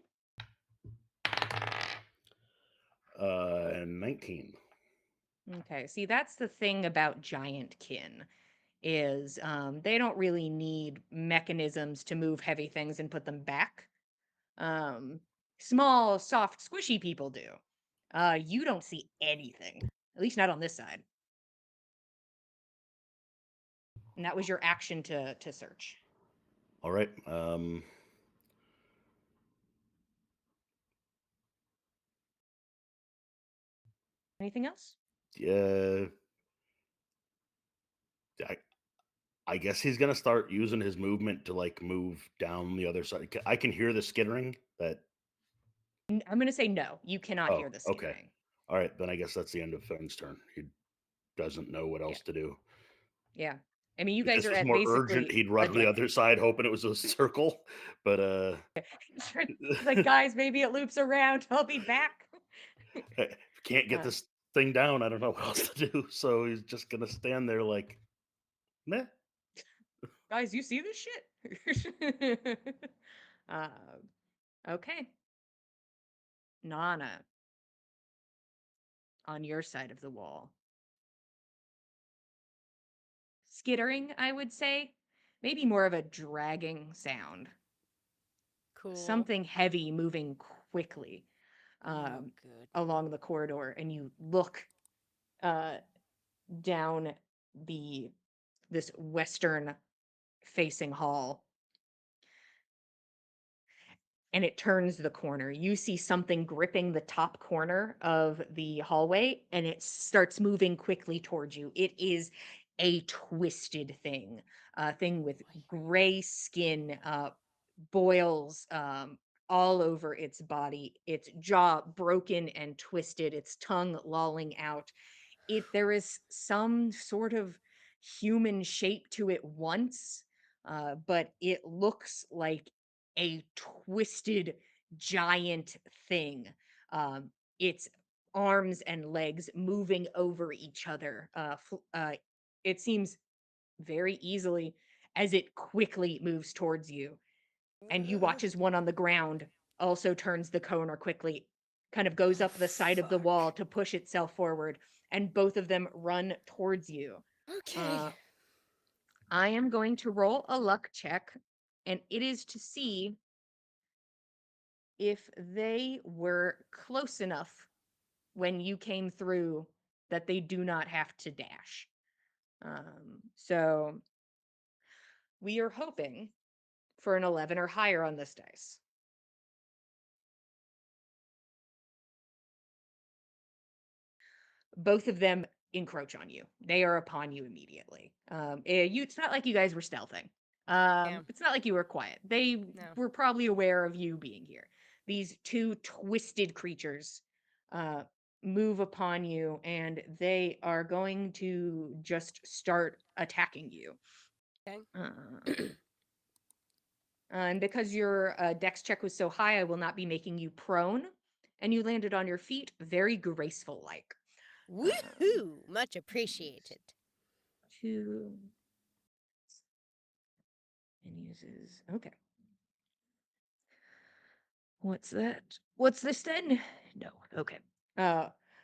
19. Okay. See, that's the thing about giant kin is they don't really need mechanisms to move heavy things and put them back. Small, soft, squishy people do. You don't see anything, at least not on this side. And that was your action to search. All right. Anything else? Yeah. I guess he's gonna start using his movement to like move down the other side. I can hear the skittering. That I'm going to say no. You cannot hear the okay. skittering. All right, then I guess that's the end of Fenn's turn. He doesn't know what else to do. Yeah. I mean, you If guys this are was at more urgent, basically he'd a run to the dead other end. side, hoping it was a circle. But It's like, guys, maybe it loops around. I'll be back. can't get this thing down. I don't know what else to do. So he's just gonna stand there like, meh. Guys, you see this shit? Okay. Nana, on your side of the wall. Skittering, I would say. Maybe more of a dragging sound. Cool. Something heavy moving quickly along the corridor, and you look down this western facing hall, and it turns the corner. You see something gripping the top corner of the hallway, and it starts moving quickly towards you. It is a twisted thing, a thing with gray skin, boils all over its body, its jaw broken and twisted, its tongue lolling out. There is some sort of human shape to it once, but it looks like a twisted giant thing. Its arms and legs moving over each other. It seems very easily as it quickly moves towards you. And you watch as one on the ground also turns the corner quickly, kind of goes up the side of the wall to push itself forward, and both of them run towards you. Okay. I am going to roll a luck check, and it is to see if they were close enough when you came through that they do not have to dash. So We are hoping for an 11 or higher on this dice. Both of them encroach on you. They are upon you immediately. It's not like you guys were stealthing. It's not like you were quiet. They were probably aware of you being here. These two twisted creatures move upon you, and they are going to just start attacking you. Okay. And because your dex check was so high, I will not be making you prone, and you landed on your feet very graceful like. Woohoo! Much appreciated. 2 and uses okay. What's that? What's this then? No. Okay.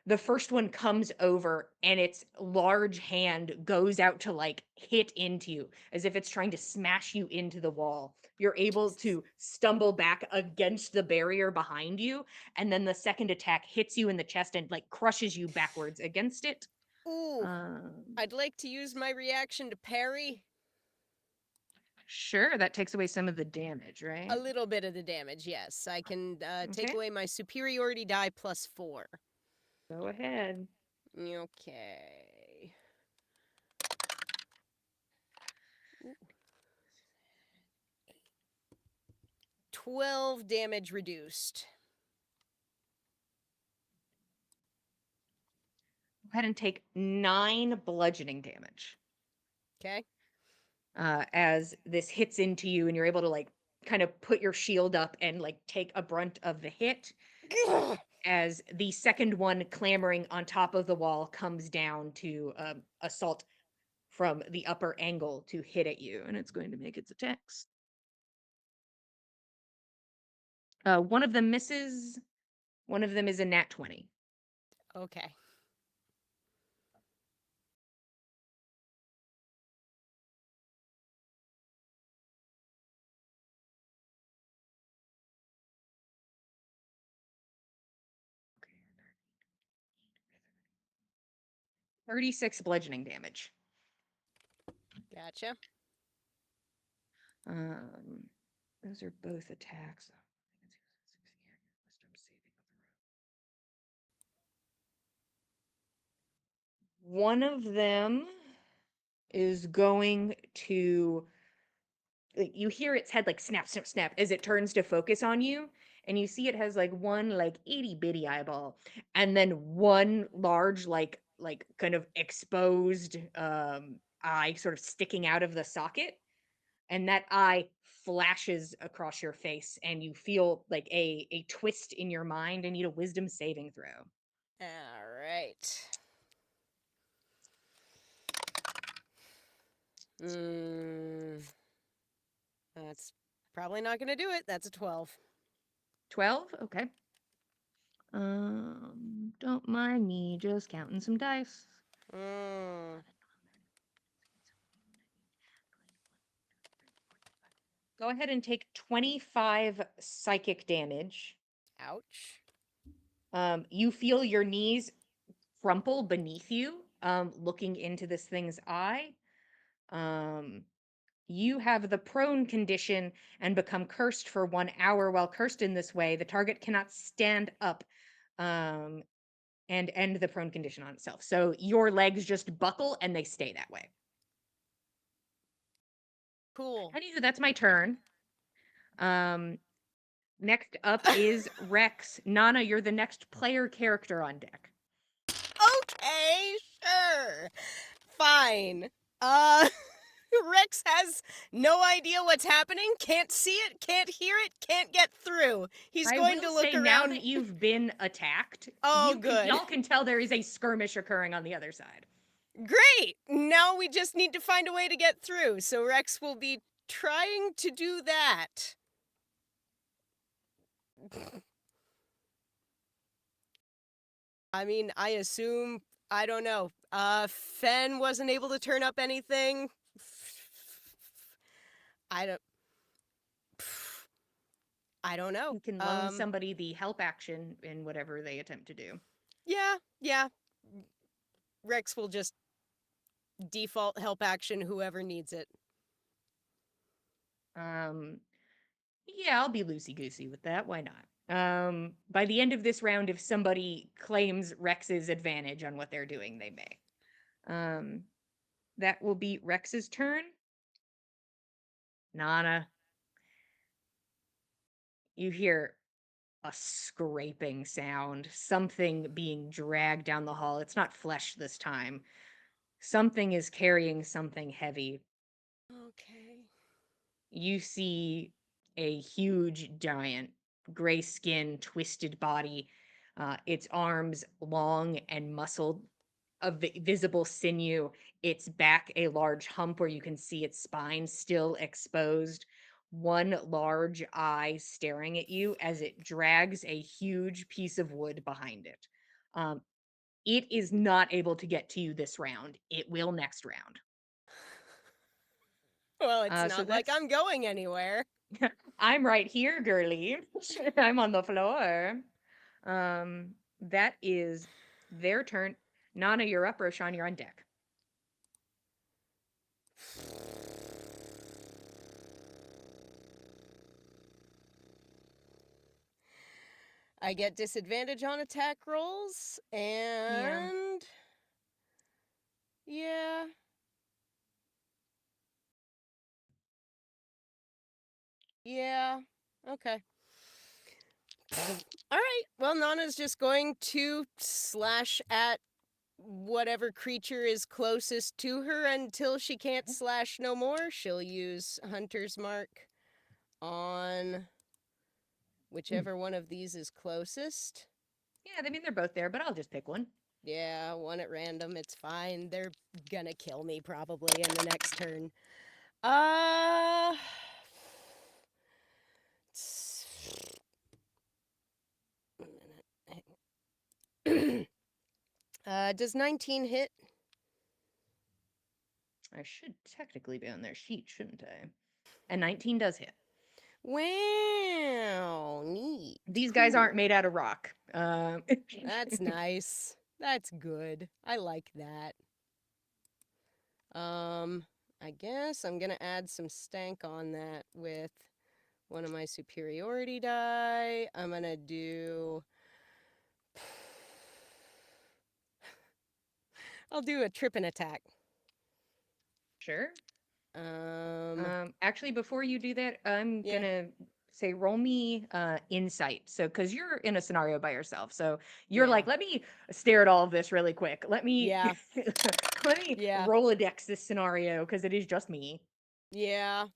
The first one comes over and its large hand goes out to like hit into you as if it's trying to smash you into the wall. You're able to stumble back against the barrier behind you, and then the second attack hits you in the chest and like crushes you backwards against it. Ooh. I'd like to use my reaction to parry. Sure, that takes away some of the damage, right? A little bit of the damage, yes. I can take away my superiority die +4. Go ahead. Okay. Ooh. 12 damage reduced. Go ahead and take 9 bludgeoning damage. Okay. As this hits into you and you're able to like kind of put your shield up and like take a brunt of the hit. As the second one clambering on top of the wall comes down to assault from the upper angle to hit at you, and it's going to make its attacks. One of them misses. One of them is a nat 20. Okay. Okay. 36 bludgeoning damage. Gotcha. Those are both attacks. One of them is going to, like, you hear its head like snap, snap, snap as it turns to focus on you, and you see it has like one like itty bitty eyeball, and then one large like kind of exposed eye sort of sticking out of the socket, and that eye flashes across your face, and you feel like a twist in your mind and need a wisdom saving throw. All right. That's probably not going to do it. That's a 12. 12? Okay. Don't mind me just counting some dice. Go ahead and take 25 psychic damage. Ouch. You feel your knees crumple beneath you, looking into this thing's eye. You have the prone condition and become cursed for 1 hour. While cursed in this way, the target cannot stand up and end the prone condition on itself. So your legs just buckle and they stay that way. Cool. Anywho, that's my turn. Next up is Rex. Nana, you're the next player character on deck. Okay, sure. Fine. Rex has no idea what's happening, can't see it, can't hear it, can't get through. He's going to look around. Now that you've been attacked, good. Y'all can tell there is a skirmish occurring on the other side. Great! Now we just need to find a way to get through, so Rex will be trying to do that. I mean, I assume, I don't know, Fen wasn't able to turn up anything. I don't know. You can loan somebody the help action in whatever they attempt to do. Yeah. Rex will just default help action whoever needs it. Yeah, I'll be loosey-goosey with that. Why not? By the end of this round, if somebody claims Rex's advantage on what they're doing, they may. That will be Rex's turn. Nana, you hear a scraping sound, something being dragged down the hall. It's not flesh this time. Something is carrying something heavy. Okay. You see a huge giant, gray skin, twisted body, its arms long and muscled, a visible sinew, its back a large hump where you can see its spine still exposed, one large eye staring at you as it drags a huge piece of wood behind it. Um, it is not able to get to you this round. It will next round. Well, it's So not like that's I'm going anywhere. I'm right here, girly. I'm on the floor. That is their turn. Nana, you're up. Roshan, you're on deck. I get disadvantage on attack rolls, and yeah. Yeah. Okay. All right. Well, Nana's just going to slash at whatever creature is closest to her until she can't slash no more. She'll use Hunter's Mark on whichever one of these is closest. Yeah, I mean, they're both there, but I'll just pick one. Yeah, one at random. It's fine. They're gonna kill me probably in the next turn. Does 19 hit? I should technically be on their sheet, shouldn't I? And 19 does hit. Wow, neat. These guys aren't Cool. made out of rock. That's nice. That's good. I like that. I guess I'm gonna add some stank on that with one of my superiority die. I'm gonna do. I'll do a trip and attack. Sure. Um, Actually, before you do that, I'm yeah. gonna say roll me insight. So, because you're in a scenario by yourself, so you're like, Yeah. let me stare at all of this really quick. Let me Yeah. let me Yeah. Rolodex this scenario because it is just me. Yeah.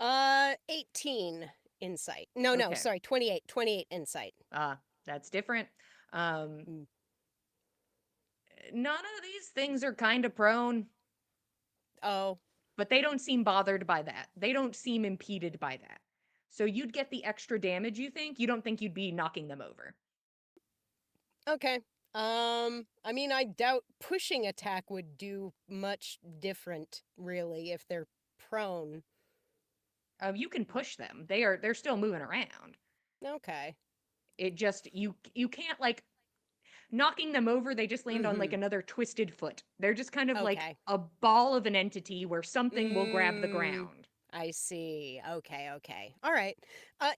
18 insight. No, Okay. sorry, 28. 28 insight. That's different. Mm. None of these things are kind of prone, Oh, but they don't seem bothered by that. They don't seem impeded by that. So you'd get the extra damage, you think? You don't think you'd be knocking them over? okay. I mean, I doubt pushing attack would do much different, really, if they're prone. You can push them. They're still moving around. Okay. It just you can't like knocking them over. They just land on like Mm-hmm. another twisted foot. They're just kind of like Okay. a ball of an entity where something will grab the ground. I see. Okay, okay. All right.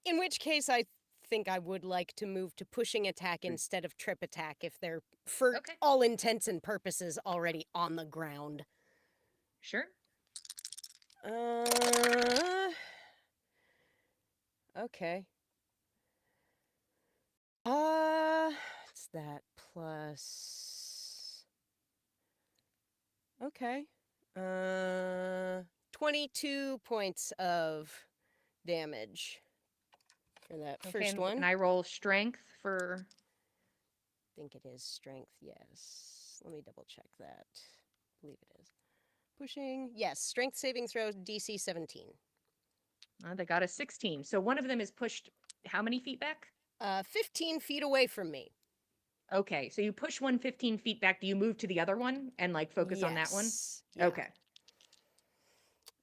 In which case, I think I would like to move to pushing attack instead of trip attack if they're, for Okay, all intents and purposes, already on the ground. sure. Okay. What's that plus? Okay. 22 points of damage for that Okay, first and one. can I roll strength for? I think it is strength, yes. Let me double check that. I believe it is. Pushing. Yes, strength saving throw DC 17. They got a 16. So one of them is pushed how many feet back? 15 feet away from me. Okay, so you push one 15 feet back. Do you move to the other one and like focus on that one? Yes. Yeah. Okay.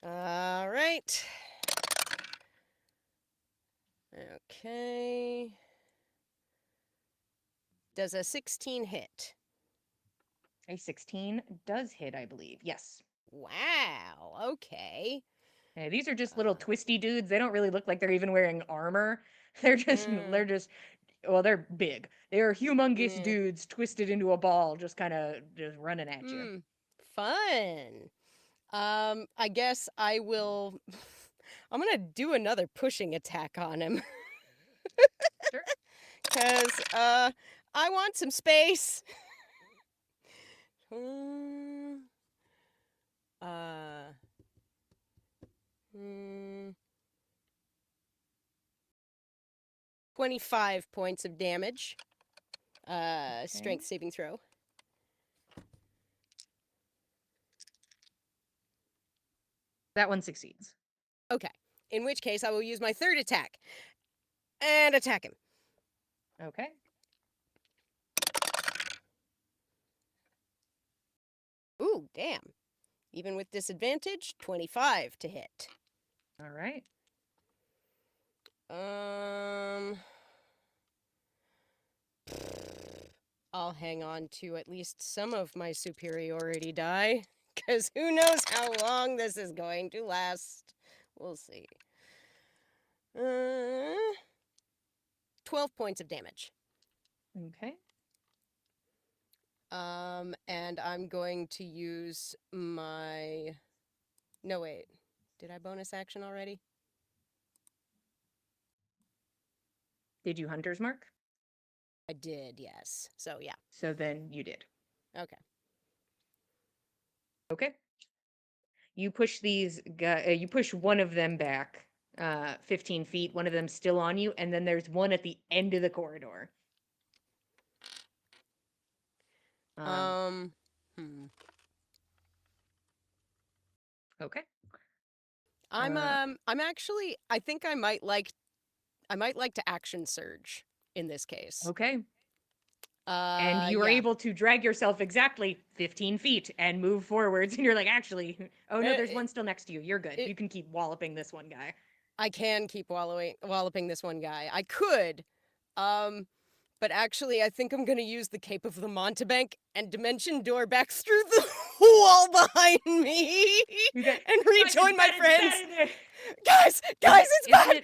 All right. Okay. Does a 16 hit? A 16 does hit, I believe. Yes. Wow. Okay. Hey, these are just little twisty dudes. They don't really look like they're even wearing armor. They're just well, they're big. They are humongous dudes twisted into a ball, just kind of just running at you. Fun. I guess I will. I'm gonna do another pushing attack on him. Sure. Because I want some space. 25 points of damage. Strength saving throw. That one succeeds. Okay. In which case, I will use my third attack and attack him. Okay. Ooh, damn. Even with disadvantage, 25 to hit. All right. I'll hang on to at least some of my superiority die, because who knows how long this is going to last. We'll see. 12 points of damage. Okay. And I'm going to use my... No, wait. Did I bonus action already? Did you Hunter's Mark? I did, yes. So, yeah. So then you did. Okay. Okay. You push these guys, you push one of them back 15 feet, one of them still on you, and then there's one at the end of the corridor. Okay. I'm actually, I think I might like to action surge in this case. Okay. And you were able to drag yourself exactly 15 feet and move forwards. And you're like, actually, oh no, there's one still next to you. You're good. You can keep walloping this one guy. I can keep walloping this one guy. I could. But actually, I think I'm going to use the Cape of the Montebank and Dimension Door back through the wall behind me and rejoin my friends. Guys, it's bad!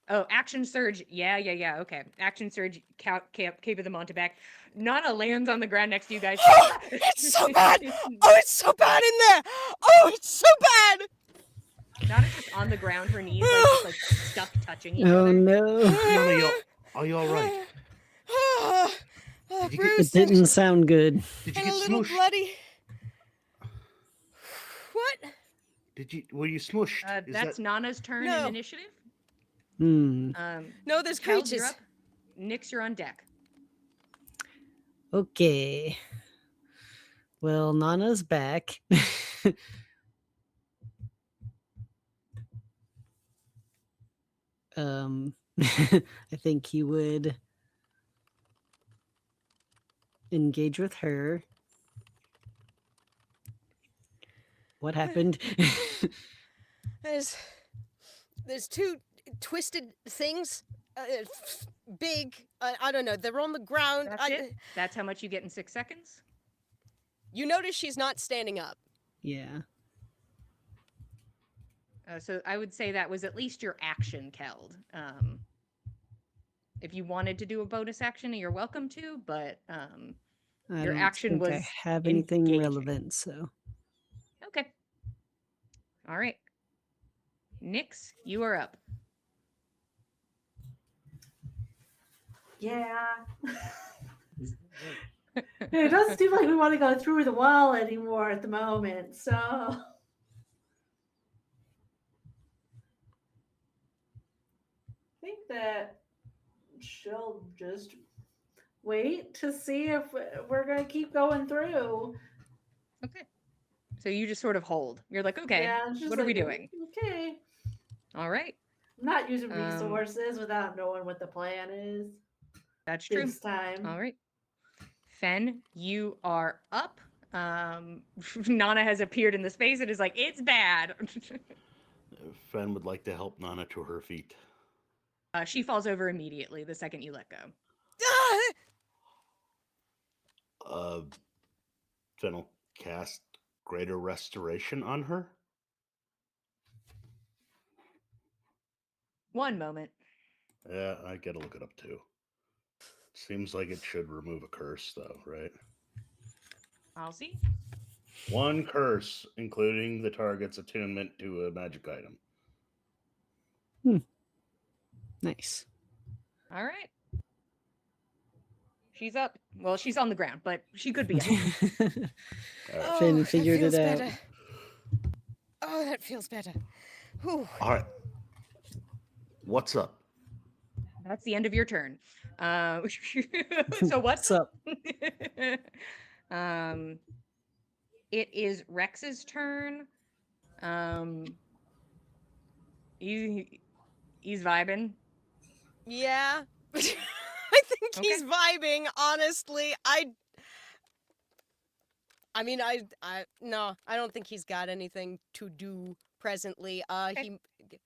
Oh, action surge. Yeah. Okay. Action surge, Cape of the Montebank. Nana lands on the ground next to you guys. Oh, it's so bad! Oh, it's so bad in there! Oh, it's so bad! Nana's just on the ground, her knees like stuck touching each other. Oh no. Nana, are you all right? It didn't sound good. Did you and get a little smooshed? bloody. What? Were you smooshed? That's Nana's turn in initiative. No, there's creatures. You're up. Nyx, you're on deck. Okay. Well, Nana's back. I think he would engage with her. What happened? There's two twisted things. Big. I don't know. They're on the ground. That's it? That's how much you get in 6 seconds? You notice she's not standing up. Yeah. So I would say that was at least your action, Keld. If you wanted to do a bonus action, you're welcome to, but your action was I have anything engaging. relevant, so. Okay. All right. Nyx, you are up. Yeah. It doesn't seem like we want to go through the wall anymore at the moment, so I think that she'll just wait to see if we're going to keep going through. Okay. So you just sort of hold. You're like, okay, Yeah, what are we doing? Okay. All right. I'm not using resources without knowing what the plan is. That's true. This time. All right. Fen, you are up. Nana has appeared in the space and is like, it's bad. Fen would like to help Nana to her feet. She falls over immediately the second you let go. Fen will cast Greater Restoration on her. One moment. Yeah, I gotta look it up too. Seems like it should remove a curse, though, right? I'll see. One curse, including the target's attunement to a magic item. Nice. All right. She's up. Well, she's on the ground, but she could be up. Finn figured that feels it out. better. Oh, that feels better. Whew. All right. What's up? That's the end of your turn. So What's up? It is Rex's turn. He's vibing. Yeah. I think he's vibing, honestly. I mean, no, I don't think he's got anything to do presently.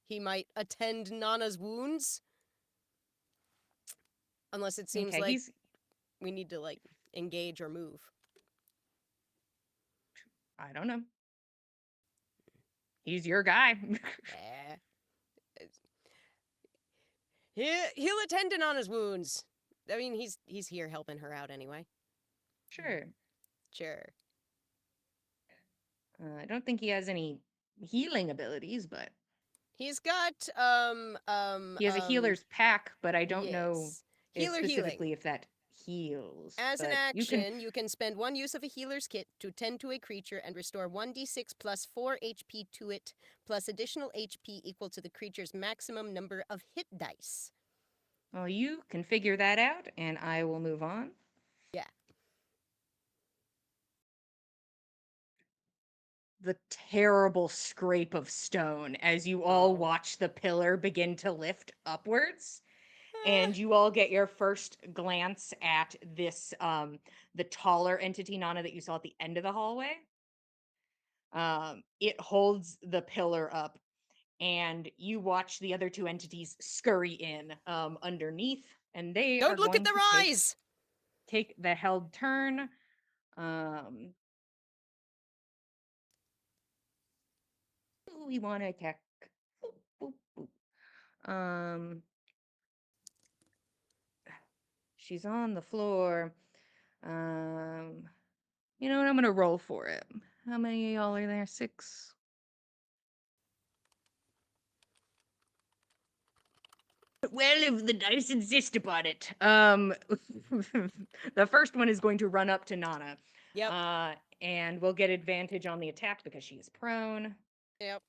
He might attend Nana's wounds. Unless it seems like we need to, like, engage or move. I don't know. He's your guy. He'll attend to Nana's wounds. I mean, he's here helping her out anyway. Sure. I don't think he has any healing abilities, but he's got he has a healer's pack, but I don't know specifically healing. if that heals. As an but action, you can spend one use of a healer's kit to tend to a creature and restore 1d6 plus 4 HP to it, plus additional HP equal to the creature's maximum number of hit dice. Well, you can figure that out, and I will move on. Yeah. The terrible scrape of stone as you all watch the pillar begin to lift upwards. And you all get your first glance at this, the taller entity, Nana, that you saw at the end of the hallway. It holds the pillar up, and you watch the other two entities scurry in underneath, and they don't look at their eyes. Take the held turn. We want to attack. Boop, boop, boop. She's on the floor. You know what? I'm gonna roll for it. How many of y'all are there? 6. Well, if the dice insist upon it. The first one is going to run up to Nana. Yep. And we'll get advantage on the attack because she is prone. Yep.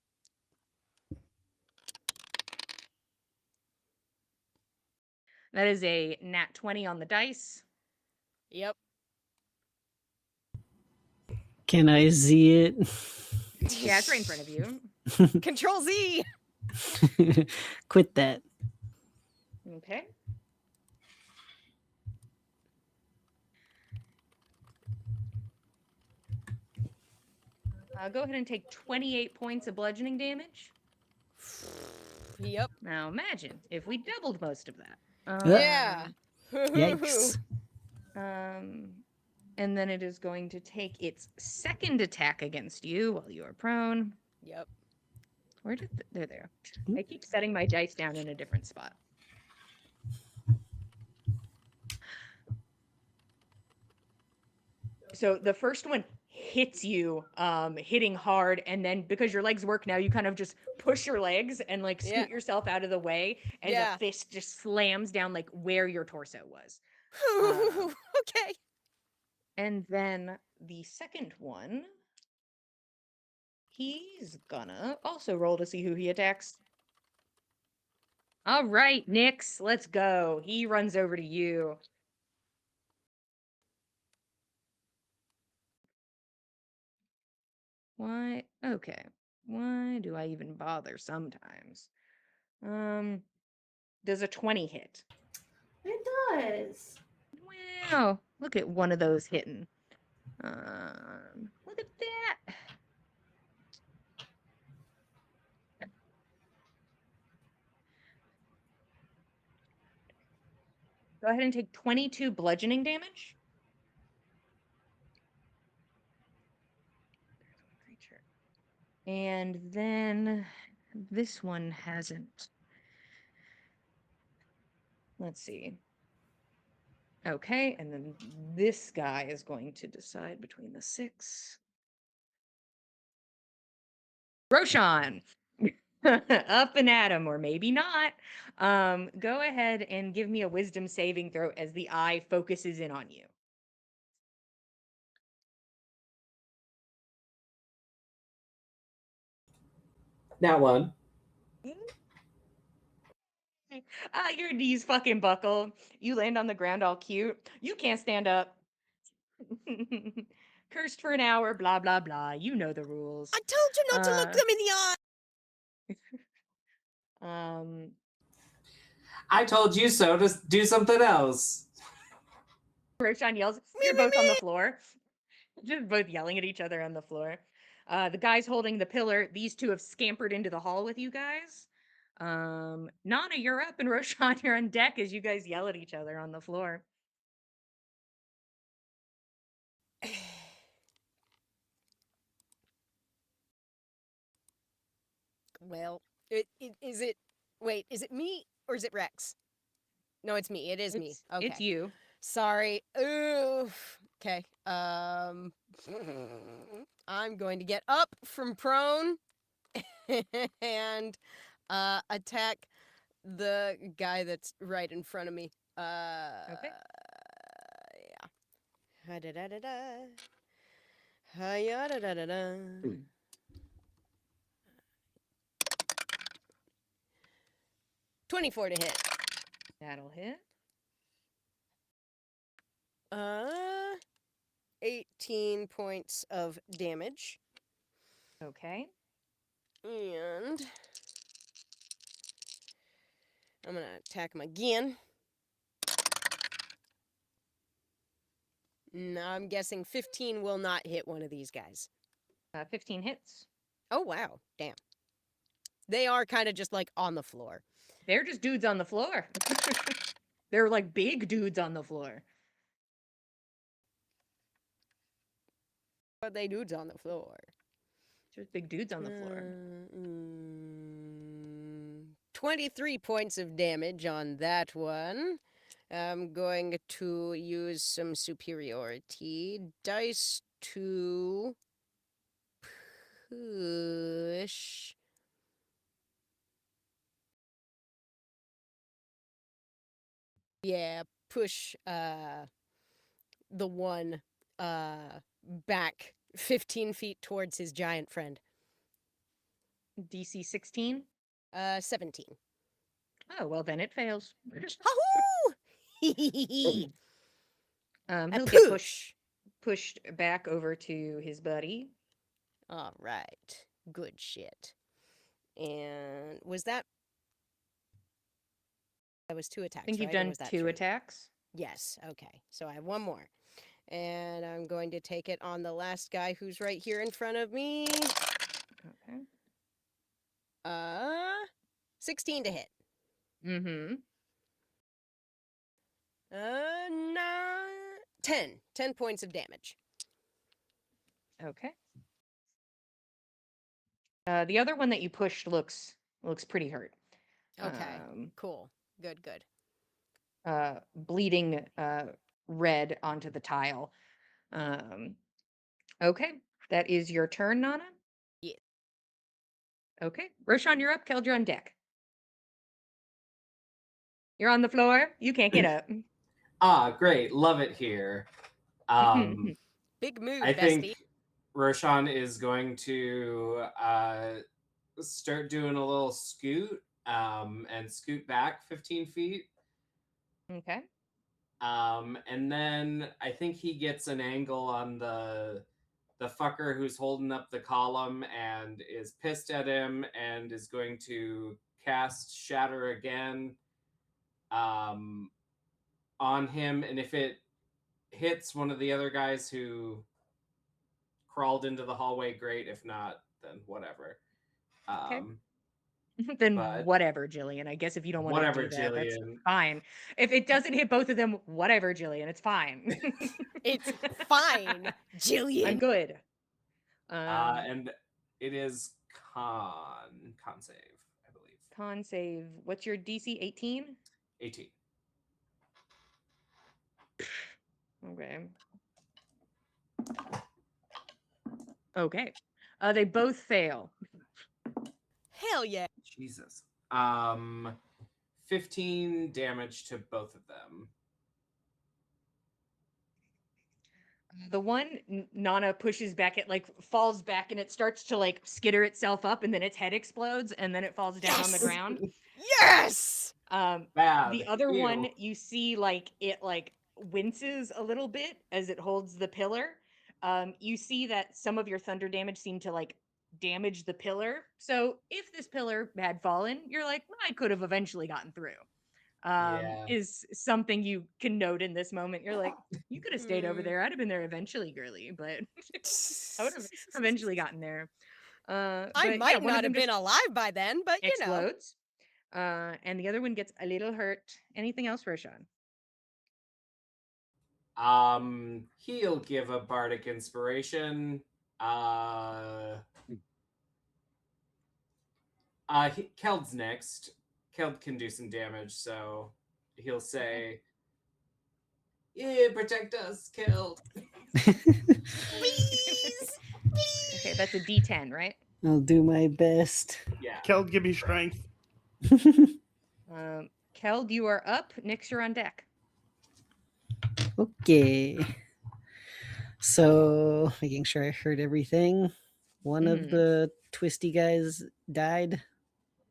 That is a nat 20 on the dice. Yep. Can I see it? Yeah, it's right in front of you. Control Z. Quit that. Okay. Go ahead and take 28 points of bludgeoning damage. Yep. Now imagine if we doubled most of that. Yeah. Yikes. And then it is going to take its second attack against you while you are prone. Yep. Where did they're there? I keep setting my dice down in a different spot. So the first one hits you, hitting hard, and then because your legs work now, you kind of just push your legs and like scoot yourself out of the way, and the fist just slams down like where your torso was. Okay. And then the second one, he's gonna also roll to see who he attacks. All right, Nyx, let's go. He runs over to you. Why? Okay. Why do I even bother sometimes? Does a 20 hit? It does. Wow. Look at one of those hitting. Look at that. Go ahead and take 22 bludgeoning damage. And then this one hasn't Let's see. Okay, and then this guy is going to decide between the 6. Roshan! Up and at him, or maybe not. Go ahead and give me a wisdom saving throw as the eye focuses in on you. That one. Your knees fucking buckle. You land on the ground all cute. You can't stand up. Cursed for an hour, blah, blah, blah. You know the rules. I told you not to look them in the eye. I told you so to do something else. Roshan yells, you're both on the floor. Just both yelling at each other on the floor. The guys holding the pillar, these two have scampered into the hall with you guys. Nana, you're up, and Roshan, you're on deck as you guys yell at each other on the floor. Well, is it? Wait, is it me or is it Rex? No, it's me. It is me. Okay, It's you. Sorry. Oof. Okay. I'm going to get up from prone and attack the guy that's right in front of me. Okay. Yeah. Ha-da-da-da-da. Ha-ya-da-da-da-da. 24 to hit. That'll hit. 18 points of damage. Okay. And I'm gonna attack him again. No, I'm guessing 15 will not hit one of these guys. 15 hits. Oh, wow. Damn. They are kind of just like on the floor. They're just dudes on the floor. They're like big dudes on the floor. But they dudes on the floor. Just big dudes on the floor. 23 points of damage on that one. I'm going to use some superiority dice to push. Yeah, push the one back 15 feet towards his giant friend. DC 16? 17. Oh, well, then it fails. Hahoo! He'll get pushed back over to his buddy. All right. Good shit. And was that... That was 2 attacks, I think you've right? Or done was that 2 3? attacks. Yes, okay. So I have one more. And I'm going to take it on the last guy who's right here in front of me. Okay. 16 to hit. Mm-hmm. 10 points of damage. Okay. The other one that you pushed looks pretty hurt. Okay, cool. Good. Bleeding red onto the tile. Okay. That is your turn, Nana? Yeah. Okay. Roshan, you're up. Keldra on deck. You're on the floor. You can't get up. Great. Love it here. Big move, I bestie. think Roshan is going to start doing a little scoot and scoot back 15 feet. Okay. And then I think he gets an angle on the fucker who's holding up the column and is pissed at him and is going to cast Shatter again on him. And if it hits one of the other guys who crawled into the hallway, great. If not, then whatever. Okay. Then but whatever, Jillian. I guess if you don't want to whatever, do that, that's Jillian. fine. If it doesn't hit both of them, whatever, Jillian. It's fine. It's fine, Jillian. I'm good. And it is con save, I believe. Con save. What's your DC? 18? 18. Okay. Okay. They both fail. Hell yeah. Jesus. 15 damage to both of them. The one Nana pushes back, it like falls back and it starts to like skitter itself up, and then its head explodes, and then it falls down on the Yes! ground. Yes! Bad. The other Ew. one, you see like it like winces a little bit as it holds the pillar. You see that some of your thunder damage seemed to like damage the pillar. So if this pillar had fallen, you're like, I could have eventually gotten through. Yeah. Is something you can note in this moment. You're like, you could have stayed over Mm. there. I'd have been there eventually, girly, but I would have eventually gotten there. I But might yeah, one of not them have been just alive by then, but you know. explodes. And the other one gets a little hurt. Anything else, Roshan? He'll give a bardic inspiration. Keld's next. Keld can do some damage, so he'll say, "Yeah, protect us, Keld." Please! Okay, that's a D10, right? I'll do my best. Yeah. Keld, give me strength. Keld, you are up. Nix, you're on deck. Okay. So, making sure I heard everything. One of the twisty guys died.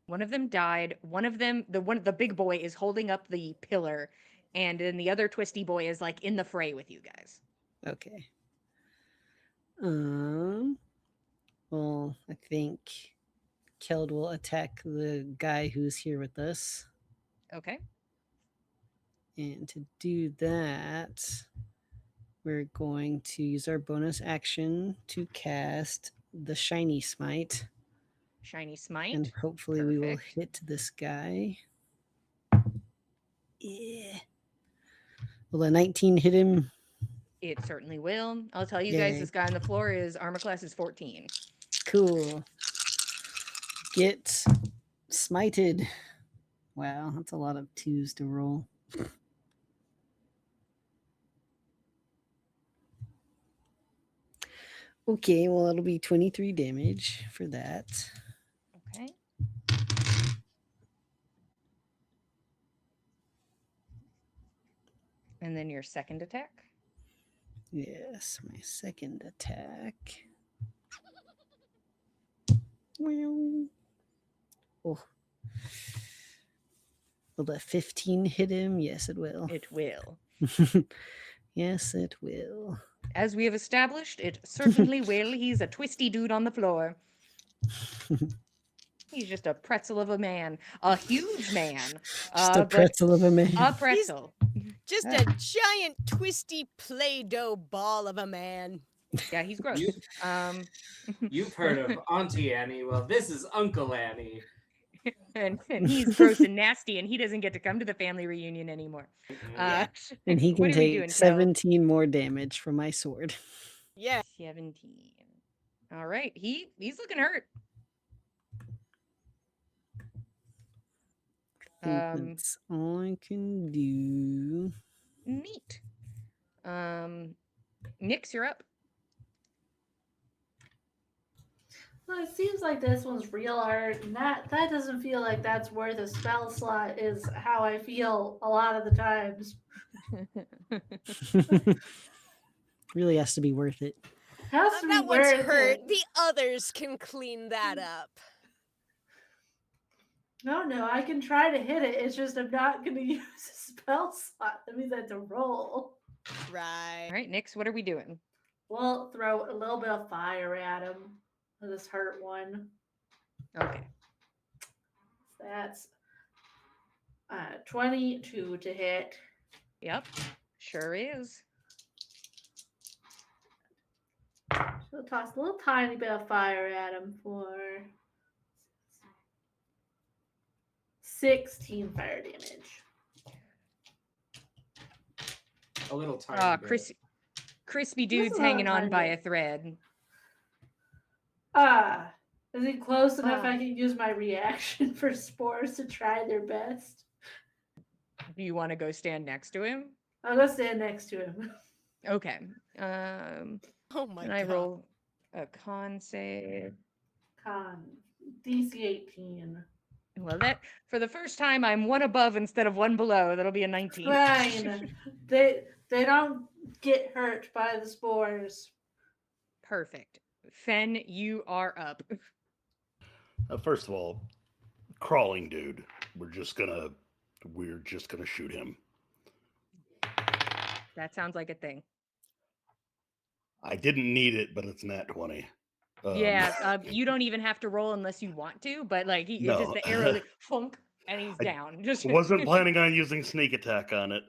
One of them died. One of them, the big boy, is holding up the pillar, and then the other twisty boy is like in the fray with you guys. Okay. Well, I think Keld will attack the guy who's here with us. Okay. And to do that, we're going to use our bonus action to cast the Shiny Smite. Shiny Smite. And hopefully we will Perfect. hit this guy. Yeah. Will a 19 hit him? It certainly will. I'll tell you guys, this guy on the floor is armor class is 14. Cool. Get smited. Wow, that's a lot of 2s to roll. Okay, well, it'll be 23 damage for that. Okay. And then your second attack? Yes, my second attack. Well, oh. Will the 15 hit him? Yes, it will. It will. Yes, it will. As we have established, it certainly will. He's a twisty dude on the floor. He's just a pretzel of a man. A huge man. Just a pretzel of a man. A pretzel. Just a giant, twisty Play-Doh ball of a man. Yeah, he's gross. You've heard of Auntie Annie. Well, this is Uncle Annie. and he's gross and nasty, and he doesn't get to come to the family reunion anymore. Yeah. And he can what are we take doing, 17 more damage from my sword. Yeah. 17. All right. He's looking hurt. I think that's all I can do. Neat. Nix, you're up. Well, it seems like this one's real art, and that doesn't feel like that's worth a spell slot, is how I feel a lot of the times. Really has to be worth it. Has to That be one's worth hurt. it. The others can clean that up. No, I can try to hit it. It's just I'm not going to use a spell slot. That means I have to roll. Right. All right, Nix, what are we doing? We'll throw a little bit of fire at him. This hurt one. Okay. That's 22 to hit. Yep, sure is. So toss a little tiny bit of fire at him for 16 fire damage. A little tiny bit. Crispy dude's hanging on by a thread. Is he close enough I can use my reaction for spores to try their best? Do you want to go stand next to him? I'll go stand next to him. Okay. Oh my and I god. roll a con save. Con DC 18. Well, that for the first time, I'm one above instead of one below. That'll be a 19. Fine. they don't get hurt by the spores. Perfect. Fen, you are up. First of all, crawling dude. We're just gonna shoot him. That sounds like a thing. I didn't need it, but it's nat 20. Yeah, you don't even have to roll unless you want to, but like it's just No. the arrow, like, flunk, and he's I down. Just wasn't planning on using sneak attack on it.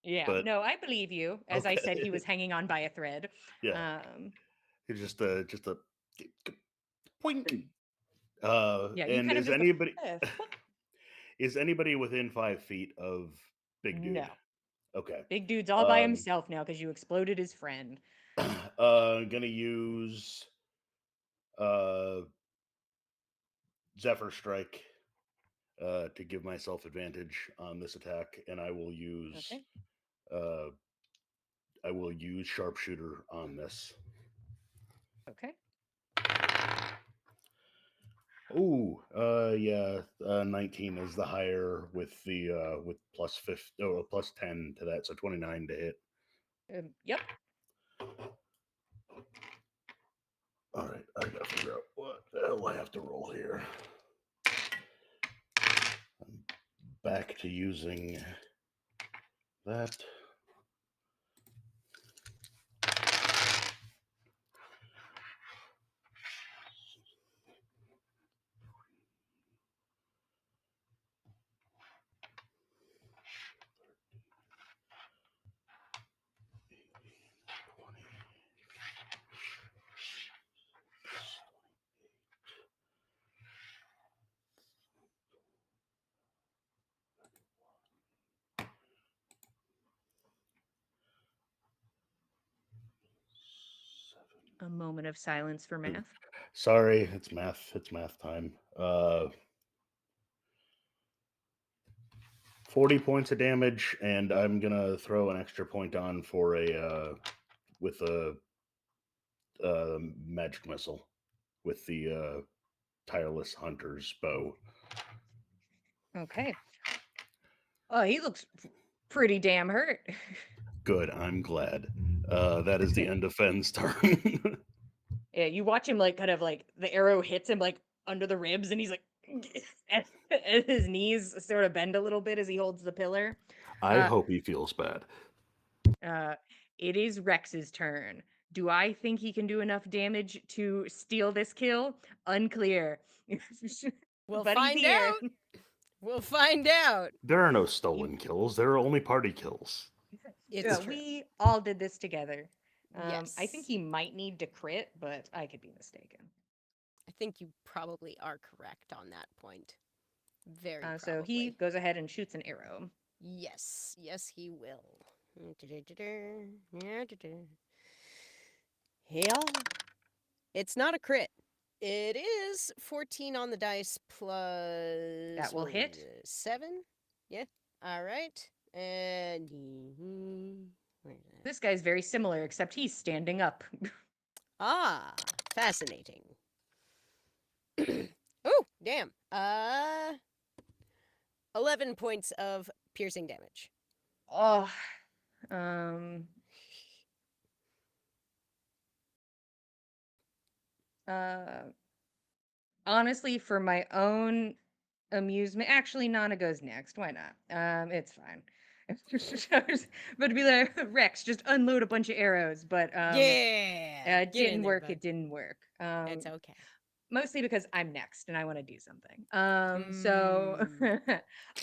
yeah, But no, I believe you. As I said, he was hanging on by a thread. yeah, it's just a point. Yeah, you And kind of is just anybody go, is anybody within 5 feet of Big Dude? no. Okay. Big dude's all by himself now because you exploded his friend. Gonna use Zephyr Strike to give myself advantage on this attack, and I will use Sharpshooter on this. Okay. Ooh, yeah, 19 is the higher with the with plus 10 to that, so 29 to hit. Yep. All right, I gotta figure out what the hell I have to roll here. I'm back to using that. A moment of silence for math. Sorry, it's math. It's math time. 40 points of damage, and I'm gonna throw an extra point on for with a magic missile with the tireless hunter's bow. Okay. Oh, he looks pretty damn hurt. Good, I'm glad. That is the end of Fenn's turn. Yeah, you watch him like kind of like the arrow hits him like under the ribs, and he's like, and his knees sort of bend a little bit as he holds the pillar. I hope he feels bad. It is Rex's turn. Do I think he can do enough damage to steal this kill? Unclear. We'll but find he's here. out. We'll find out. There are no stolen kills. There are only party kills. It's true. We all did this together. Yes. I think he might need to crit, but I could be mistaken. I think you probably are correct on that point. Very probably. So he goes ahead and shoots an arrow. Yes, he will. Yeah. It's not a crit. It is 14 on the dice plus... That will hit. 7? Yeah. All right. And... This guy's very similar, except he's standing up. Ah, fascinating. Oh, damn. 11 points of piercing damage. Oh, honestly, for my own amusement, actually, Nana goes next. Why not? It's fine. But to be like, Rex, just unload a bunch of arrows. But Yeah, it didn't work. It didn't work. It's okay. Mostly because I'm next and I want to do something. So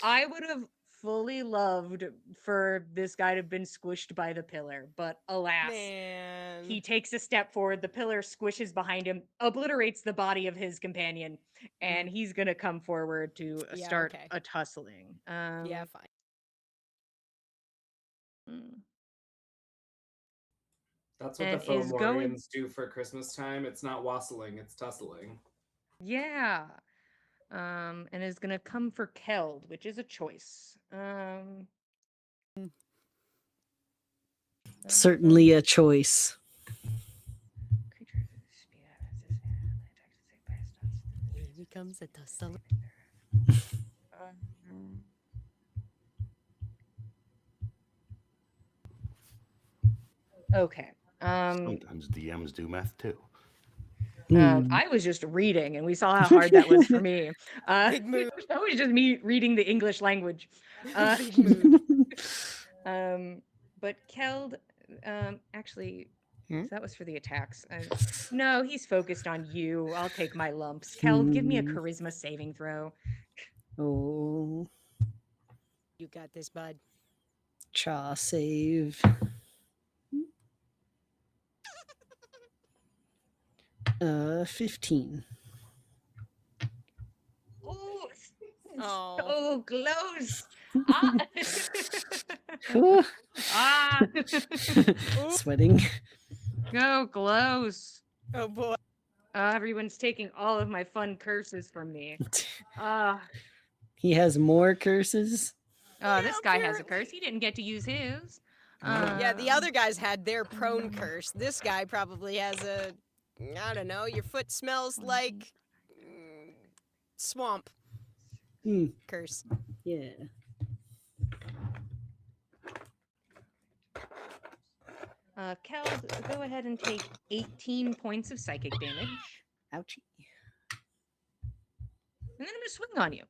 I would have fully loved for this guy to have been squished by the pillar, but alas, Man. he takes a step forward, the pillar squishes behind him, obliterates the body of his companion, and he's gonna come forward to start a tussling. Yeah, fine. That's what And the Fomorians do for Christmas time. It's not wassailing, it's tussling. Yeah. And is gonna come for Keld, which is a choice. Certainly a choice. Here he comes a tussle. Okay. Sometimes DMs do math too. I was just reading, and we saw how hard that was for me. Big move. That was just me reading the English language. Big move. But Keld, actually, Hmm? so that was for the attacks. No, he's focused on you. I'll take my lumps. Keld, give me a charisma saving throw. Oh, You got this, bud. Cha save. 15. Oh, Oh. so close. Ah. Whew. Ah. Sweating. So close. Oh boy. Everyone's taking all of my fun curses from me. He has more curses. This guy has a curse. He didn't get to use his. Yeah, the other guys had their prone curse. This guy probably has a, I don't know, your foot smells like swamp curse. Yeah. Keld, go ahead and take 18 points of psychic damage. Ouchie. And then I'm gonna swing on you.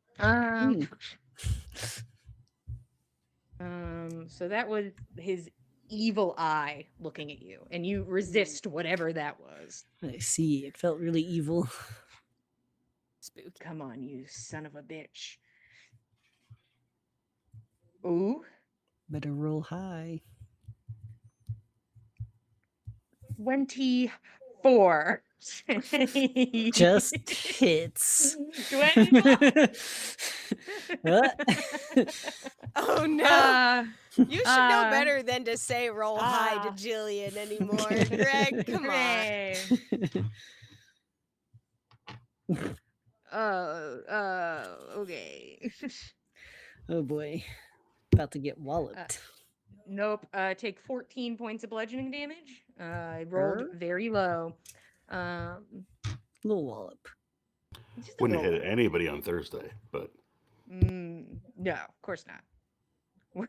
So that was his evil eye looking at you, and you resist whatever that was. I see. It felt really evil. Spooky. Come on, you son of a bitch. Ooh. Better roll high. 24. Just hits. 24. Oh no! You should know uh, better than to say roll high to Jillian anymore, Greg. Come on. Hooray. Okay. Oh boy. About to get walloped. Nope. Take 14 points of bludgeoning damage. I rolled very low. Little wallop. Just a Wouldn't little hit anybody on Thursday, but no, of course not.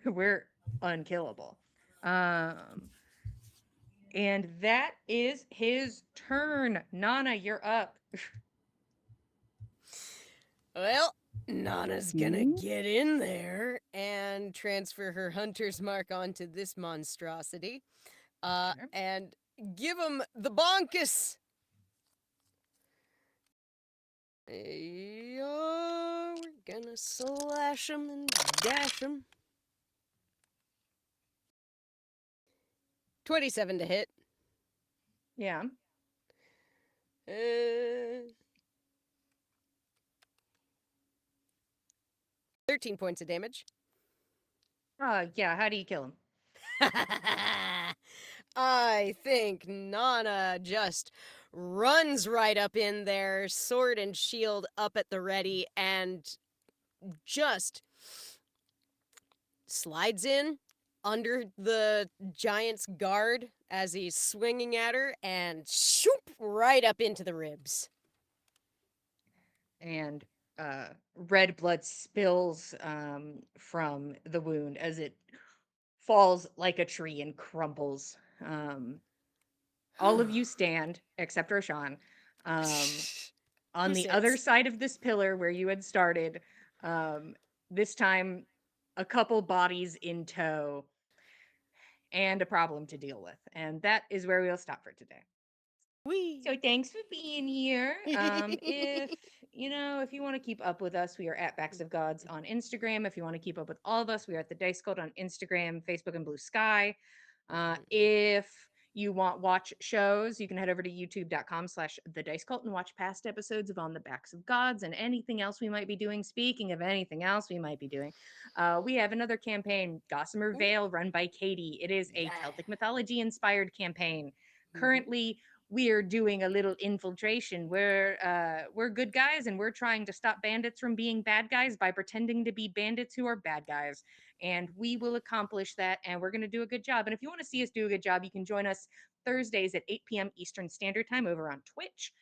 We're unkillable. And that is his turn. Nana, you're up. Well, Nana's gonna get in there and transfer her hunter's mark onto this monstrosity. And give him the bonkus. We're gonna slash him and dash him. 27 to hit. Yeah. 13 points of damage. Yeah, how do you kill him? I think Nana just runs right up in there, sword and shield up at the ready, and just slides in under the giant's guard as he's swinging at her and shoop right up into the ribs. And red blood spills from the wound as it falls like a tree and crumbles. All of you stand except Roshan. On the other side of this pillar where you had started, this time a couple bodies in tow and a problem to deal with. And that is where we'll stop for today. Whee. So thanks for being here. If you want to keep up with us, we are at Backs of Gods on Instagram. If you want to keep up with all of us, we are at the Dice Cult on Instagram, Facebook, and Blue Sky. If you want watch shows, you can head over to youtube.com/the Dice Cult and watch past episodes of On the Backs of Gods and anything else we might be doing. Speaking of anything else we might be doing, we have another campaign, Gossamer Vale, run by Katie. It is a Celtic mythology inspired campaign. Currently, we're doing a little infiltration. We're good guys, and we're trying to stop bandits from being bad guys by pretending to be bandits who are bad guys. and we will accomplish that, and we're going to do a good job. And if you want to see us do a good job, you can join us Thursdays at 8 p.m. Eastern Standard Time over on Twitch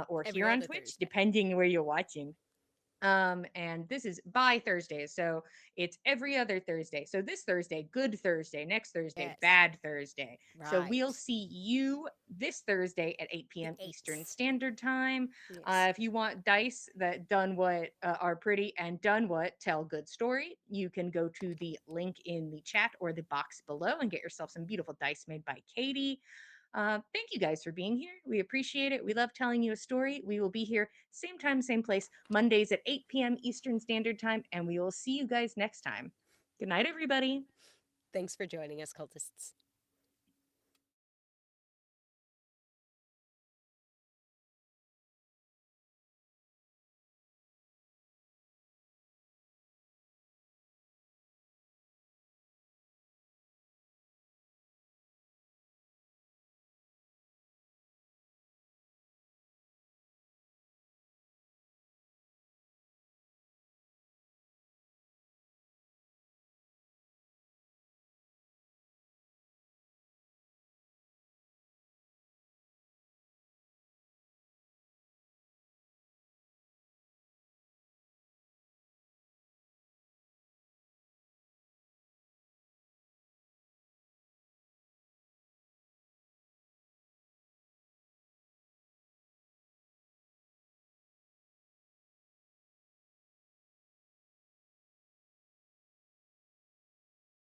or Every here on other Twitch, Thursday. depending where you're watching. And this is by Thursdays, so it's every other Thursday. So this Thursday, good Thursday, next Thursday, Yes. bad Thursday. So we'll Right. see you this Thursday at 8 p.m. The Eastern 8th. Standard Time. Yes. If you want dice that done what are pretty and done what tell good story, you can go to the link in the chat or the box below and get yourself some beautiful dice made by Katie. Thank you guys for being here. We appreciate it. We love telling you a story. We will be here same time, same place, Mondays at 8 p.m. Eastern Standard Time, and we will see you guys next time. Good night, everybody. Thanks for joining us, cultists.